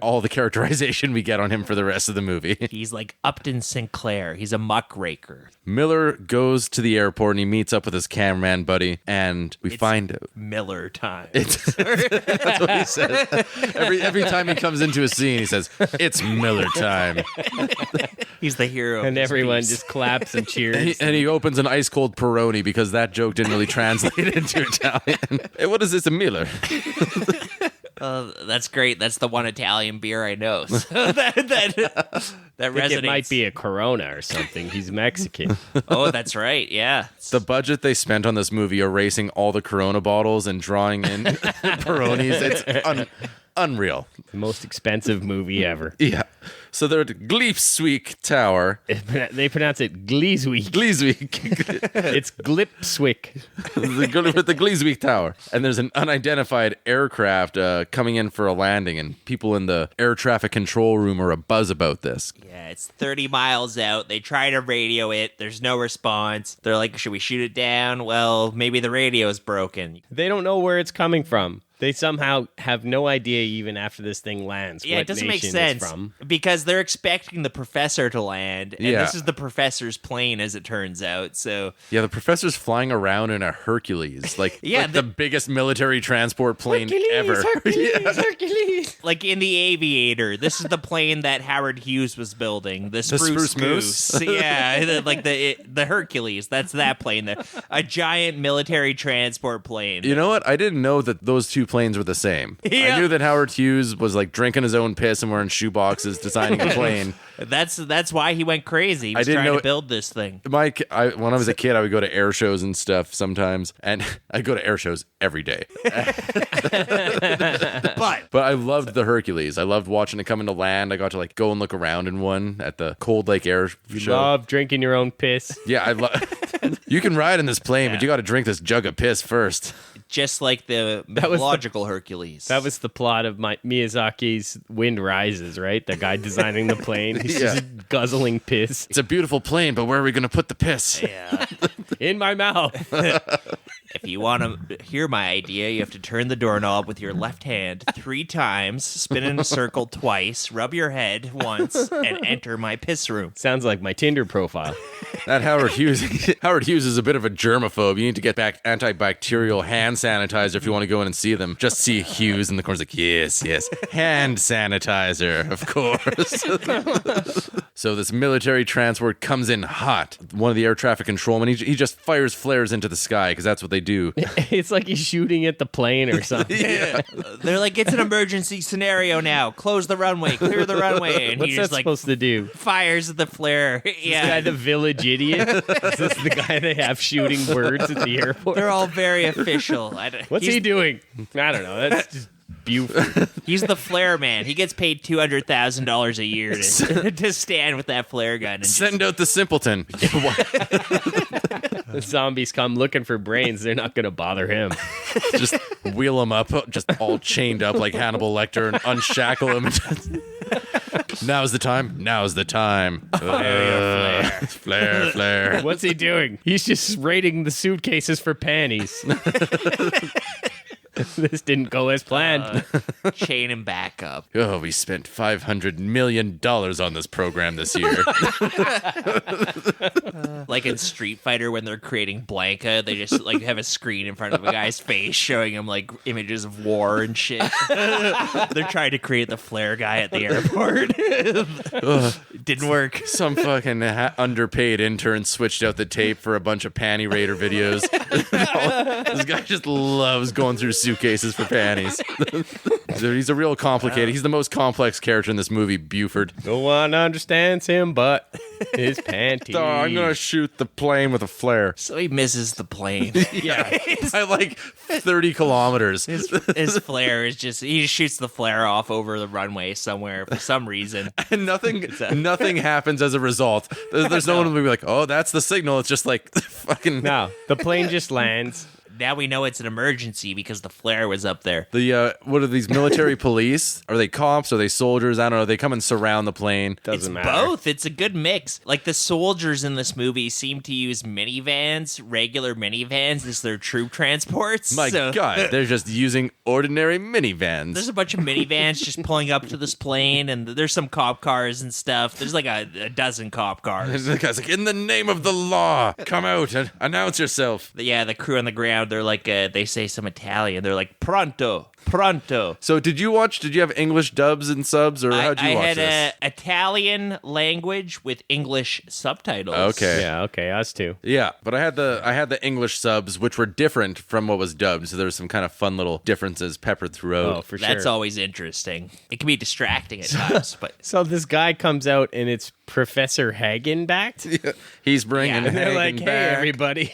all the characterization we get on him for the rest of the movie. He's like Upton Sinclair. He's a muckraker. Miller goes to the airport and he meets up with his cameraman buddy, and we find out. Miller time. That's what he says. Every time he comes into a scene, he says, "It's Miller time." He's the hero. And of this everyone piece. just claps and cheers. And he opens an ice cold Peroni because that joke didn't really translate into Italian. Hey, what is this, a Miller? That's great. That's the one Italian beer I know. So that I think resonates. it might be a Corona or something. He's Mexican. Oh, that's right. Yeah. The budget they spent on this movie erasing all the Corona bottles and drawing in Peronis, it's unreal. The most expensive movie ever. Yeah. So they're at Gleipswick Tower. They pronounce it Gleeswick. Gleipswick. It's Glipswick. With the Gleipswick Tower. And there's an unidentified aircraft coming in for a landing, and people in the air traffic control room are abuzz about this. Yeah, it's 30 miles out. They try to radio it. There's no response. They're like, should we shoot it down? Well, maybe the radio's broken. They don't know where it's coming from. They somehow have no idea, even after this thing lands, Yeah, what it doesn't make nation sense it's from. because they're expecting the professor to land, and Yeah. this is the professor's plane, as it turns out. So Yeah, the professor's flying around in a Hercules, like the biggest military transport plane ever. Hercules. like in The Aviator, this is the plane that Howard Hughes was building. The Spruce, Spruce Moose? Goose. Yeah, like the Hercules. That's that plane. A giant military transport plane. You know what? I didn't know that those two planes were the same. Yeah. I knew that Howard Hughes was like drinking his own piss and wearing shoeboxes designing a plane. That's why he went crazy. He was didn't trying know- to build this thing. When I was a kid, I would go to air shows and stuff sometimes, and I'd go to air shows every day. But But I loved the Hercules. I loved watching it come into land. I got to like go and look around in one at the Cold Lake Air Show. Love drinking your own piss. Yeah, I love. You can ride in this plane, but you got to drink this jug of piss first. just like the was the- mythological Hercules. That was the plot of Miyazaki's Wind Rises, right? The guy designing the plane. He's Yeah. just guzzling piss It's a beautiful plane, but where are we going to put the piss? yeah. in my mouth. If you want to hear my idea, you have to turn the doorknob with your left hand 3 times, spin in a circle twice, rub your head once, and enter my piss room. Sounds like my Tinder profile. That Howard Hughes. Howard Hughes is a bit of a germaphobe. You need to get back antibacterial hand sanitizer if you want to go in and see them. Just see Hughes in the corner, like, yes, hand sanitizer, of course. So this military transport comes in hot. One of the air traffic controlmen, he just fires flares into the sky because that's what they do. It's like he's shooting at the plane or something. Yeah. They're like, it's an emergency scenario now. Close the runway, clear the runway. And What's he that just like supposed to do? fires the flare. Is Yeah. this guy the village idiot? Is this the guy they have shooting birds at the airport? They're all very official. What's he doing? I don't know. That's just Buford. He's the flare man. He gets paid $200,000 a year to stand with that flare gun. And Send out the simpleton. The zombies come looking for brains. They're not going to bother him. Just wheel him up, just all chained up like Hannibal Lecter, and unshackle him. Now's the time. Now's the time. Flare. What's he doing? He's just raiding the suitcases for panties. This didn't go as planned. Chain him back up. Oh, we spent $500 million on this program this year. Like in Street Fighter when they're creating Blanca, they just like have a screen in front of a guy's face showing him like images of war and shit. They're trying to create the flare guy at the airport. Didn't work. Some fucking underpaid intern switched out the tape for a bunch of panty raider videos. This guy just loves going through suitcases for panties. He's a real complicated. He's the most complex character in this movie, Buford. No one understands him but his panties. Oh, I'm gonna shoot the plane with a flare. So he misses the plane. Yeah. By like 30 kilometers. His flare is just, he just shoots the flare off over the runway somewhere for some reason. And nothing happens as a result. There's no one who will be like, oh, that's the signal. It's just like fucking. No, the plane just lands. Now we know it's an emergency because the flare was up there. What are these military police? Are they cops? Are they soldiers? I don't know. They come and surround the plane. Doesn't It's matter. both. It's a good mix. Like the soldiers in this movie seem to use minivans, regular minivans, as their troop transports. My God, they're just using ordinary minivans. There's a bunch of minivans just pulling up to this plane, and there's some cop cars and stuff. There's like a dozen cop cars. The guy's like, in the name of the law, come out and announce yourself. Yeah, the crew on the ground, they're like, they say some Italian. They're like, pronto. So did you have English dubs and subs, or how'd you watch I this? had Italian language with English subtitles. Okay. Yeah, okay, us too. Yeah, but I had the English subs, which were different from what was dubbed, so there was some kind of fun little differences peppered throughout. Oh, for sure. That's always interesting. It can be distracting at times, but So this guy comes out and it's Professor Hagen back. He's bringing Yeah. And they're Hagen like, hey, back. everybody.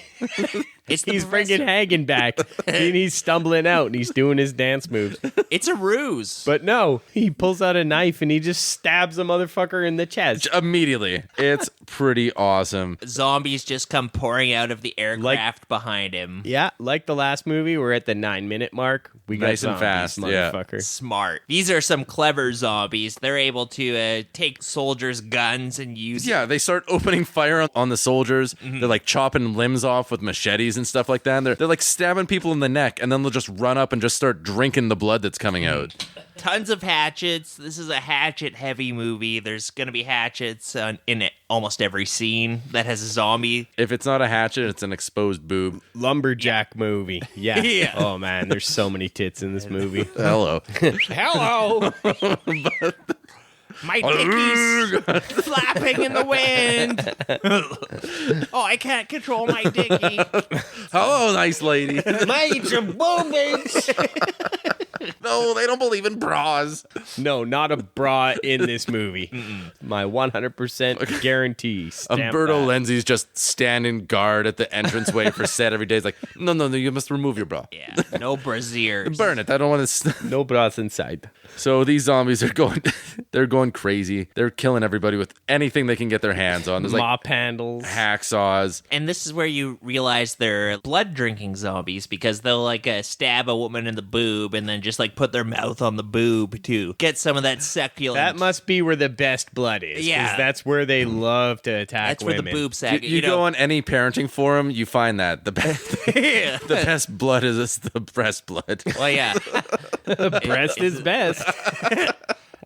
it's the He's professor. bringing Hagen back. And he's stumbling out and he's doing his dance moves. It's a ruse. But no, he pulls out a knife and he just stabs a motherfucker in the chest. Immediately. It's pretty awesome. Zombies just come pouring out of the aircraft behind him. Yeah, like the last movie, we're at the 9-minute mark. We got Nice and zombies, fast, yeah. motherfucker. Smart. These are some clever zombies. They're able to take soldiers' guns and use Yeah, they start opening fire on the soldiers. Mm-hmm. They're like chopping limbs off with machetes and stuff like that. And they're like stabbing people in the neck, and then they'll just run up and just start drinking the blood that's coming out. tons of hatchets. This is a hatchet-heavy movie. There's going to be hatchets in almost every scene that has a zombie. If it's not a hatchet, it's an exposed boob. Lumberjack movie. Yeah. Yeah. Oh, man, there's so many tits in this movie. Hello. Hello. My dickie's flapping in the wind. Oh, I can't control my dickie. Hello, nice lady. Major boobies. No, they don't believe in bras. No, not a bra in this movie. My 100% guarantee. Stamp Umberto that. Lenzi's just standing guard at the entranceway for set every day. He's like, no, you must remove your bra. Yeah, no brassieres. Burn it. I don't want to. No bras inside. So these zombies are they're going crazy. They're killing everybody with anything they can get their hands on. There's like Mop handles. hacksaws. And this is where you realize they're blood-drinking zombies because they'll like stab a woman in the boob and then just like put their mouth on the boob to get some of that succulent. That must be where the best blood is. 'cause Yeah. that's where they love to attack That's where women. the boob sack. You go on any parenting forum, you find that the Yeah. best blood is the breast blood. Well, yeah. Breast is best.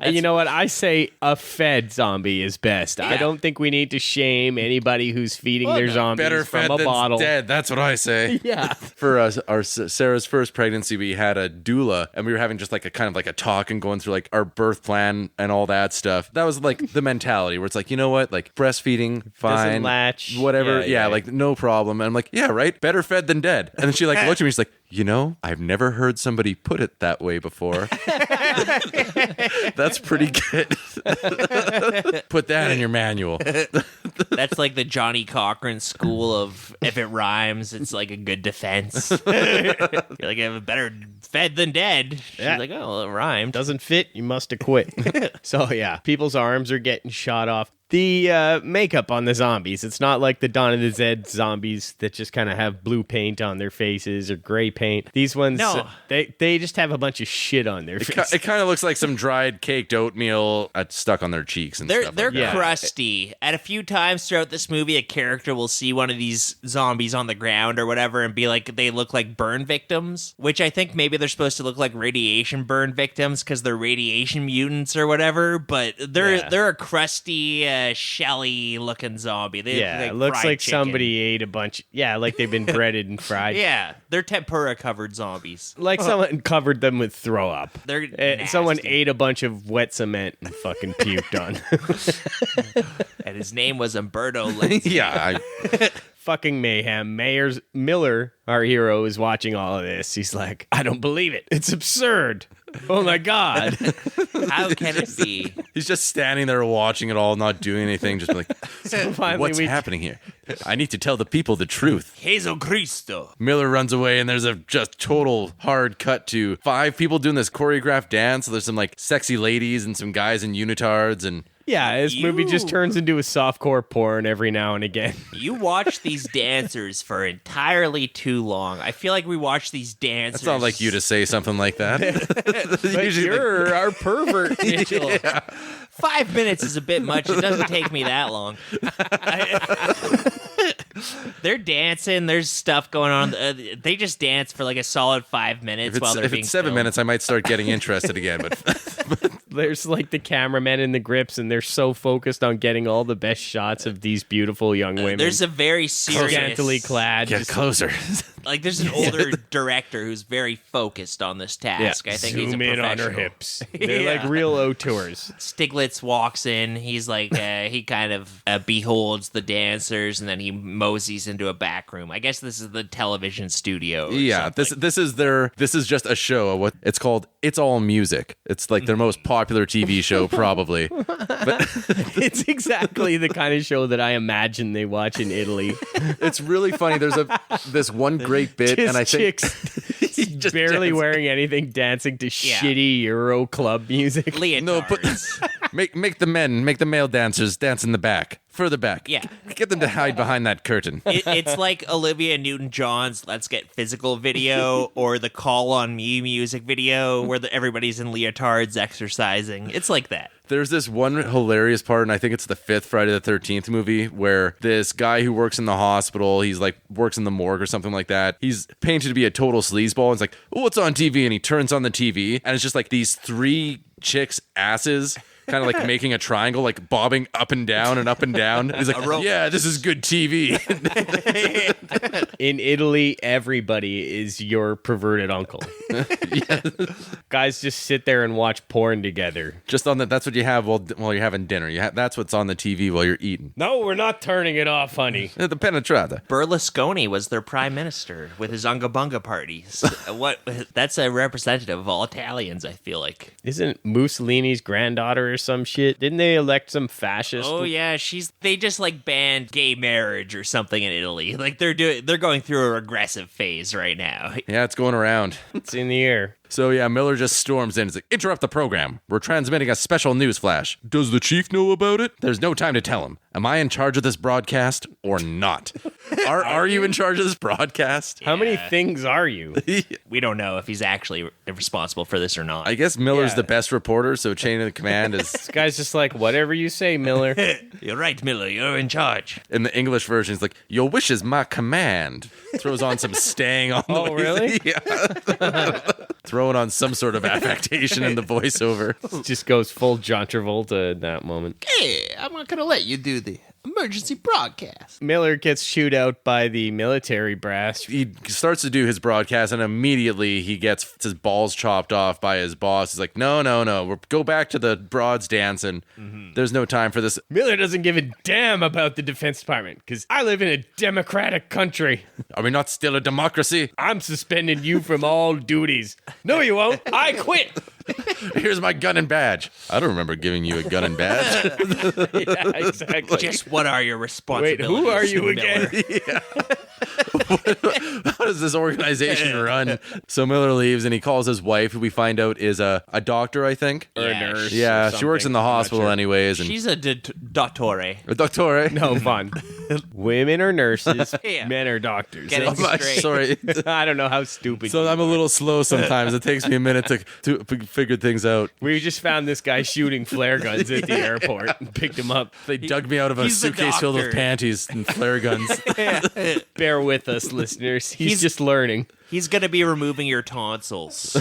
And you know what? I say a fed zombie is best. I Yeah. don't think we need to shame anybody who's feeding their zombies Better from fed a than bottle. dead. That's what I say. Yeah. For us, our Sarah's first pregnancy, we had a doula, and we were having just like a kind of like a talk and going through like our birth plan and all that stuff. That was like the mentality where it's like, you know what, like breastfeeding, fine, Doesn't latch. whatever, Yeah, yeah, yeah. like no problem. And I'm like, yeah, right, better fed than dead. And then she like looked at me, she's like, you know, I've never heard somebody put it that way before. That's pretty good. Put that in your manual. That's like the Johnny Cochran school of if it rhymes, it's like a good defense. You're like, I'm better fed than dead. She's Yeah. like, oh, well, it rhymed. Doesn't fit, you must have quit. So yeah, people's arms are getting shot off. the makeup on the zombies. It's not like the Dawn of the Dead zombies that just kind of have blue paint on their faces or gray paint. These ones, they just have a bunch of shit on their faces. It kind of looks like some dried caked oatmeal stuck on their cheeks and stuff. They're like that. crusty. At a few times throughout this movie, a character will see one of these zombies on the ground or whatever and be like, they look like burn victims, which I think maybe they're supposed to look like radiation burn victims because they're radiation mutants or whatever, but they're a crusty, shelly looking zombie. It looks like somebody ate a bunch. Yeah, like they've been breaded and fried. Yeah, they're tempura covered zombies. Like someone covered them with throw up. They're someone ate a bunch of wet cement and fucking puked on. And his name was Umberto Lenzi. Yeah. Fucking mayhem. Miller, our hero, is watching all of this. He's like, I don't believe it. It's absurd. Oh my God. How can it be? He's just standing there watching it all, not doing anything, just like, what's happening here? I need to tell the people the truth. Jesucristo. Miller runs away, and there's a just total hard cut to 5 people doing this choreographed dance. So there's some like sexy ladies and some guys in unitards, and yeah, this movie just turns into a softcore porn every now and again. You watch these dancers for entirely too long. I feel like we watch these dancers. It's not like you to say something like that. But you're our pervert, Mitchell. Yeah. 5 minutes is a bit much. It doesn't take me that long. They're dancing. There's stuff going on. They just dance for like a solid 5 minutes while they're being If it's 7 filmed. minutes, I might start getting interested again. But There's like the cameramen in the grips, and they're so focused on getting all the best shots of these beautiful young women. There's a very serious, scantily clad. get closer. like there's an older director who's very focused on this task. I think he's a Zoom in on her professional. hips. They're like real auteurs. Stiglitz walks in. He's like, he kind of beholds the dancers, and then he moseys into a back room. I guess this is the television studio. Yeah, something. this is just a show of what it's called. It's All Music. It's like their most popular TV show, probably. But It's exactly the kind of show that I imagine they watch in Italy. it's really funny. There's this one great bit, Just and I think chicks just barely dance. wearing anything, dancing to shitty Euro club music. Leotards. No, but make the male dancers dance in the back, further back. Yeah. Get them to hide behind that curtain. It's like Olivia Newton-John's "Let's Get Physical" video, or the "Call on Me" music video, where everybody's in leotards exercising. It's like that. There's this one hilarious part, and I think it's the 5th Friday the 13th movie, where this guy who works in the hospital, he's like works in the morgue or something like that. He's painted to be a total sleazeball. And it's like, oh, what's on TV? And he turns on the TV, and it's just like these 3 chicks' asses kind of like making a triangle, like bobbing up and down and up and down. And he's like, yeah, this is good TV. In Italy, everybody is your perverted uncle. Guys just sit there and watch porn together. Just on that, that's what you have while you're having dinner. That's what's on the TV while you're eating. No, we're not turning it off, honey. The penetrata. Berlusconi was their prime minister with his Unga Bunga parties. That's a representative of all Italians, I feel like. Isn't Mussolini's granddaughter or some shit? Didn't they elect some fascist? Oh yeah, they just like banned gay marriage or something in Italy. Like they're going through a regressive phase right now. Yeah, it's going around. It's in the air. So yeah, Miller just storms in. He's like, interrupt the program. We're transmitting a special news flash. Does the chief know about it? There's no time to tell him. Am I in charge of this broadcast or not? Are you in charge of this broadcast? How many things are you? We don't know if he's actually responsible for this or not. I guess Miller's Yeah. the best reporter, so chain of command is... This guy's just like, whatever you say, Miller. You're right, Miller. You're in charge. In the English version, he's like, your wish is my command. Throws on some stang on the Oh, really? Yeah. Throwing on some sort of affectation in the voiceover. Just goes full John Travolta in that moment. Hey, I'm not gonna let you do the emergency broadcast. Miller gets chewed out by the military brass. He starts to do his broadcast, and immediately he gets his balls chopped off by his boss. He's like, no, we'll go back to the broads dancing. There's no time for this. Miller doesn't give a damn about the Defense Department because I live in a democratic country. Are we not still a democracy? I'm suspending you from all duties. No, you won't. I quit. Here's my gun and badge. I don't remember giving you a gun and badge. Yeah, exactly. Just What are your responsibilities? Wait, who are you Miller? again? How does this organization run? So Miller leaves and he calls his wife, who we find out is a doctor, I think. Or a nurse. Yeah, or she works in the something. hospital Not sure. anyways. And She's a dottore. a doctor. No, Vonn. Women are nurses. Yeah. Men are doctors. Get it straight. Sorry. I don't know how stupid. So I'm a little slow sometimes. It takes me a minute to figure things out. We just found this guy shooting flare guns at the airport and picked him up. They dug me out of a he's the suitcase filled with doctor. panties and flare guns. Bear with us, listeners. He's He's- just learning. He's going to be removing your tonsils.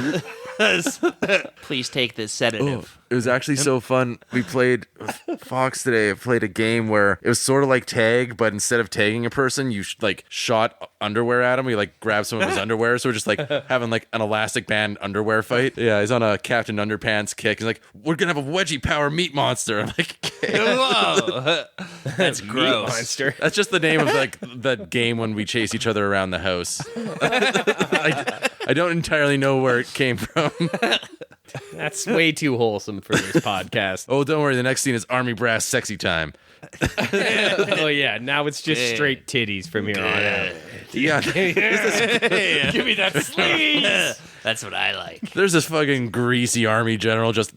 Please take this sedative. It was actually so fun. We played Fox today. I played a game where it was sort of like tag, but instead of tagging a person, you shot underwear at him. We grabbed some of his underwear. So we're just having an elastic band underwear fight. Yeah, he's on a Captain Underpants kick. He's like, we're gonna have a wedgie power meat monster. I'm like, okay. Whoa. That's gross. Monster. That's just the name of the game when we chase each other around the house. I don't entirely know where it came from. That's way too wholesome for this podcast. Oh, don't worry. The next scene is Army Brass Sexy Time. Oh, yeah. Now it's just straight titties from here on out. Yeah. Give me that sleeve. That's what I like. There's this fucking greasy army general just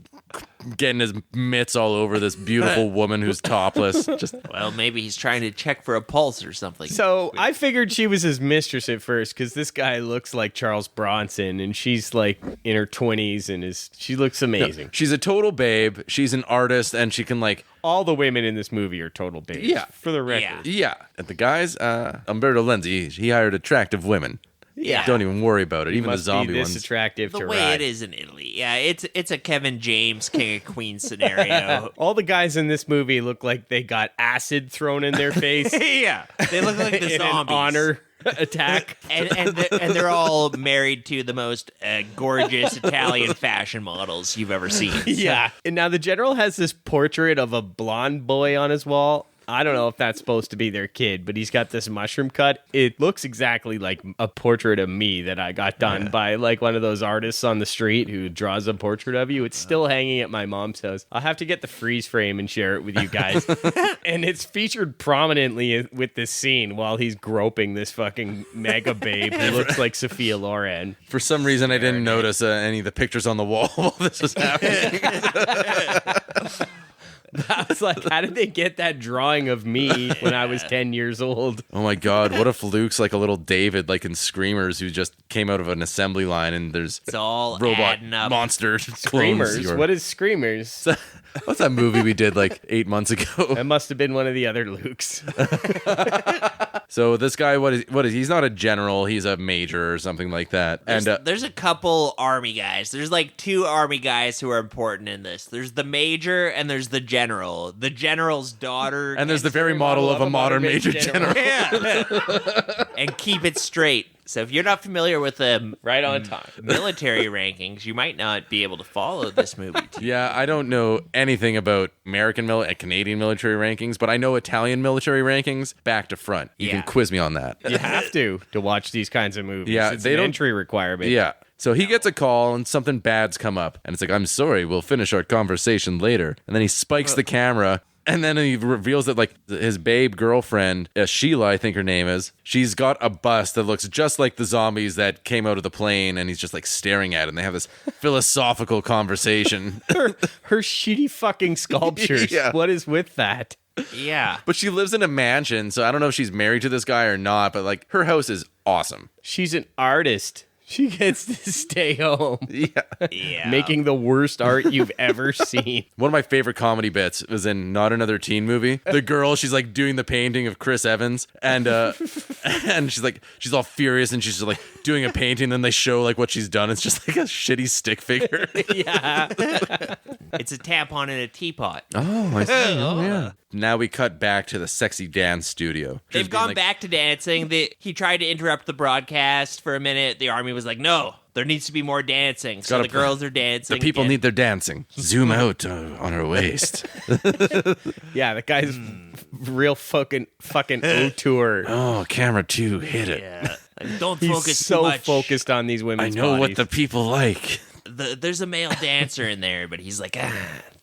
getting his mitts all over this beautiful woman who's topless. Just Well, maybe he's trying to check for a pulse or something. So I figured she was his mistress at first because this guy looks like Charles Bronson and she's in her 20s and she looks amazing. she's a total babe. She's an artist and she can All the women in this movie are total babes. Yeah. For the record. yeah. And the guys, Umberto Lenzi, he hired attractive women. Yeah. Don't even worry about it. Even the Must zombie be this ones. attractive the to way ride. it is in Italy. Yeah, it's a Kevin James King of Queens scenario. All the guys in this movie look like they got acid thrown in their face Yeah, they look like the in an zombies. honor attack. and they're all married to the most gorgeous Italian fashion models you've ever seen. Yeah. And now the general has this portrait of a blonde boy on his wall. I don't know if that's supposed to be their kid, but he's got this mushroom cut. It looks exactly like a portrait of me that I got done by one of those artists on the street who draws a portrait of you. It's still hanging at my mom's house. I'll have to get the freeze frame and share it with you guys. And it's featured prominently with this scene while he's groping this fucking mega babe who looks like Sophia Loren. For some reason, I didn't notice any of the pictures on the wall while this was happening. I was like, how did they get that drawing of me when I was 10 years old? Oh my God, what if Luke's like a little David, like in Screamers, who just came out of an assembly line and there's It's all robot adding up. monster Screamers? clones? What is Screamers? What's that movie we did 8 months ago? That must have been one of the other Lukes. So this guy, what is he's not a general, he's a major or something like that. And There's a couple army guys. There's two army guys who are important in this. There's the major and there's the general. The general's daughter. and there's the very model of a modern major general. Yeah. And keep it straight. So if you're not familiar with the Right on time. military rankings, you might not be able to follow this movie. Yeah, I don't know anything about American and Canadian military rankings, but I know Italian military rankings back to front. You Yeah. can quiz me on that. You have to watch these kinds of movies. Yeah, it's they an don't- entry requirement. Yeah. So he gets a call and something bad's come up. And it's like, I'm sorry, we'll finish our conversation later. And then he spikes the camera. And then he reveals that his babe girlfriend, Sheila, I think her name is, she's got a bust that looks just like the zombies that came out of the plane. And he's just staring at it. And they have this philosophical conversation. Her shitty fucking sculptures. Yeah. What is with that? Yeah. But she lives in a mansion. So I don't know if she's married to this guy or not. But her house is awesome. She's an artist. She gets to stay home. Yeah. Making the worst art you've ever seen. One of my favorite comedy bits was in Not Another Teen Movie. The girl, she's doing the painting of Chris Evans, and and she's all furious, and she's just doing a painting. Then they show what she's done. It's just a shitty stick figure. Yeah. It's a tampon in a teapot. Oh, I see. Oh, yeah. Now we cut back to the sexy dance studio. They've She's being gone back to dancing. He tried to interrupt the broadcast for a minute. The army was like, no, there needs to be more dancing. So gotta the girls are dancing. The people and- need their dancing. Zoom out on her waist. Yeah, the guy's real fucking auteur. Oh, camera 2, hit it. Yeah. Don't He's focus so too much. focused on these I women's know what bodies. the people like. there's a male dancer in there, but he's like,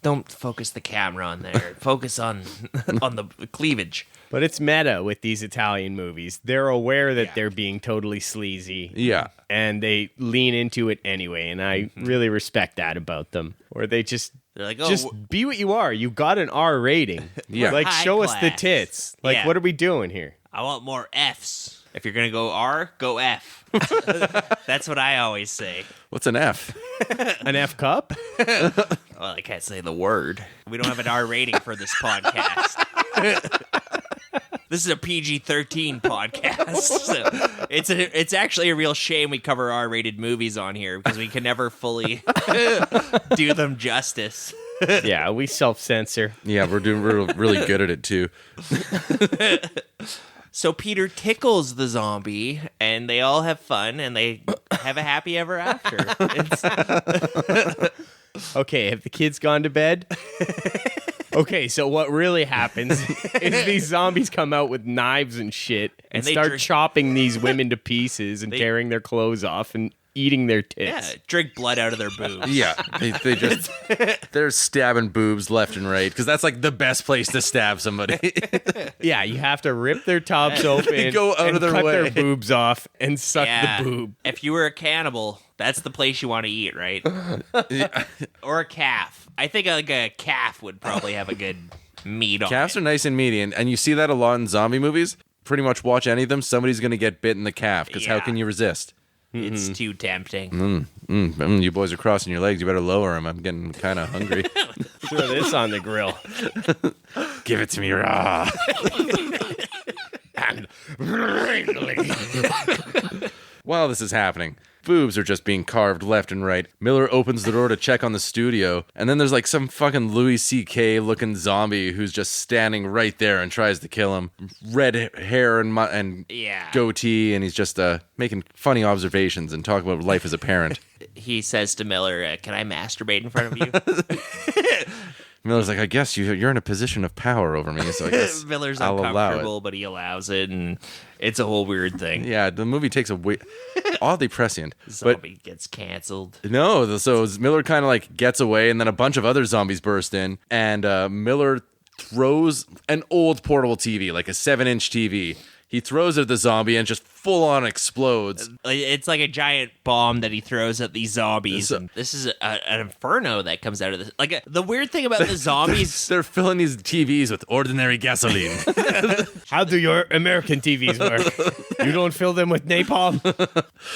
don't focus the camera on there. Focus on the cleavage. But it's meta with these Italian movies. They're aware that they're being totally sleazy. Yeah. And they lean into it anyway, and I really respect that about them. Or they're like, just be what you are. You got an R rating. Yeah. Like, high show us the class. tits. Like, Yeah. what are we doing here? I want more Fs. If you're gonna go R, go F. That's what I always say. What's an F? An F cup? Well, I can't say the word. We don't have an R rating for this podcast. This is a PG-13 podcast. So it's actually a real shame we cover R-rated movies on here because we can never fully do them justice. Yeah, we self-censor. Yeah, we're doing really good at it too. So Peter tickles the zombie, and they all have fun, and they have a happy ever after. Okay, have the kids gone to bed? Okay, so what really happens is these zombies come out with knives and shit and they start drink- chopping these women to pieces and tearing their clothes off and eating their tits. Drink blood out of their boobs. Yeah, they're stabbing boobs left and right because that's like the best place to stab somebody. Yeah, you have to rip their tops open, Go out and of their cut way. their boobs off and suck Yeah. the boob. If you were a cannibal, that's the place you want to eat, right? Or a calf. I think like a calf would probably have a good meat on Calves it. are nice and meaty, and you see that a lot in zombie movies. Pretty much watch any of them, somebody's going to get bit in the calf because how Yeah. can you resist? It's too tempting. You boys are crossing your legs. You better lower them. I'm getting kind of hungry. Throw this on the grill. Give it to me raw. While this is happening, boobs are just being carved left and right. Miller opens the door to check on the studio, and then there's like some fucking Louis C.K. looking zombie who's just standing right there and tries to kill him. Red hair and Yeah. goatee, and he's just making funny observations and talking about life as a parent. He says to Miller, can I masturbate in front of you? Miller's like, I guess you're in a position of power over me, so I guess Miller's I'll allow uncomfortable, but he allows it, and it's a whole weird thing. it. Yeah, the movie takes a oddly prescient. Zombie gets canceled. No, so Miller kind of like gets away, and then a bunch of other zombies burst in, and Miller throws an old portable TV, like a 7-inch TV. He throws it at the zombie and just full on explodes. It's like a giant bomb that he throws at these zombies. And this is an inferno that comes out of this. Like the weird thing about the zombies, They're filling these TVs with ordinary gasoline. How do your American TVs work? You don't fill them with napalm?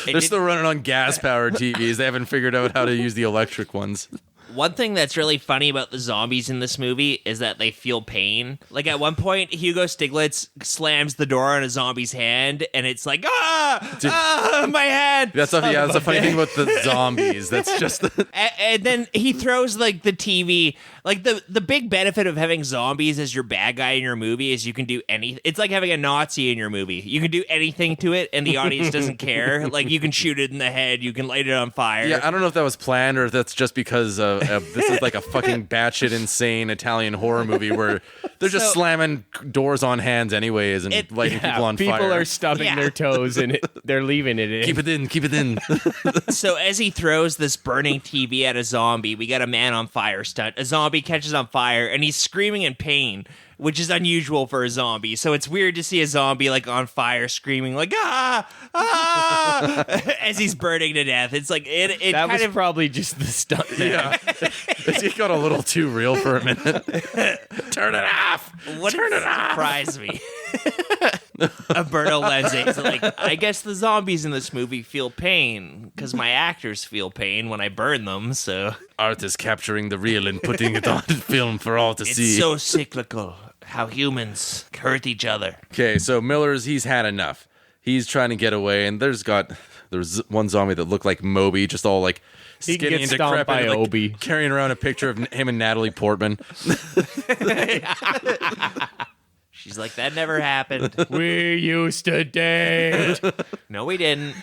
They're still running on gas-powered TVs. They haven't figured out how to use the electric ones. one thing that's really funny about the zombies in this movie is that they feel pain. Like at one point, Hugo Stiglitz slams the door on a zombie's hand, and it's like, my hand. That's a funny thing about the zombies. That's just And then he throws like the TV. Like the big benefit of having zombies as your bad guy in your movie is you can do anything. It's like having a Nazi in your movie. You can do anything to it, and the audience doesn't care. Like you can shoot it in the head, you can light it on fire. Yeah, I don't know if that was planned or if that's just because this is like a fucking batshit insane Italian horror movie where they're just slamming doors on hands anyways and lighting people on fire. People are stubbing their toes and they're leaving it in. Keep it in. So as he throws this burning TV at a zombie, we got a man on fire stunt. A zombie catches on fire and he's screaming in pain, which is unusual for a zombie. So it's weird to see a zombie like on fire screaming like as he's burning to death. It's like it that kind was of probably just the stunt man. Yeah. It got a little too real for a minute. Turn it off. Turn it off. Surprised me. Umberto Lenzi is like, I guess the zombies in this movie feel pain because my actors feel pain when I burn them. So Art is capturing the real and putting it on film for all to it's see. so cyclical how humans hurt each other. Okay, so he's had enough. He's trying to get away, and there's one zombie that looked like Moby, just all like He skinny gets and stomped decrepit, by like, Obi. carrying around a picture of him and Natalie Portman. She's like, that never happened. We used to date. No, we didn't.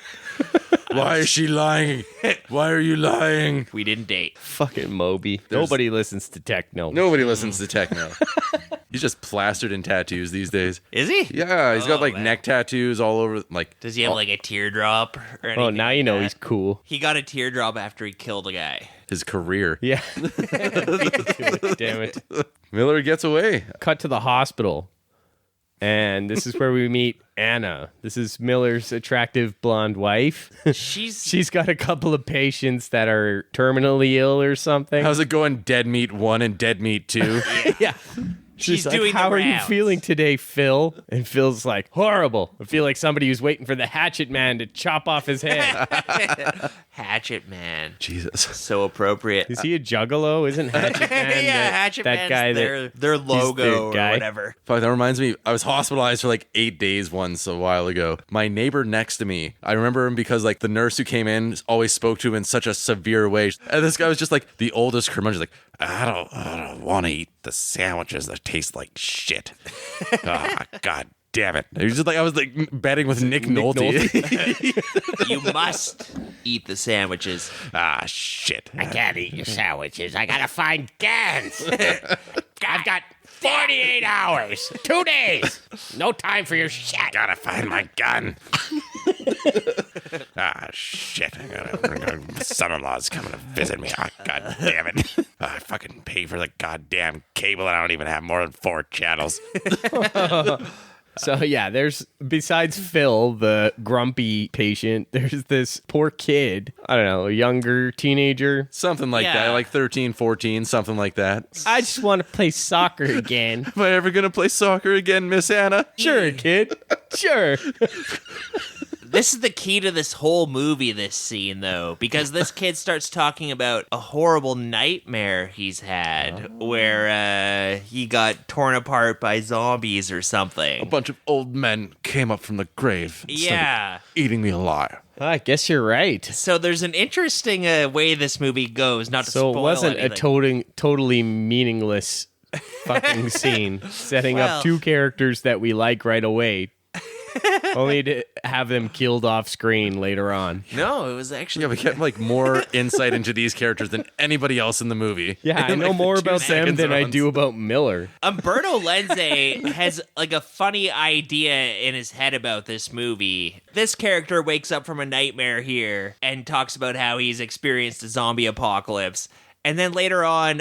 Why is she lying? Why are you lying? We didn't date. Fucking Moby. Nobody listens to techno. Nobody listens to techno. He's just plastered in tattoos these days. Is he? Yeah, he's got like man. neck tattoos all over. Like, Does he have like a teardrop or anything? Oh, now you like know that? he's cool. He got a teardrop after he killed a guy. his career. Yeah. Damn it. Miller gets away. Cut to the hospital. And this is where we meet Anna. This is Miller's attractive blonde wife. She's got a couple of patients that are terminally ill or something. How's it going, Dead Meat 1 and Dead Meat 2? Yeah. She's like, doing the how are you rounds." feeling today, Phil? And Phil's like, horrible. I feel like somebody who's waiting for the hatchet man to chop off his head. Hatchet Man. Jesus. So appropriate. Is he a juggalo? Isn't Hatchet Man Yeah, Hatchet that Man's guy their logo guy. or whatever. Fuck, that reminds me, I was hospitalized for like 8 days once a while ago. My neighbor next to me, I remember him because like the nurse who came in always spoke to him in such a severe way. And this guy was just like the oldest curmudgeon, like, I don't want to eat the sandwiches that taste like shit. God damn it. He was just like, I was like betting with Nick Nolte. You must eat the sandwiches. Shit. I can't eat your sandwiches. I gotta find guns. I've got 48 hours, 2 days. No time for your shit. Gotta find my gun. Shit. My son-in-law's coming to visit me. God damn it. I fucking pay for the goddamn cable and I don't even have more than 4 channels. So yeah, there's, besides Phil, the grumpy patient, there's this poor kid, I don't know, a younger teenager. Something like Yeah. that, like 13, 14, something like that. I just want to play soccer again. Am I ever gonna play soccer again, Miss Anna? Sure, kid. Sure. This is the key to this whole movie, this scene, though, because this kid starts talking about a horrible nightmare he's had where he got torn apart by zombies or A something. bunch of old men came up from the grave and started Yeah. eating me alive. I guess you're right. So there's an interesting way this movie goes, not to So it spoil wasn't anything. a totally meaningless fucking scene, setting Well- up two characters that we like right away, only to have them killed off screen later on. No, it was actually... Yeah, we get like more insight into these characters than anybody else in the movie. Yeah, I In, know like, the more 2 about them seconds than I runs. do about Miller. Umberto Lenzi has like a funny idea in his head about this movie. This character wakes up from a nightmare here and talks about how he's experienced a zombie apocalypse. And then later on,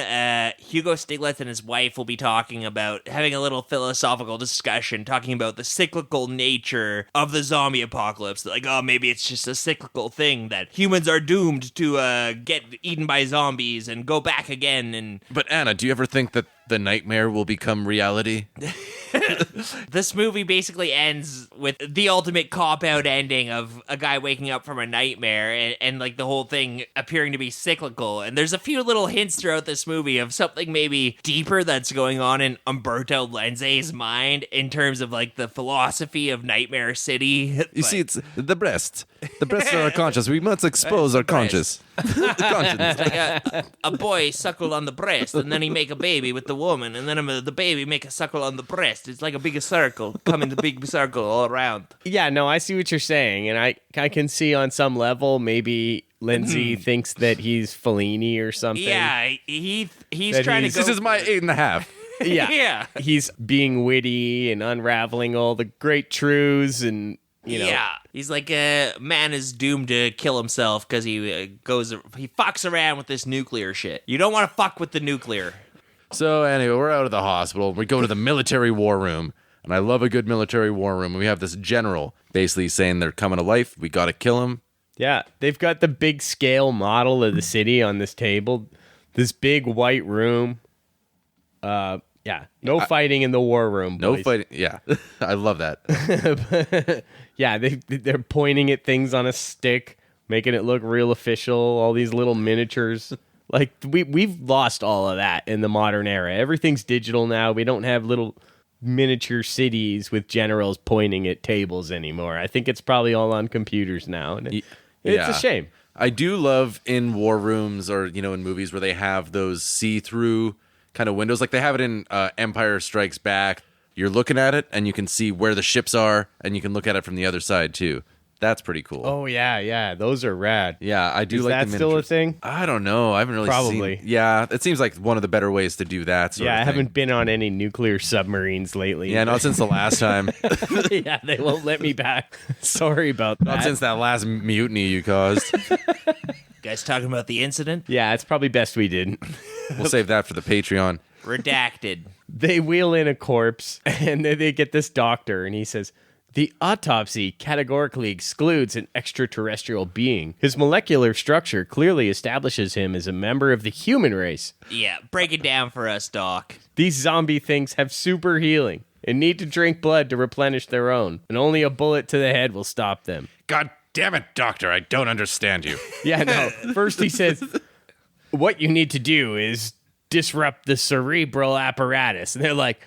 Hugo Stiglitz and his wife will be talking about having a little philosophical discussion, talking about the cyclical nature of the zombie apocalypse. Like, oh, maybe it's just a cyclical thing that humans are doomed to get eaten by zombies and go back again. And But Anna, do you ever think that the nightmare will become reality? this movie basically ends with the ultimate cop-out ending of a guy waking up from a nightmare and like the whole thing appearing to be cyclical. And there's a few little hints throughout this movie of something maybe deeper that's going on in Umberto Lenzi's mind in terms of like the philosophy of Nightmare City. You see, it's the breast. The breasts are our conscience. We must expose our conscience. Conscience. Like a boy suckle on the breast, and then he make a baby with the woman, and then the baby make a suckle on the breast. It's like a big circle, coming the big circle all around. Yeah, no, I see what you're saying, and I can see on some level maybe Lenzi thinks that he's Fellini or something. Yeah, he's That trying he's- to go. This is my 8.5. Yeah. Yeah. He's being witty and unraveling all the great truths and, you know. Yeah, he's like, man is doomed to kill himself because he fucks around with this nuclear shit. You don't want to fuck with the nuclear. So anyway, we're out of the hospital. We go to the military war room. And I love a good military war room. We have this general basically saying they're coming to life. We got to kill him. Yeah, they've got the big scale model of the city on this table. This big white room. Yeah, no fighting in the war room, No boys. fighting. Yeah, I love that. Yeah, they're pointing at things on a stick, making it look real official, all these little miniatures. Like, we've lost all of that in the modern era. Everything's digital now. We don't have little miniature cities with generals pointing at tables anymore. I think it's probably all on computers now. And it's Yeah. a shame. I do love in war rooms or, in movies where they have those see-through kind of windows. Like they have it in Empire Strikes Back. You're looking at it and you can see where the ships are and you can look at it from the other side too. That's pretty cool. Oh yeah, those are rad. Yeah, I do Is like that the still a miniatures. thing? I don't know. I haven't really Probably. seen. Yeah, it seems like one of the better ways to do that. Sort Yeah, of I thing. haven't been on any nuclear submarines lately. Yeah, not since the last time. Yeah, they won't let me back. Sorry about that. Not since that last mutiny you caused. Guys talking about the incident? Yeah, it's probably best we didn't. We'll save that for the Patreon. Redacted. They wheel in a corpse, and then they get this doctor, and he says, the autopsy categorically excludes an extraterrestrial being. His molecular structure clearly establishes him as a member of the human race. Yeah, break it down for us, Doc. These zombie things have super healing and need to drink blood to replenish their own, and only a bullet to the head will stop them. God damn it, Doctor! I don't understand you. Yeah, no. First he says, what you need to do is disrupt the cerebral apparatus. And they're like,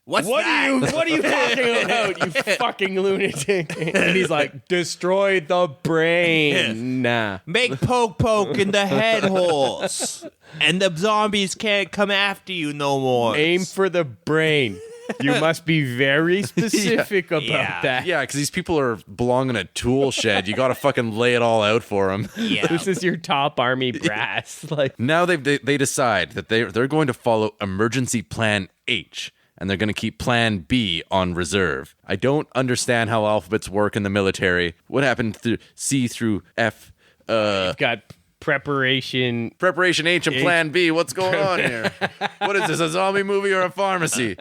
What's What that? are you talking about, you fucking lunatic? And he's like, destroy the brain. Nah. Make poke in the head holes. And the zombies can't come after you no more. Aim for the brain. You must be very specific about Yeah. that. Yeah, because these people belong in a tool shed. You got to fucking lay it all out for them. Yeah. This is your top army brass. Like, Now they decide that they're going to follow emergency plan H, and they're going to keep plan B on reserve. I don't understand how alphabets work in the military. What happened through C through F? got preparation. Preparation H and plan B. What's going on here? What is this, a zombie movie or a pharmacy?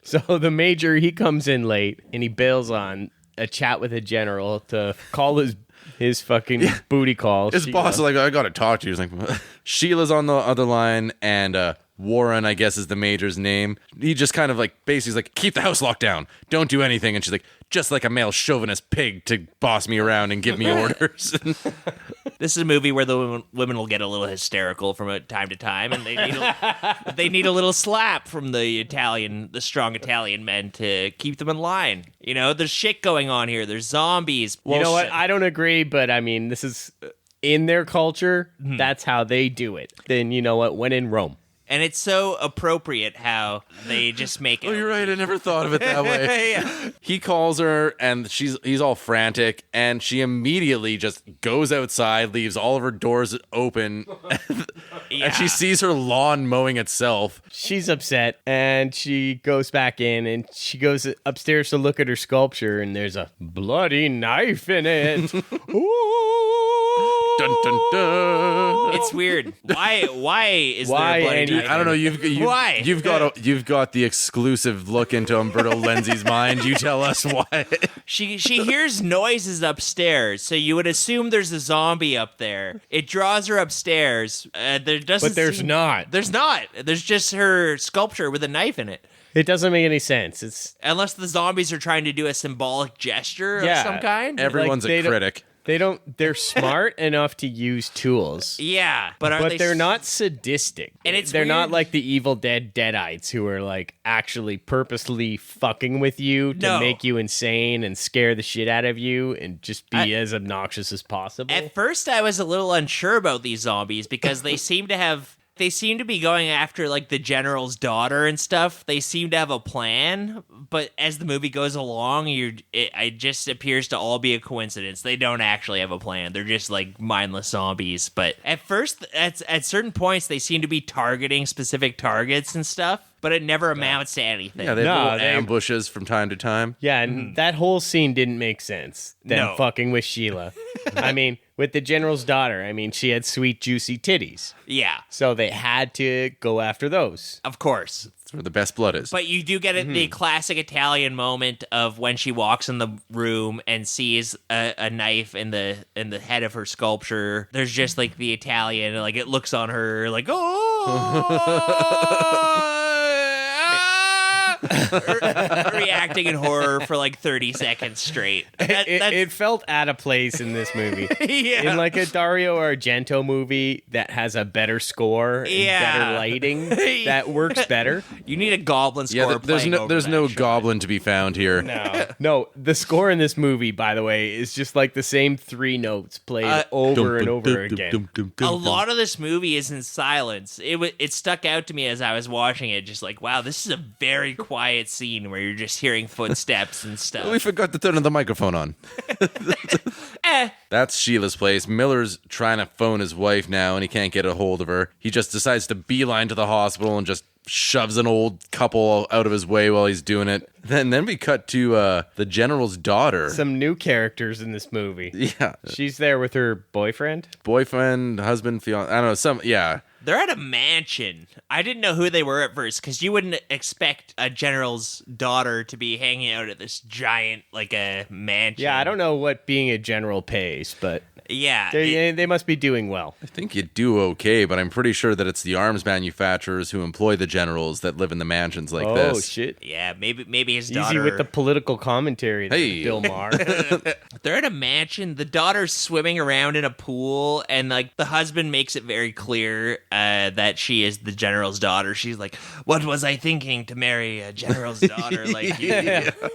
So the major, he comes in late and he bails on a chat with a general to call his fucking booty call. His boss is like, I got to talk to you. He's like, Sheila's on the other line, and Warren, I guess, is the major's name. He just kind of like basically is like, keep the house locked down. Don't do anything. And she's like, just like a male chauvinist pig to boss me around and give me orders. This is a movie where the women will get a little hysterical from time to time, and they need a little slap from the strong Italian men to keep them in line. You know, there's shit going on here. There's zombies. You know what? I don't agree, but I mean, this is in their culture. That's how they do it. Then you know what? When in Rome. And it's so appropriate how they just make it. Oh, you're right. I never thought of it that way. Yeah. He calls her, and he's all frantic, and she immediately just goes outside, leaves all of her doors open, and she sees her lawn mowing itself. She's upset, and she goes back in, and she goes upstairs to look at her sculpture, and there's a bloody knife in it. Dun, dun, dun. It's weird. Why is Why there a bloody any- knife? I don't know. Why? You've got the exclusive look into Umberto Lenzi's mind. You tell us why. She hears noises upstairs, so you would assume there's a zombie up there. It draws her upstairs. There doesn't. But there's not. There's not. There's just her sculpture with a knife in it. It doesn't make any sense. It's Unless the zombies are trying to do a symbolic gesture Yeah. of some kind. Everyone's they a don't- critic. they're smart enough to use tools. Yeah, but They're not sadistic. And it's they're not weird. like the Evil Dead Deadites who are like actually purposely fucking with you to No. make you insane and scare the shit out of you and just be as obnoxious as possible. At first, I was a little unsure about these zombies because they seem to be going after like the general's daughter and stuff. They seem to have a plan, but as the movie goes along, it just appears to all be a coincidence. They don't actually have a plan. They're just like mindless zombies. But at first, at certain points, they seem to be targeting specific targets and stuff, but it never amounts to anything. Yeah, they have No, little they- ambushes from time to time. Yeah, and that whole scene didn't make sense. Them No. fucking with Sheila. I mean, with the general's daughter, I mean, she had sweet, juicy titties. Yeah, So they had to go after those. of course. That's where the best blood is. But you do get the classic Italian moment of when she walks in the room and sees a knife in the head of her sculpture. There's just like the Italian, like it looks on her like reacting in horror for like 30 seconds straight. It felt out of place in this movie. Yeah. In like a Dario Argento movie that has a better score and Yeah. better lighting, that works better. You need a goblin score. yeah, there's playing no over there's that no shot. goblin to be found here. No, the score in this movie, by the way, is just like the same three notes played over and over again. A lot of this movie is in silence. It stuck out to me as I was watching it, just like, wow, this is a very quiet quiet scene where you're just hearing footsteps and stuff. We forgot to turn the microphone on. That's Sheila's place. Miller's trying to phone his wife now, and he can't get a hold of her. He just decides to beeline to the hospital and just shoves an old couple out of his way while he's doing it. Then we cut to the general's daughter. Some new characters in this movie. Yeah. She's there with her boyfriend. Boyfriend, husband, fiance. I don't know. Yeah. They're at a mansion. I didn't know who they were at first, because you wouldn't expect a general's daughter to be hanging out at this giant, like, a mansion. Yeah, I don't know what being a general pays, but Yeah. they must be doing well. I think you do okay, but I'm pretty sure that it's the arms manufacturers who employ the generals that live in the mansions like this. Oh, shit. Yeah, maybe his daughter... Easy with the political commentary there, Hey. Bill Maher. They're at a mansion. The daughter's swimming around in a pool, and, like, the husband makes it very clear that she is the general's daughter. She's like, "What was I thinking to marry a general's daughter like you?"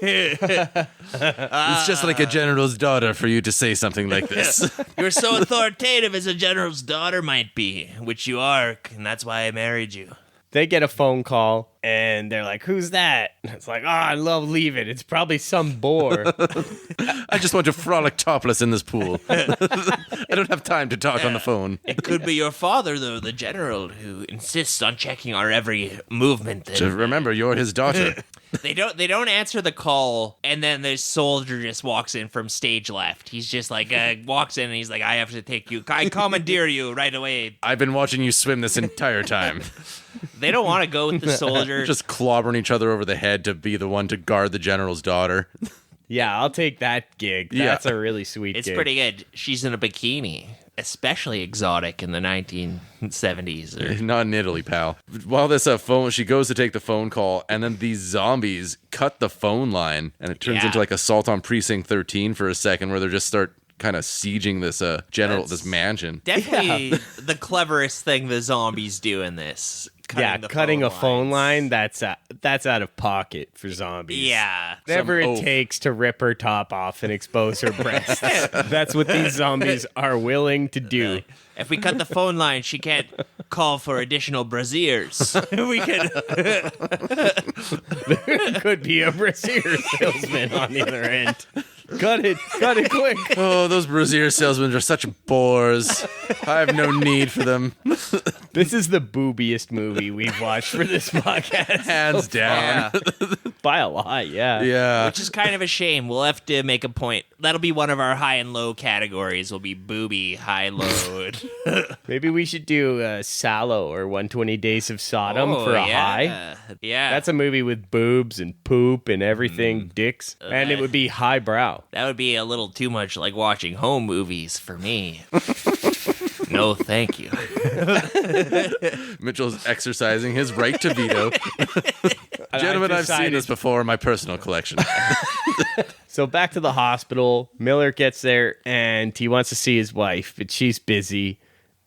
It's just like a general's daughter for you to say something like this. You're so authoritative as a general's daughter might be, which you are, and that's why I married you. They get a phone call, and they're like, "Who's that?" It's like, I love leave it. It's probably some bore. I just want to frolic topless in this pool. I don't have time to talk on the phone. It could be your father, though, the general, who insists on checking our every movement. Just And remember, you're his daughter. they don't answer the call, and then this soldier just walks in from stage left. He's just like, walks in, and he's like, "I have to take you. I commandeer you right away." I've been watching you swim this entire time. They don't want to go with the soldier. Just clobbering each other over the head to be the one to guard the general's daughter. Yeah, I'll take that gig. Yeah. That's a really sweet It's gig. pretty good. She's in a bikini, especially exotic in the 1970s. Or... Not in Italy, pal. While this phone, she goes to take the phone call, and then these zombies cut the phone line, and it turns Yeah. into like Assault on Precinct 13 for a second, where they just start kind of sieging this this mansion. Definitely the cleverest thing the zombies do in this. Cutting a phone line, that's out of pocket for zombies. Yeah. Whatever it oaf. takes to rip her top off and expose her breasts. That's what these zombies are willing to do. If we cut the phone line, she can't call for additional braziers. We can. Could be a brassiere salesman on the other end. Cut it quick. Oh, those brazier salesmen are such bores. I have no need for them. This is the boobiest movie we've watched for this podcast. Hands down. By a lot, yeah. Yeah. Which is kind of a shame. We'll have to make a point. That'll be one of our high and low categories. Will be booby, high, low. Maybe we should do Sallow or 120 Days of Sodom for a high. Yeah. That's a movie with boobs and poop and everything, dicks, and it would be highbrow. That would be a little too much like watching home movies for me. No, thank you. Mitchell's exercising his right to veto. Gentlemen, I've seen this before in my personal collection. So back to the hospital. Miller gets there and he wants to see his wife, but she's busy.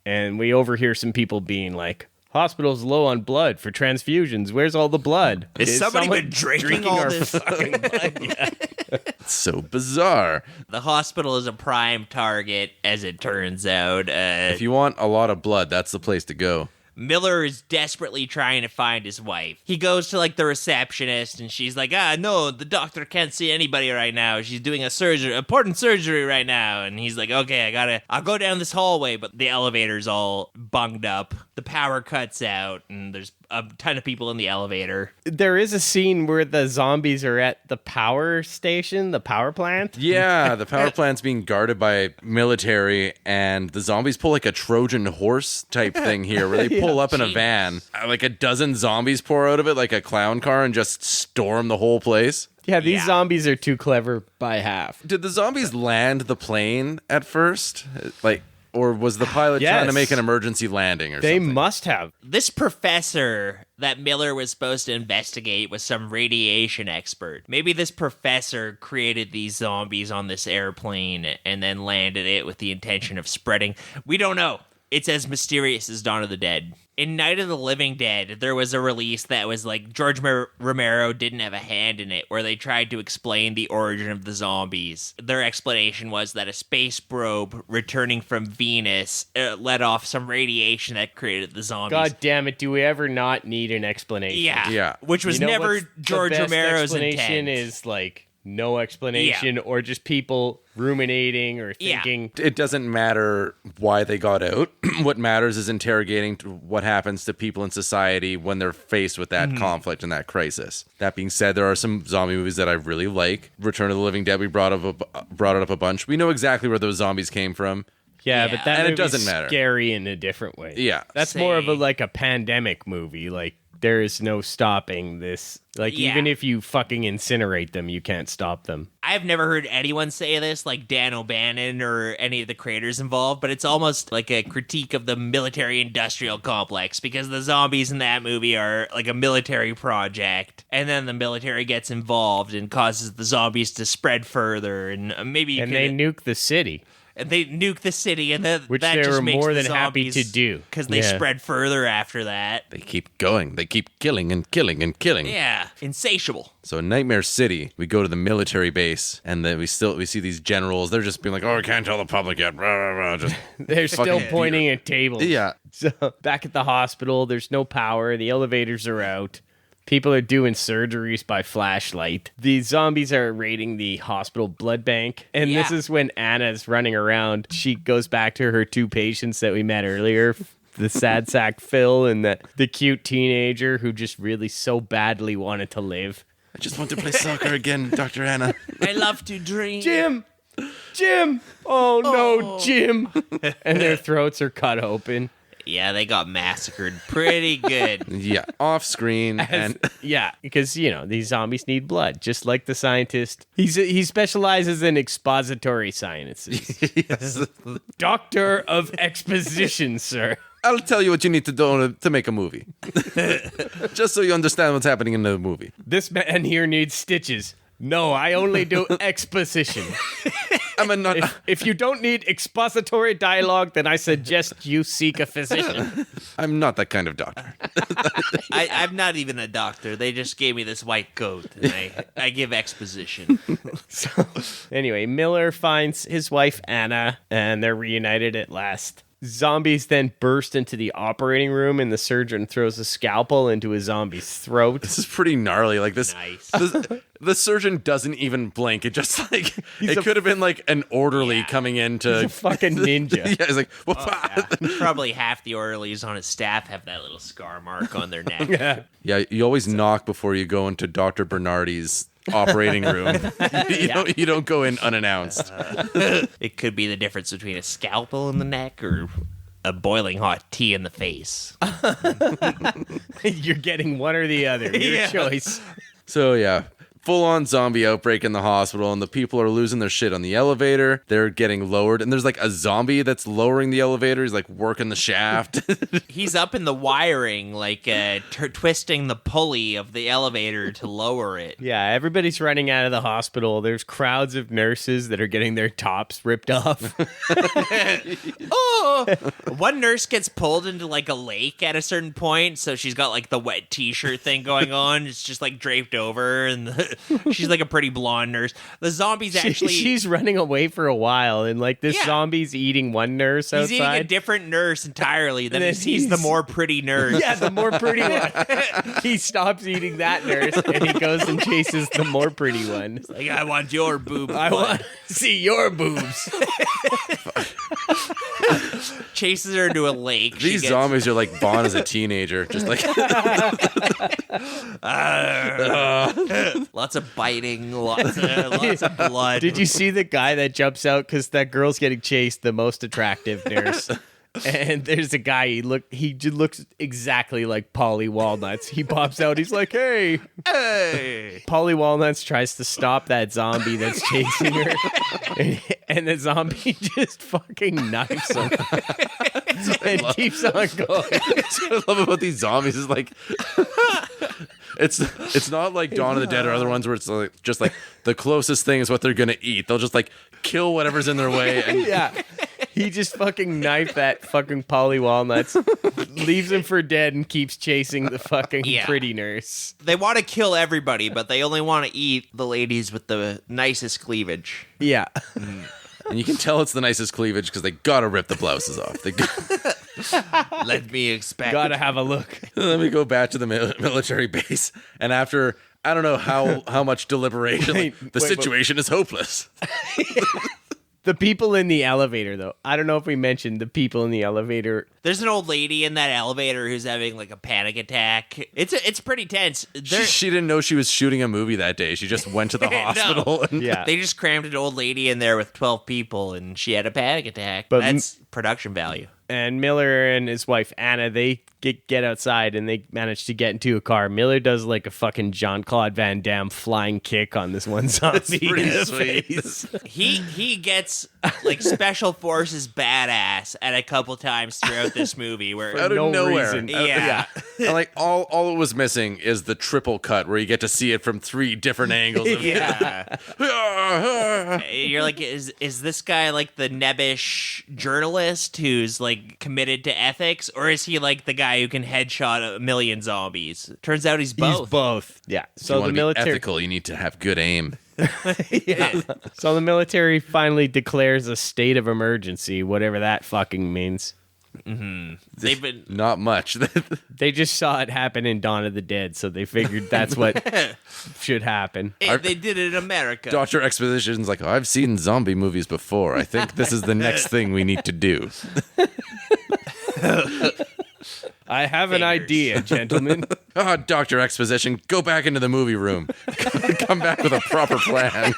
And we overhear some people being like, "Hospital's low on blood for transfusions. Where's all the blood? Is somebody been drinking all our this? fucking blood?" Yeah. It's so bizarre. The hospital is a prime target, as it turns out. If you want a lot of blood, that's the place to go. Miller is desperately trying to find his wife. He goes to, like, the receptionist, and she's like, no, the doctor can't see anybody right now. She's doing important surgery right now. And he's like, okay, I'll go down this hallway. But the elevator's all bunged up. The power cuts out, and there's a ton of people in the elevator. There is a scene where the zombies are at the power station, the power plant. Yeah, the power plant's being guarded by military, and the zombies pull like a Trojan horse type thing here, where they pull up in a van. Like a dozen zombies pour out of it like a clown car and just storm the whole place. Yeah, these zombies are too clever by half. Did the zombies land the plane at first? Or was the pilot Yes. trying to make an emergency landing or They something? must have. This professor that Miller was supposed to investigate was some radiation expert. Maybe this professor created these zombies on this airplane and then landed it with the intention of spreading. We don't know. It's as mysterious as Dawn of the Dead. In Night of the Living Dead, there was a release that was like George Romero didn't have a hand in it, where they tried to explain the origin of the zombies. Their explanation was that a space probe returning from Venus let off some radiation that created the zombies. God damn it, do we ever not need an explanation? Yeah. Which was You know never what's George the best Romero's explanation intent. is like no explanation or just people ruminating or thinking. It doesn't matter why they got out. What matters is interrogating what happens to people in society when they're faced with that conflict and that crisis. That being said, there are some zombie movies that I really like. Return of the Living Dead, we brought it up a bunch. We know exactly where those zombies came from. Yeah, but that And it movie's doesn't matter. scary in a different way. Yeah. That's more of a pandemic movie. Like, there is no stopping this. Like, even if you fucking incinerate them, you can't stop them. I've never heard anyone say this, like Dan O'Bannon or any of the creators involved, but it's almost like a critique of the military-industrial complex, because the zombies in that movie are like a military project, and then the military gets involved and causes the zombies to spread further, and maybe They nuke the city. and they nuke the city, and then Which that they just were makes more the than happy zombies, to do. because they Yeah. spread further after that. They keep going. They keep killing and killing and killing. Yeah, insatiable. So in Nightmare City, we go to the military base, and then we see these generals. They're just being like, "Oh, I can't tell the public yet." Blah, blah, blah. Just They're still fucking pointing at tables. yeah. So back at the hospital, there's no power. The elevators are out. People are doing surgeries by flashlight. The zombies are raiding the hospital blood bank. And this is when Anna's running around. She goes back to her two patients that we met earlier. The sad sack Phil and the cute teenager who just really so badly wanted to live. I just want to play soccer again, Dr. Anna. I love to dream. Jim! Oh no, Jim! And their throats are cut open. Yeah, they got massacred pretty good. Yeah, off screen and Yeah, because, these zombies need blood, just like the scientist. He specializes in expository sciences. yes. Doctor of exposition, sir. I'll tell you what you need to do to make a movie. Just so you understand what's happening in the movie. This man here needs stitches. No, I only do exposition. If you don't need expository dialogue, then I suggest you seek a physician. I'm not that kind of doctor. I'm not even a doctor. They just gave me this white coat, and I give exposition. Anyway, Miller finds his wife, Anna, and they're reunited at last. Zombies then burst into the operating room, and the surgeon throws a scalpel into a zombie's throat. This is pretty gnarly. Like this, Nice. the surgeon doesn't even blink. It just like it could have been like an orderly coming in to He's a fucking ninja. yeah, it's like whoop, Probably half the orderlies on his staff have that little scar mark on their neck. yeah. You always knock before you go into Dr. Bernardi's operating room. You don't go in unannounced. It could be the difference between a scalpel in the neck or a boiling hot tea in the face. You're getting one or the other. Your choice. So yeah, full-on zombie outbreak in the hospital, and the people are losing their shit on the elevator. They're getting lowered, and there's like a zombie that's lowering the elevator. He's like working the shaft. He's up in the wiring, like twisting the pulley of the elevator to lower it. Yeah, everybody's running out of the hospital. There's crowds of nurses that are getting their tops ripped off. Oh! One nurse gets pulled into like a lake at a certain point, so she's got like the wet t-shirt thing going on. It's just like draped over, and she's like a pretty blonde nurse. The zombies actually... She's running away for a while, and like this zombie's eating one nurse outside. He's eating a different nurse entirely. Then he sees the more pretty nurse. Yeah, the more pretty one. He stops eating that nurse, and he goes and chases the more pretty one. Like, I want your boob. I want to see your boobs. Chases her into a lake. These zombies are like Vonn as a teenager, just like lots of biting, lots of blood. Did you see the guy that jumps out because that girl's getting chased, the most attractive nurse? And there's a guy, he just looks exactly like Polly Walnuts. He pops out, he's like, hey. Polly Walnuts tries to stop that zombie that's chasing her. And the zombie just fucking knifes him. And keeps on going. That's what I love about these zombies is like it's not like Dawn of the Dead or other ones where it's like just like the closest thing is what they're gonna eat. They'll just like kill whatever's in their way. And Yeah. He just fucking knifed that fucking Polly Walnuts, leaves him for dead, and keeps chasing the fucking pretty nurse. They want to kill everybody, but they only want to eat the ladies with the nicest cleavage. Yeah. And you can tell it's the nicest cleavage because they gotta rip the blouses off. Let me expect. Gotta have a look. Then we go back to the military base, and after I don't know how much deliberation, the situation is hopeless. The people in the elevator, though. I don't know if we mentioned the people in the elevator. There's an old lady in that elevator who's having like a panic attack. It's pretty tense. She didn't know she was shooting a movie that day. She just went to the hospital. And Yeah. They just crammed an old lady in there with 12 people, and she had a panic attack. But That's production value. And Miller and his wife, Anna, they get outside and they manage to get into a car. Miller does like a fucking Jean-Claude Van Damme flying kick on this one zombie in pretty the sweet. face. He gets like special forces badass at a couple times throughout this movie where Out of no nowhere. reason. Yeah. And like all it was missing is the triple cut where you get to see it from 3 different angles. Yeah. You're like, is this guy like the nebbish journalist who's like committed to ethics, or is he like the guy who can headshot a million zombies? Turns out he's both. He's both. Yeah. If you So want the to be military ethical, you need to have good aim. So the military finally declares a state of emergency, whatever that fucking means. They've been Not much. They just saw it happen in Dawn of the Dead, so they figured that's what should happen. they did it in America. Dr. Exposition's like, I've seen zombie movies before. I think this is the next thing we need to do. I have an idea, gentlemen. Dr. Exposition, go back into the movie room. Come back with a proper plan.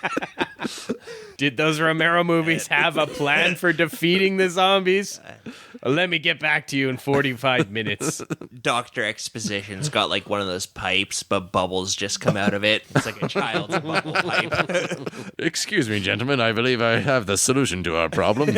Did those Romero movies have a plan for defeating the zombies? Let me get back to you in 45 minutes. Dr. Exposition's got like one of those pipes, but bubbles just come out of it. It's like a child's bubble pipe. Excuse me, gentlemen. I believe I have the solution to our problem.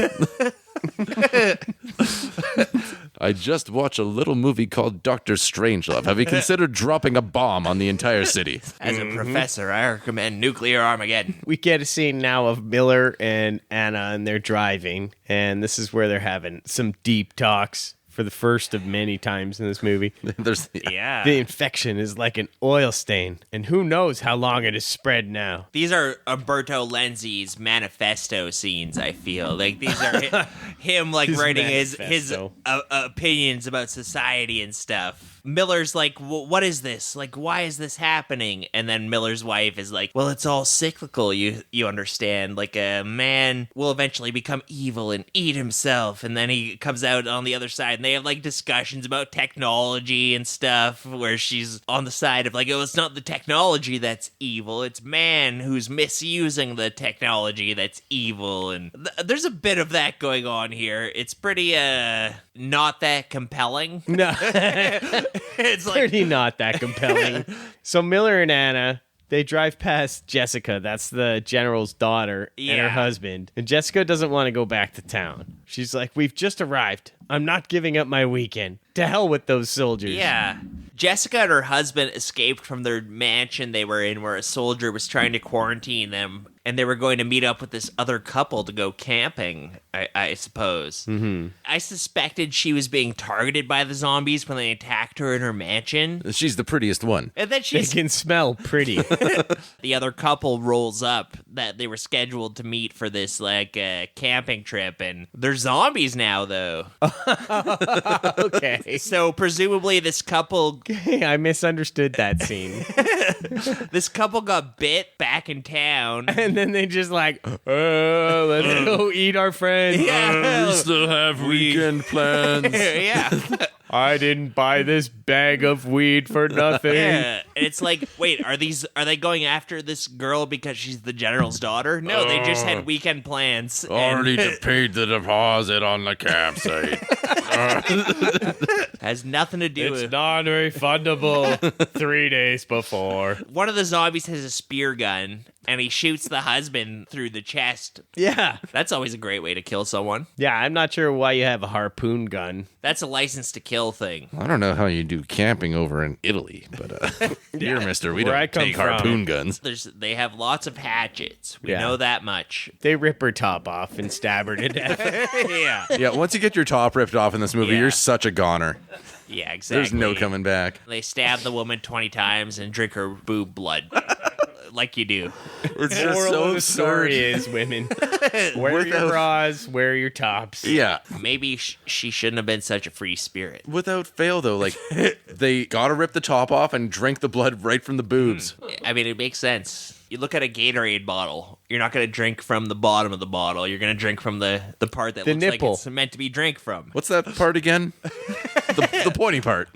I just watched a little movie called Dr. Strangelove. Have you considered dropping a bomb on the entire city? As a professor, I recommend nuclear Armageddon. We get a scene now of Miller and Anna, and they're driving, and this is where they're having some deep talks for the first of many times in this movie. There's Yeah. The infection is like an oil stain, and who knows how long it is spread now. These are Umberto Lenzi's manifesto scenes, I feel. Like, these are him, like, His writing his manifesto. opinions about society and stuff. Miller's like, what is this? Like, why is this happening? And then Miller's wife is like, well, it's all cyclical, you understand. Like, a man will eventually become evil and eat himself, and then he comes out on the other side, and they have, like, discussions about technology and stuff, where she's on the side of, like, oh, it's not the technology that's evil, it's man who's misusing the technology that's evil, and there's a bit of that going on here. It's pretty, not that compelling. No, It's like, pretty not that compelling. So Miller and Anna, they drive past Jessica, that's the general's daughter, and her Yeah. husband. And Jessica doesn't want to go back to town. She's like, we've just arrived. I'm not giving up my weekend. To hell with those soldiers. yeah. Jessica and her husband escaped from their mansion they were in, where a soldier was trying to quarantine them, and they were going to meet up with this other couple to go camping, I suppose. Mm-hmm. I suspected she was being targeted by the zombies when they attacked her in her mansion. She's the prettiest one. And then They can smell pretty. the other couple rolls up that they were scheduled to meet for this, like, camping trip, and they're zombies now, though. Okay. So presumably this couple Hey, I misunderstood that scene. this couple got bit back in town. And then they just like, let's go eat our friends. Yeah. still have weekend plans. Yeah. I didn't buy this bag of weed for nothing. Yeah. And it's like, wait, are they going after this girl because she's the general's daughter? No, they just had weekend plans. Already paid the deposit on the campsite. Has nothing to do It's with non-refundable 3 days before. one of the zombies has a spear gun and he shoots the husband through the chest. Yeah. That's always a great way to kill someone. Yeah, I'm not sure why you have a harpoon gun. That's a license to kill chill thing. I don't know how you do camping over in Italy, but here, mister, we Where I don't come take from. harpoon guns. They have lots of hatchets. We Yeah. know that much. They rip her top off and stab her to death. Yeah. Yeah, once you get your top ripped off in this movie, Yeah. you're such a goner. Yeah, exactly. There's no coming back. They stab the woman 20 times and drink her boob blood. Like you do. It's just Moral so of the story absurd. is, women, wear your bras, wear your tops. Yeah. Maybe she shouldn't have been such a free spirit. Without fail, though, like, they gotta rip the top off and drink the blood right from the boobs. I mean, it makes sense. You look at a Gatorade bottle. You're not going to drink from the bottom of the bottle. You're going to drink from the part that The looks nipple. like it's meant to be drank from. What's that part again? the pointy part.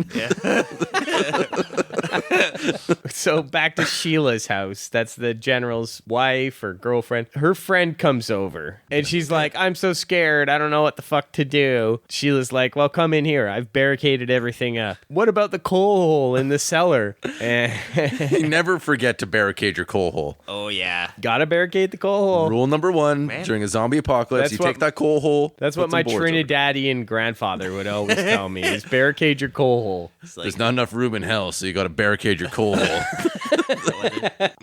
So back to Sheila's house. That's the general's wife or girlfriend. Her friend comes over and she's like, I'm so scared. I don't know what the fuck to do. Sheila's like, well, come in here. I've barricaded everything up. What about the coal hole in the cellar? And You never forget to barricade your coal hole. Oh, yeah. gotta barricade the coal hole. Rule number one, Man. during a zombie apocalypse, That's you what- take that coal hole. That's put what some my boards over it. Trinidadian grandfather would always tell me, is barricade your coal hole. It's like, There's not enough room in hell, so you gotta barricade your coal hole.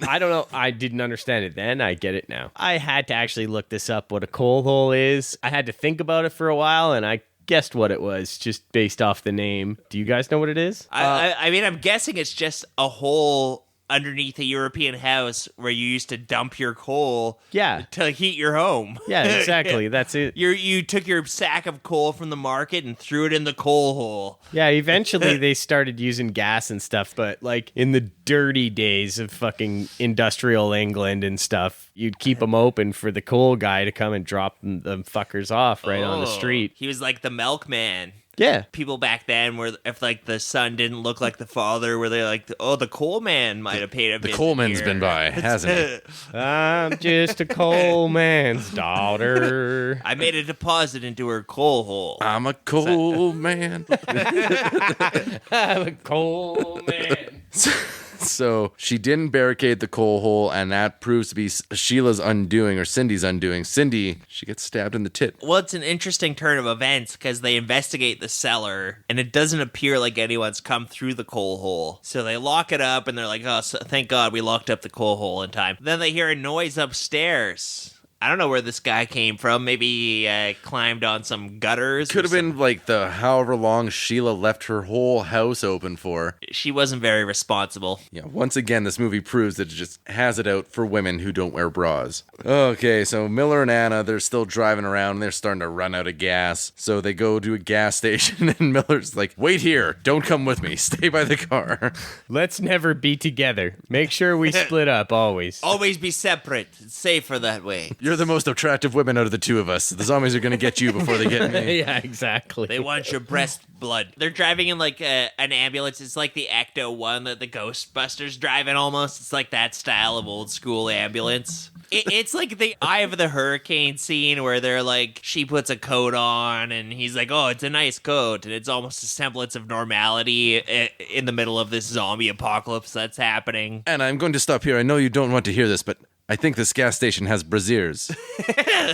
I don't know. I didn't understand it then. I get it now. I had to actually look this up, what a coal hole is. I had to think about it for a while, and I guessed what it was just based off the name. Do you guys know what it is? I mean, I'm guessing it's just a hole underneath a European house where you used to dump your coal Yeah. to heat your home. Yeah, exactly. That's it. You took your sack of coal from the market and threw it in the coal hole. Yeah, eventually they started using gas and stuff, but like in the dirty days of fucking industrial England and stuff, you'd keep them open for the coal guy to come and drop them fuckers off right on the Oh, street. He was like the milkman. Yeah. People back then were, if like the son didn't look like the father, were they like, oh, the coal man might have paid a The visit Coleman's here. been by, hasn't he? I'm just a coal man's daughter. I made a deposit into her coal hole. I'm a coal man. I'm a coal man. So she didn't barricade the coal hole, and that proves to be Sheila's undoing or Cindy's undoing. Cindy, she gets stabbed in the tit. Well, it's an interesting turn of events because they investigate the cellar and it doesn't appear like anyone's come through the coal hole. So they lock it up and they're like, oh, thank God we locked up the coal hole in time. Then they hear a noise upstairs. I don't know where this guy came from. Maybe he climbed on some gutters. Could have been like the however long Sheila left her whole house open for. She wasn't very responsible. Yeah, once again, this movie proves that it just has it out for women who don't wear bras. Okay, so Miller and Anna, they're still driving around. They're starting to run out of gas. So they go to a gas station, and Miller's like, wait here. Don't come with me. Stay by the car. Let's never be together. Make sure we split up always. Always be separate. It's safer that way. You're the most attractive women out of the two of us. The zombies are going to get you before they get me. Yeah, exactly. They want your breast blood. They're driving in like an ambulance. It's like the Ecto one that the Ghostbusters drive in almost. It's like that style of old school ambulance. It's like the Eye of the Hurricane scene where they're like, she puts a coat on and he's like, oh, it's a nice coat. And it's almost a semblance of normality in the middle of this zombie apocalypse that's happening. And I'm going to stop here. I know you don't want to hear this, but I think this gas station has braziers.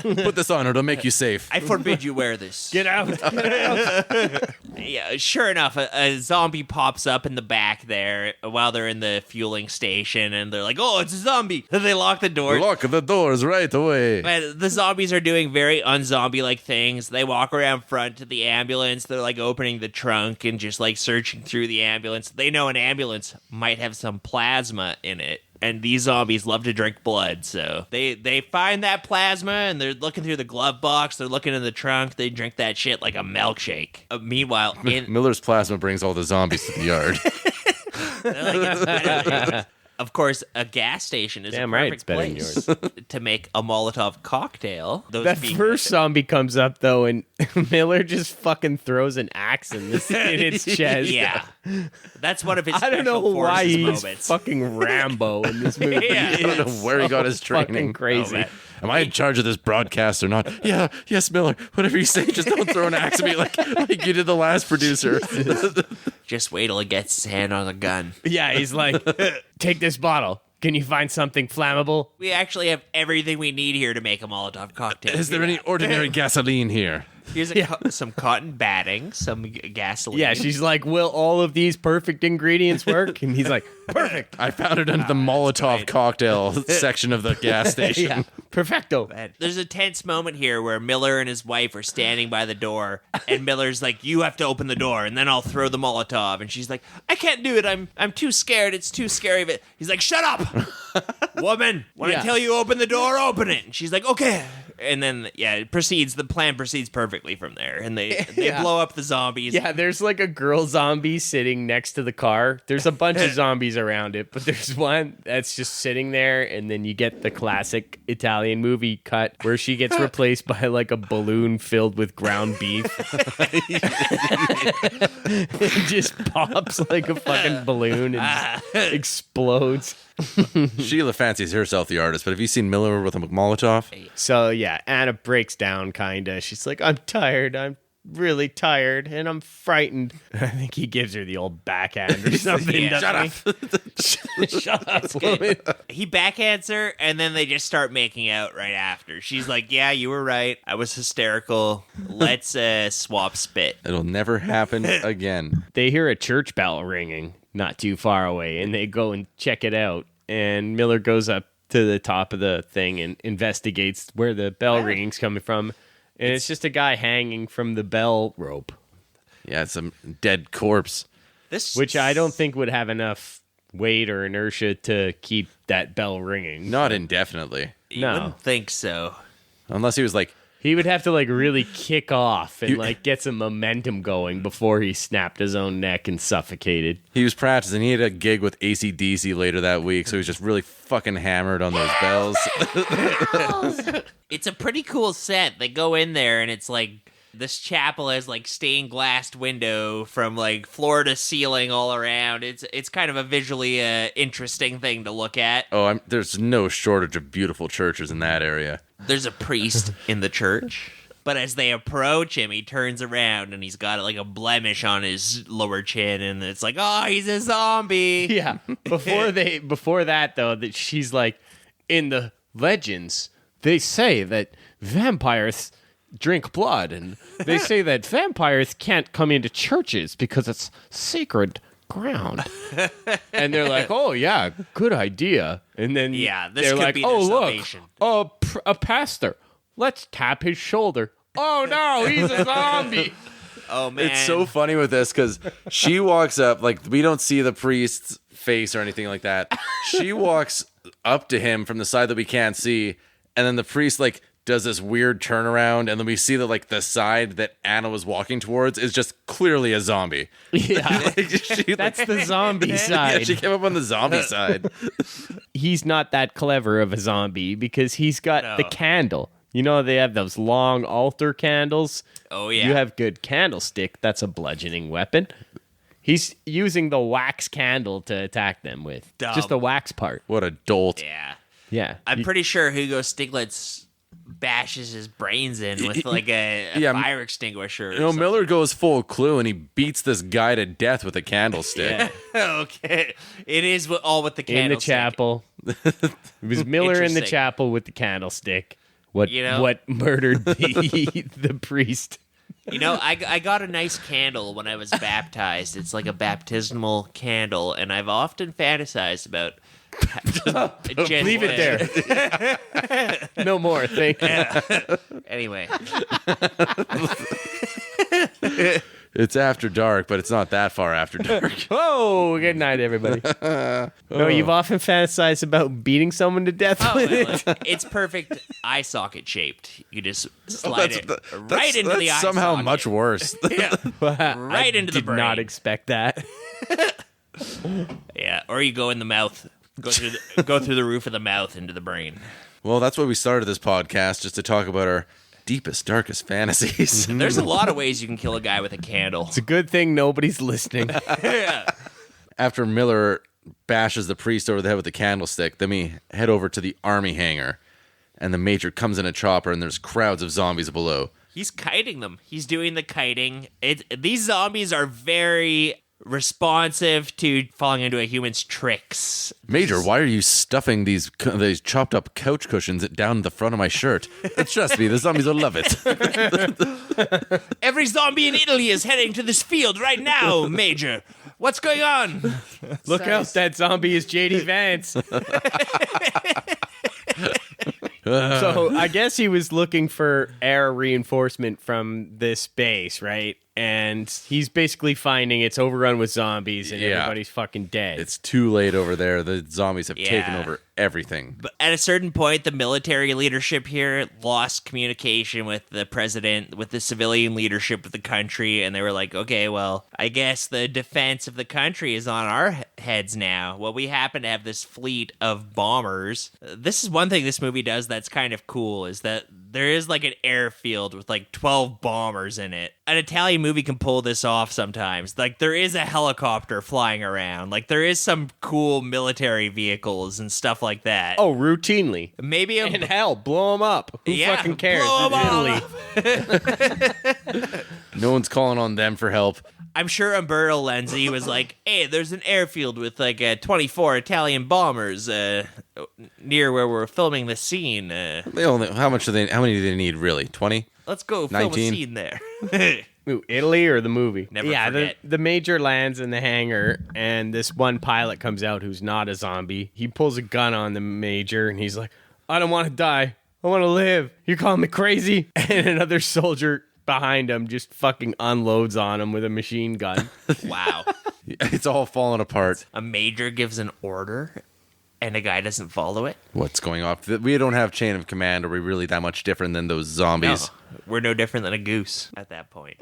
Put this on, it'll make you safe. I forbid you wear this. Get out. Yeah, sure enough, a zombie pops up in the back there while they're in the fueling station, and they're like, "Oh, it's a zombie!" And they lock the door. Lock the doors right away. And the zombies are doing very unzombie-like things. They walk around front to the ambulance. They're like opening the trunk and just like searching through the ambulance. They know an ambulance might have some plasma in it. And these zombies love to drink blood, so they find that plasma and they're looking through the glove box. They're looking in the trunk. They drink that shit like a milkshake. Meanwhile, Miller's plasma brings all the zombies to the yard. of course, a gas station is Damn a right, perfect it's better than place to make a Molotov cocktail. Those That being- first zombie comes up though, and Miller just fucking throws an axe in its chest. Yeah, that's one of his. I don't know special why forces he's moments. fucking Rambo in this movie. Yeah. I don't know where he got his Fucking training. crazy. Oh, man. Am I in charge of this broadcast or not? Yeah, yes, Miller. Whatever you say, just don't throw an axe at me like you did the last producer. Just wait till he gets his hand on a gun. Yeah, he's like, take this bottle. Can you find something flammable? We actually have everything we need here to make a Molotov cocktail. Is there any ordinary gasoline here? Here's some cotton batting, some gasoline. Yeah, she's like, will all of these perfect ingredients work? And he's like, perfect. I found it under the Molotov cocktail section of the gas station. Yeah, perfecto. There's a tense moment here where Miller and his wife are standing by the door, and Miller's like, "You have to open the door, and then I'll throw the Molotov." And she's like, "I can't do it. I'm too scared. It's too scary of it." He's like, "Shut up, woman! When I tell you open the door, open it." And she's like, "Okay." And then the plan proceeds perfectly from there, and they blow up the zombies. Yeah, there's like a girl zombie sitting next to the car. There's a bunch of zombies around it, but there's one that's just sitting there, and then you get the classic Italian movie cut where she gets replaced by like a balloon filled with ground beef. It just pops like a fucking balloon and explodes. Sheila fancies herself the artist, but have you seen Miller with a Molotov? So yeah, Anna breaks down kinda. She's like, I'm tired. I'm really tired and I'm frightened. I think he gives her the old backhand or something. Shut up. Shut up, woman. He backhands her, and then they just start making out right after. She's like, "Yeah, you were right. I was hysterical. Let's swap spit." It'll never happen again. They hear a church bell ringing not too far away, and they go and check it out. And Miller goes up to the top of the thing and investigates where the bell ringing's coming from. And it's just a guy hanging from the bell rope. Yeah, it's a dead corpse. Which I don't think would have enough weight or inertia to keep that bell ringing. Not indefinitely. You No. wouldn't think so. Unless he was like, He would have to like really kick off and like get some momentum going before he snapped his own neck and suffocated. he was practicing. He had a gig with AC/DC later that week, so he was just really fucking hammered on those bells. It's a pretty cool set. They go in there, and it's like this chapel has like stained glass window from like floor to ceiling all around. It's kind of a visually interesting thing to look at. Oh, there's no shortage of beautiful churches in that area. There's a priest in the church, but as they approach him, he turns around and he's got like a blemish on his lower chin, and it's like, oh, he's a zombie. Yeah. Before that though, that she's like, in the legends, they say that vampires drink blood, and they say that vampires can't come into churches because it's sacred ground. And they're like, oh yeah, good idea. And then this they're could like, be their oh salvation. look, a pastor, let's tap his shoulder. Oh no, he's a zombie. Oh man, It's so funny with this because she walks up, like, we don't see the priest's face or anything like that. She walks up to him from the side that we can't see, and then the priest, like, does this weird turnaround, and then we see that, like, the side that Anna was walking towards is just clearly a zombie. Yeah. That's the zombie Yeah, side. she came up on the zombie side. He's not that clever of a zombie because he's got the candle. You know, they have those long altar candles. Oh, yeah. You have good candlestick. That's a bludgeoning weapon. He's using the wax candle to attack them with. Dumb. Just the wax part. What a dolt. Yeah. Yeah. I'm pretty sure Hugo Stiglitz bashes his brains in with like a fire extinguisher. You know, Miller goes full Clue, and he beats this guy to death with a candlestick. Okay. It is all with the In candlestick. the chapel. It was Miller in the Interesting. chapel with the candlestick. What murdered the priest. You know, I got a nice candle when I was baptized. It's like a baptismal candle, and I've often fantasized about Leave it there. No more. Thank you. Anyway. It's after dark, but it's not that far after dark. Oh, good night, everybody. No, you've often fantasized about beating someone to death with it. It's perfect eye socket shaped. You just slide it right That's into the eye somehow socket. much worse. Right into the Did brain. not expect that. Yeah, or you go in the mouth. Go through the roof of the mouth into the brain. Well, that's why we started this podcast, just to talk about our deepest, darkest fantasies. There's a lot of ways you can kill a guy with a candle. It's a good thing nobody's listening. After Miller bashes the priest over the head with the candlestick, then we head over to the army hangar, and the major comes in a chopper, and there's crowds of zombies below. He's kiting them. He's doing the kiting. These zombies are very responsive to falling into a human's tricks. Major, why are you stuffing these chopped up couch cushions down the front of my shirt? Trust me, the zombies will love it. Every zombie in Italy is heading to this field right now, Major. What's going on? Look out, that zombie is JD Vance. So I guess he was looking for air reinforcement from this base, right? And he's basically finding it's overrun with zombies and everybody's fucking dead. It's too late over there. The zombies have taken over everything. But at a certain point, the military leadership here lost communication with the president, with the civilian leadership of the country, and they were like, okay, well, I guess the defense of the country is on our heads now. Well, we happen to have this fleet of bombers. This is one thing this movie does that's kind of cool, is that there is like an airfield with like 12 bombers in it. An Italian movie can pull this off sometimes. Like, there is a helicopter flying around. Like, there is some cool military vehicles and stuff like that. Oh, routinely. Maybe And hell, blow them up. Who fucking cares? blow 'em It's Italy. No one's calling on them for help. I'm sure Umberto Lenzi was like, hey, there's an airfield with like 24 Italian bombers near where we're filming the scene. How many do they need, really? 20? Let's go 19? film a scene there. Ooh, Italy or the movie? Never forget. The Major lands in the hangar, and this one pilot comes out who's not a zombie. He pulls a gun on the Major, and he's like, I don't want to die. I want to live. You're calling me crazy? And another soldier behind him just fucking unloads on him with a machine gun. Wow. It's all falling apart. A major gives an order and a guy doesn't follow it? What's going off? We don't have chain of command. Are we really that much different than those zombies? No, we're no different than a goose at that point.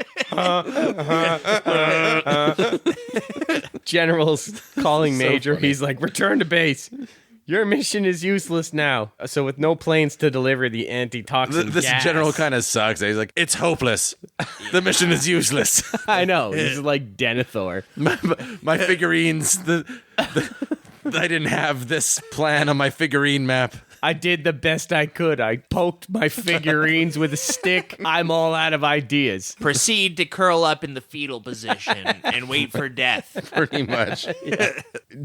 General's calling Major. He's like, return to base. Your mission is useless now. So with no planes to deliver the antitoxin This gas. general kind of sucks. He's like, it's hopeless. The mission is useless. I know. This is like Denethor. My figurines, I didn't have this plan on my figurine map. I did the best I could. I poked my figurines with a stick. I'm all out of ideas. Proceed to curl up in the fetal position and wait for death. Pretty much.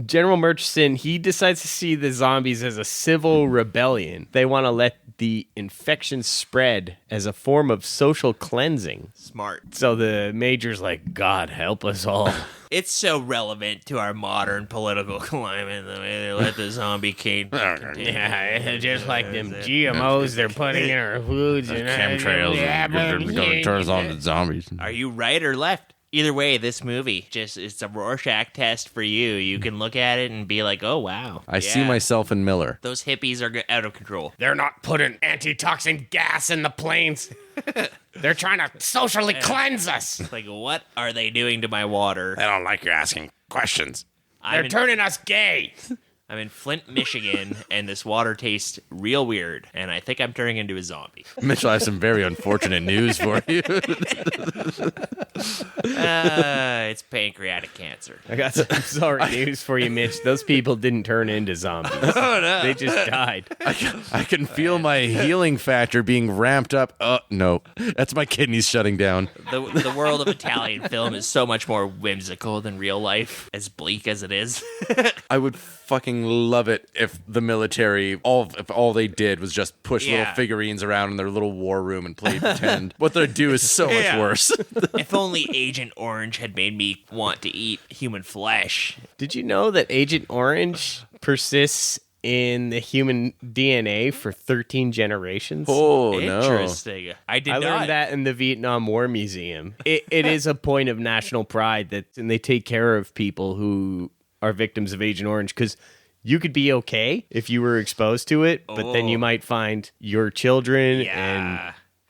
General Murchison, he decides to see the zombies as a civil rebellion. They want to let the infection spread as a form of social cleansing. Smart. So the Major's like, God help us all. It's so relevant to our modern political climate, the way they let the zombie cane. Yeah, just like them GMOs they're putting in our foods. And Chemtrails are going to turn us on to zombies. Are you right or left? Either way, this movie, it's a Rorschach test for you. You can look at it and be like, oh, wow. I see myself in Miller. Those hippies are out of control. They're not putting antitoxin gas in the planes. They're trying to socially cleanse us. Like, what are they doing to my water? I don't like you asking questions. I'm They're in- turning us gay. I'm in Flint, Michigan, and this water tastes real weird, and I think I'm turning into a zombie. Mitchell, I have some very unfortunate news for you. It's pancreatic cancer. I got some sorry news for you, Mitch. Those people didn't turn into zombies. Oh, no. They just died. I can feel my healing factor being ramped up. No, that's my kidneys shutting down. The world of Italian film is so much more whimsical than real life, as bleak as it is. I would fucking love it if the military, if all they did was just push little figurines around in their little war room and play pretend. What they do is so much worse. If only Agent Orange had made me want to eat human flesh. Did you know that Agent Orange persists in the human DNA for 13 generations? Oh, no. Interesting. I did I not. learned that in the Vietnam War Museum. It is a point of national pride and they take care of people who are victims of Agent Orange, because you could be okay if you were exposed to it, but then you might find your children and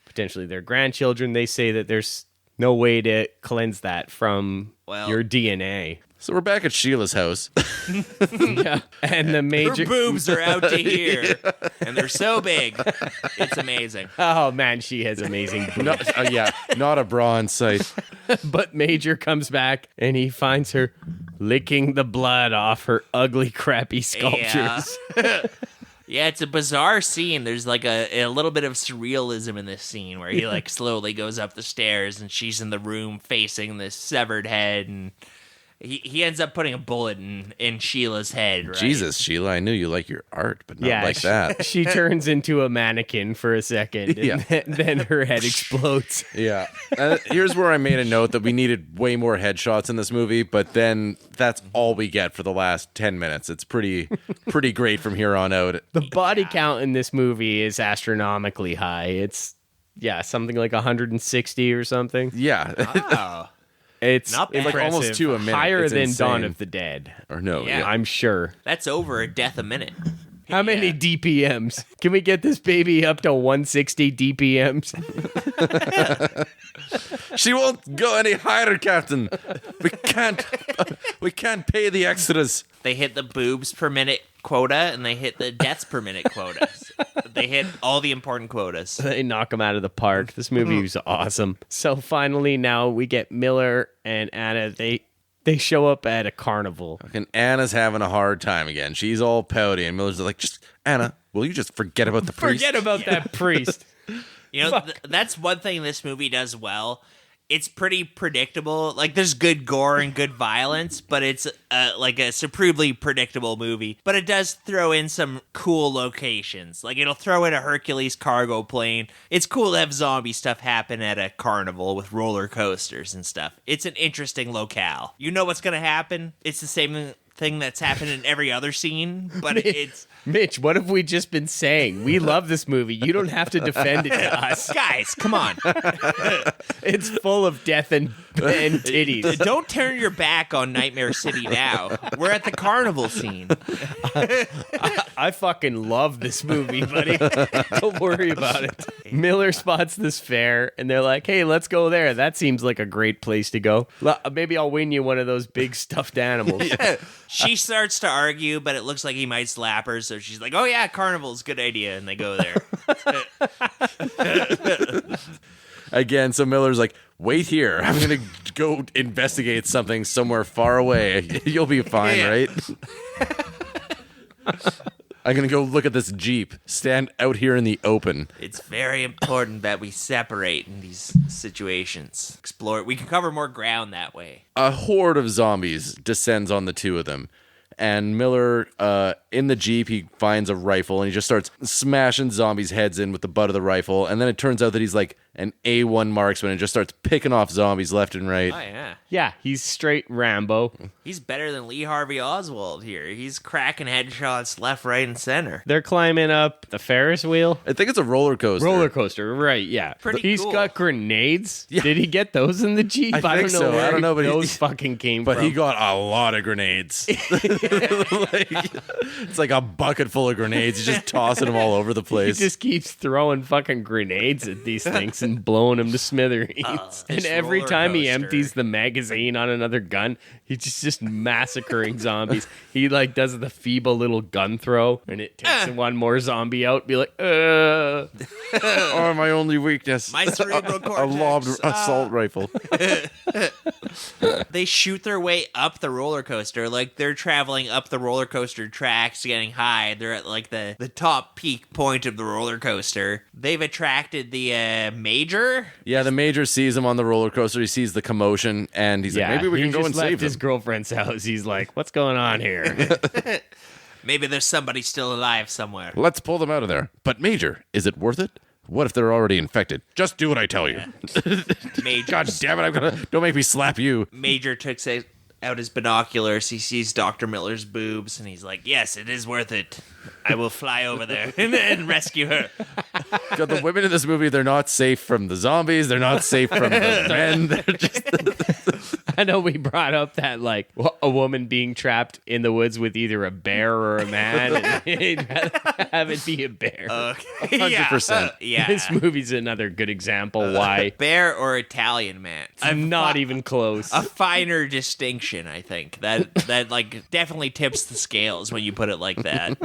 potentially their grandchildren. They say that there's no way to cleanse that from your DNA. So we're back at Sheila's house. And the Major... Her boobs are out to here, and they're so big. It's amazing. Oh, man, she has amazing boobs. Not a bra in sight. But Major comes back, and he finds her licking the blood off her ugly, crappy sculptures. Yeah, it's a bizarre scene. There's like a little bit of surrealism in this scene where he like slowly goes up the stairs and she's in the room facing this severed head, and He ends up putting a bullet in Sheila's head, right? Jesus, Sheila, I knew you like your art, but not like that. She turns into a mannequin for a second, and then her head explodes. Yeah. Here's where I made a note that we needed way more headshots in this movie, but then that's all we get for the last 10 minutes. It's pretty great from here on out. The body count in this movie is astronomically high. It's something like 160 or something. Yeah. Oh. It's Not bad. Like almost 2 a minute. Higher It's than insane. Dawn of the Dead. Or no. Yeah. I'm sure. That's over a death a minute. How many DPMs? Can we get this baby up to 160 DPMs? She won't go any higher, Captain. We can't pay the extras. They hit the boobs per minute quota, and they hit the deaths per minute quotas. They hit all the important quotas. They knock him out of the park. This movie was awesome. So finally, now we get Miller and Anna. They show up at a carnival. And Anna's having a hard time again. She's all pouty, and Miller's like, just, Anna, will you just forget about the priest? Forget about that priest. You know, that's one thing this movie does well. It's pretty predictable. Like, there's good gore and good violence, but it's like a supremely predictable movie. But it does throw in some cool locations. Like, it'll throw in a Hercules cargo plane. It's cool to have zombie stuff happen at a carnival with roller coasters and stuff. It's an interesting locale. You know what's going to happen. It's the same thing that's happened in every other scene, but it's... Mitch, what have we just been saying? We love this movie. You don't have to defend it to us. Guys, come on. It's full of death and titties. Don't turn your back on Nightmare City now. We're at the carnival scene. I fucking love this movie, buddy. Don't worry about it. Miller spots this fair, and they're like, hey, let's go there. That seems like a great place to go. Maybe I'll win you one of those big stuffed animals. She starts to argue, but it looks like he might slap her, so she's like, oh yeah, carnival's a good idea, and they go there. Again, so Miller's like, wait here. I'm going to go investigate something somewhere far away. You'll be fine, right? I'm going to go look at this Jeep. Stand out here in the open. It's very important that we separate in these situations. Explore. We can cover more ground that way. A horde of zombies descends on the two of them. And Miller, in the Jeep, he finds a rifle and he just starts smashing zombies' heads in with the butt of the rifle. And then it turns out that he's like an A1 marksman and just starts picking off zombies left and right. Oh, yeah. Yeah, he's straight Rambo. He's better than Lee Harvey Oswald here. He's cracking headshots left, right, and center. They're climbing up the Ferris wheel. I think it's a roller coaster. Roller coaster, right, yeah. Pretty He's cool. got grenades. Yeah. Did he get those in the Jeep? I think don't know so. where I don't know, but those fucking came But from. he got a lot of grenades. It's like a bucket full of grenades. He's just tossing them all over the He place. just keeps throwing fucking grenades at these things and blowing them to smithereens. And this every roller time he coaster. empties the magazine on another gun, he's just massacring zombies. He like does the feeble little gun throw, and it takes one more zombie out. Be like, Oh, my only weakness. My cerebral A cortex. lobbed assault rifle. They shoot their way up the roller coaster. Like, they're traveling up the roller coaster tracks, getting high. They're at, like, the top peak point of the roller coaster. They've attracted the Major. Yeah, the Major sees him on the roller coaster. He sees the commotion, and he's like, maybe we he can go just and left save his him. girlfriend's house. He's like, what's going on here? Maybe there's somebody still alive somewhere. Let's pull them out of there. But Major, is it worth it? What if they're already infected? Just do what I tell you. Major, God damn it, don't make me slap you. Major takes out his binoculars. He sees Dr. Miller's boobs, and he's like, yes, it is worth it. I will fly over there and rescue her. God, the women in this movie, they're not safe from the zombies. They're not safe from the men. They're just... I know we brought up that, like, a woman being trapped in the woods with either a bear or a man, and he'd rather have it be a bear. 100%. Yeah. This movie's another good example why Bear or Italian man. I'm not even close. A finer distinction, I think. That like definitely tips the scales when you put it like that.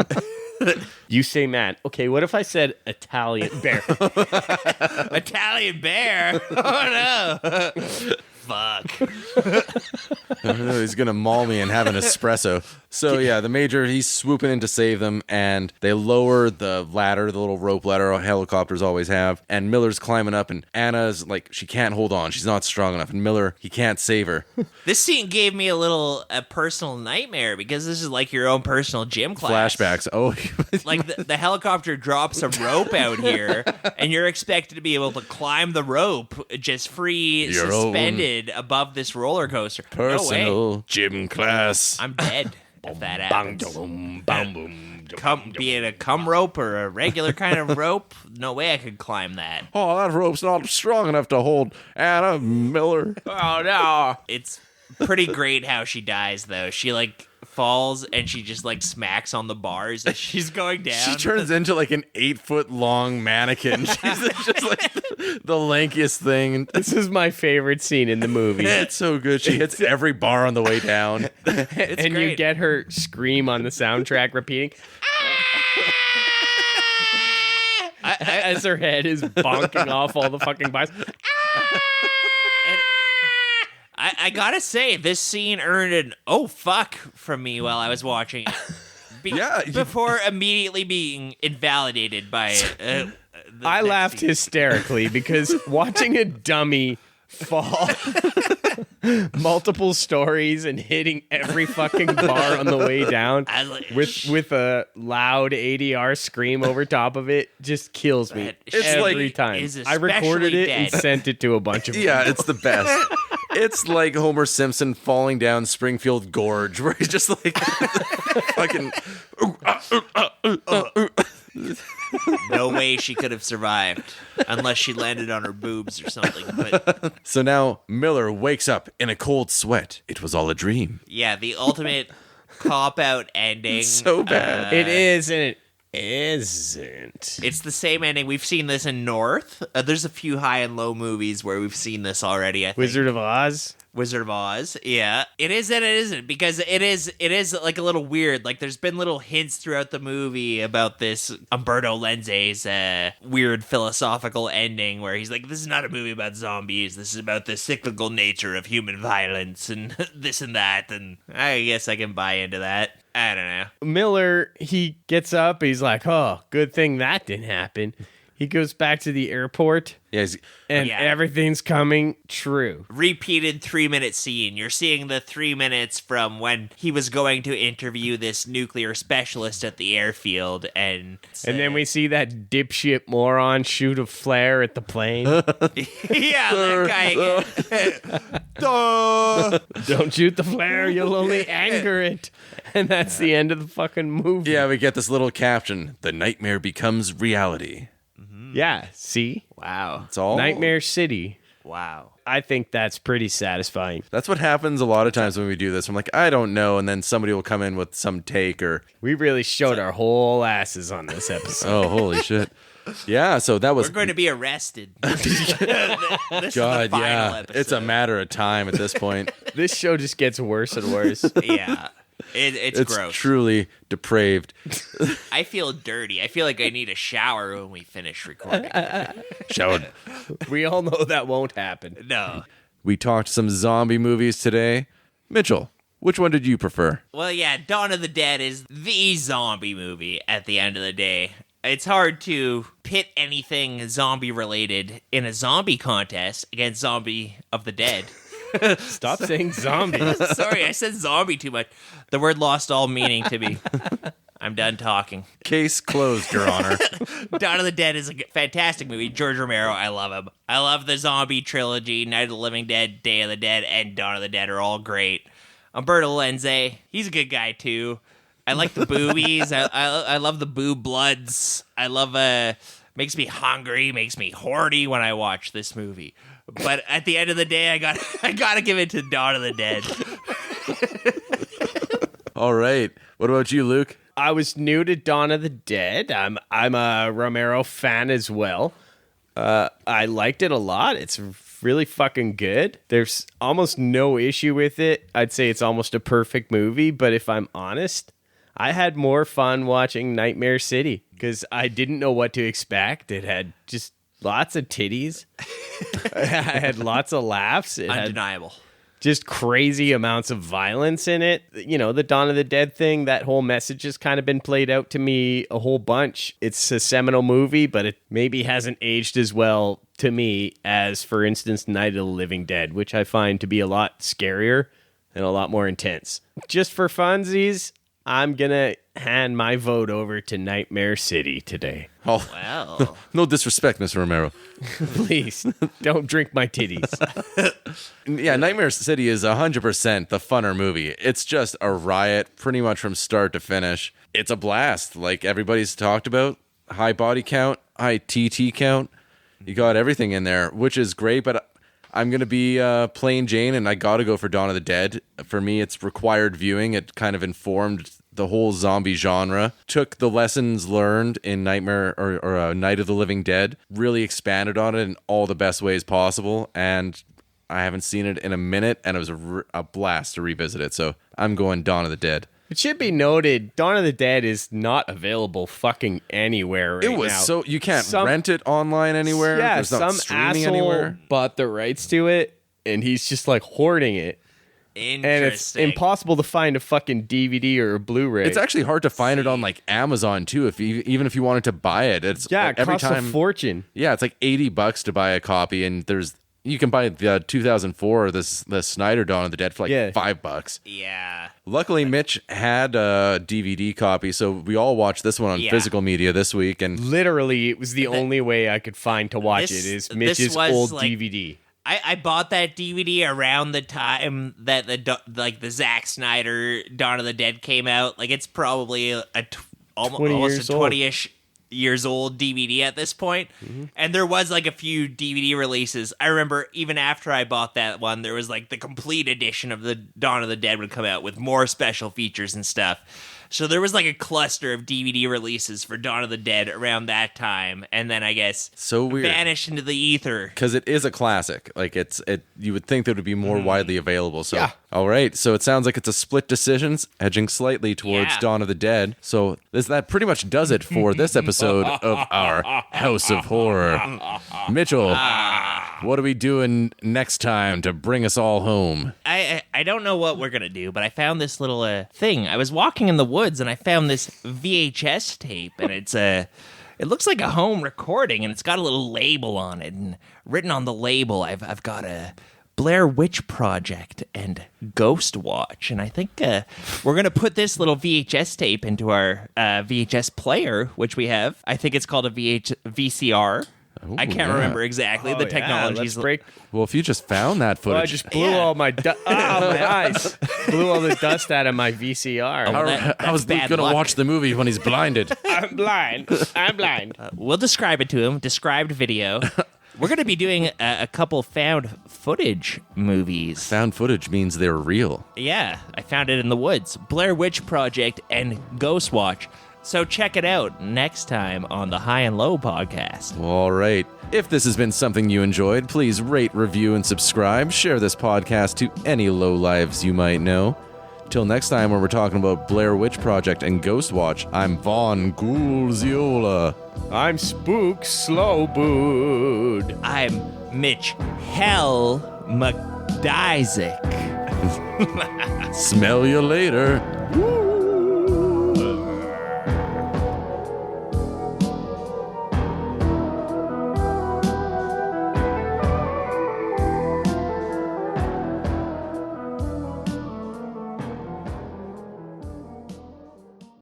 You say man. Okay, what if I said Italian bear? Italian bear? Oh no. fuck. He's gonna maul me and have an espresso. So yeah, the Major, he's swooping in to save them, and they lower the ladder, the little rope ladder helicopters always have, and Miller's climbing up, and Anna's like, she can't hold on, she's not strong enough, and Miller, he can't save her. This scene gave me a personal nightmare because this is like your own personal gym class. Flashbacks. Oh, Like the helicopter drops a rope out here, and you're expected to be able to climb the rope just free, Your suspended above this roller coaster. No way. personal gym class. I'm dead if that happens. Be it a cum rope or a regular kind of rope, no way I could climb that. Oh, that rope's not strong enough to hold Anna Miller. Oh no! It's pretty great how she dies though. She like falls and she just like smacks on the bars as she's going down. She turns into like an 8-foot long mannequin. She's just like the lankiest thing. This is my favorite scene in the movie. It's so good. She hits every bar on the way down. And great. you get her scream on the soundtrack repeating. As her head is bonking off all the fucking bars. I gotta say, this scene earned an "oh fuck" from me while I was watching it. Before immediately being invalidated by it. I laughed hysterically because watching a dummy fall multiple stories and hitting every fucking bar on the way down with a loud ADR scream over top of it just kills me every time. I recorded it and sent it to a bunch of people. Yeah, it's the best. It's like Homer Simpson falling down Springfield Gorge, where he's just like fucking. No way she could have survived unless she landed on her boobs or something. But So now Miller wakes up in a cold sweat. It was all a dream. yeah, the ultimate cop-out ending. So bad. It is, and it isn't. It's the same ending. We've seen this in North. There's a few high and low movies where we've seen this already, I think. Wizard of Oz? Wizard of Oz, yeah. It is and it isn't, because it is like a little weird. Like there's been little hints throughout the movie about this Umberto Lenzi's weird philosophical ending where he's like, this is not a movie about zombies, this is about the cyclical nature of human violence and this and that, and I guess I can buy into that. I don't know. Miller, he gets up, he's like, oh, good thing that didn't happen. He goes back to the airport, and everything's coming true. Repeated 3-minute scene. You're seeing the 3 minutes from when he was going to interview this nuclear specialist at the airfield, and then we see that dipshit moron shoot a flare at the plane. yeah, that guy again. Don't shoot the flare, you'll only anger it. And that's the end of the fucking movie. Yeah, we get this little caption: "The nightmare becomes reality." Yeah, see? Wow. It's all Nightmare City. Wow. I think that's pretty satisfying. That's what happens a lot of times when we do this. I'm like, I don't know, and then somebody will come in with some take or. We really showed our whole asses on this episode. Oh, holy shit! Yeah, so that was. We're going to be arrested. This is the final episode. It's a matter of time at this point. This show just gets worse and worse. Yeah. It's gross. Truly depraved. I feel dirty. I feel like I need a shower when we finish recording. Showered. We all know that won't happen. No. We talked some zombie movies today. Mitchell, which one did you prefer? Well, yeah, Dawn of the Dead is the zombie movie at the end of the day. It's hard to pit anything zombie related in a zombie contest against Zombie of the Dead. Stop saying zombie. Sorry, I said zombie too much. The word lost all meaning to me. I'm done talking. Case closed, Your Honor. Dawn of the Dead is a fantastic movie. George Romero, I love him. I love the zombie trilogy. Night of the Living Dead, Day of the Dead, and Dawn of the Dead are all great. Umberto Lenzi, he's a good guy too. I like the boobies. I love the boob bloods. I love makes me hungry, makes me horny when I watch this movie. But at the end of the day, I gotta give it to Dawn of the Dead. All right. What about you, Luke? I was new to Dawn of the Dead. I'm a Romero fan as well. I liked it a lot. It's really fucking good. There's almost no issue with it. I'd say it's almost a perfect movie. But if I'm honest, I had more fun watching Nightmare City because I didn't know what to expect. It had just lots of titties. I had lots of laughs. It had Undeniable. just crazy amounts of violence in it. You know, the Dawn of the Dead thing, that whole message has kind of been played out to me a whole bunch. It's a seminal movie, but it maybe hasn't aged as well to me as, for instance, Night of the Living Dead, which I find to be a lot scarier and a lot more intense. Just for funsies, I'm going to hand my vote over to Nightmare City today. Oh, Well, no disrespect, Mr. Romero. Please, don't drink my titties. Yeah, Nightmare City is 100% the funner movie. It's just a riot pretty much from start to finish. It's a blast, like everybody's talked about. High body count, high TT count. You got everything in there, which is great, but I'm going to be plain Jane, and I got to go for Dawn of the Dead. For me, it's required viewing. It kind of informed the whole zombie genre, took the lessons learned in Nightmare or Night of the Living Dead, really expanded on it in all the best ways possible, and I haven't seen it in a minute, and it was a blast to revisit it, so I'm going Dawn of the Dead. It should be noted, Dawn of the Dead is not available fucking anywhere right now. It was so you can't rent it online anywhere. Yeah, There's not some streaming asshole anywhere. bought the rights to it, and he's just like hoarding it. And it's interesting. impossible to find a fucking DVD or a Blu-ray. It's actually hard to find it on like Amazon too. Even if you wanted to buy it, it's it every costs time. a fortune. Yeah, it's like $80 to buy a copy, and you can buy the 2004 the Snyder Dawn of the Dead for like $5. Yeah. Luckily, Mitch had a DVD copy, so we all watched this one on physical media this week, and Literally, it was the only way I could find to watch This- it is this Mitch's was, old like, DVD. I bought that DVD around the time that the Zack Snyder Dawn of the Dead came out. Like, it's probably almost years a 20-ish years old DVD at this point. And there was like a few DVD releases. I remember even after I bought that one, there was like the complete edition of the Dawn of the Dead would come out with more special features and stuff. So there was like a cluster of DVD releases for Dawn of the Dead around that time, and then I guess so weird vanished into the ether. because it is a classic. Like you would think that it would be more widely available. So Yeah. all right, so it sounds like it's a split decisions, edging slightly towards Yeah. Dawn of the Dead. So that pretty much does it for this episode of our House of Horror. Mitchell, what are we doing next time to bring us all home? I don't know what we're gonna do, but I found this little thing. I was walking in the woods and I found this VHS tape, and it looks like a home recording, and it's got a little label on it, and written on the label, I've got a Blair Witch Project and Ghost Watch, and I think we're gonna put this little VHS tape into our VHS player, which we have. I think it's called a VCR. I can't remember exactly. The technology's Well, if you just found that Well, I footage, just blew all my my eyes. Blew all the dust out of my VCR. how's Luke bad gonna luck. watch the movie when he's blinded? I'm blind. I'm blind. We'll describe it to him. Described video. We're going to be doing a couple found footage movies. Found footage means they're real. Yeah, I found it in the woods. Blair Witch Project and Ghost Watch. So check it out next time on the High and Low podcast. All right. If this has been something you enjoyed, please rate, review, and subscribe. Share this podcast to any lowlives you might know. Till next time, when we're talking about Blair Witch Project and Ghost Watch, I'm Vonn Ghoulziola. I'm Spook Slowbood. I'm Mitch Hell McDisaac. Smell you later. Woo.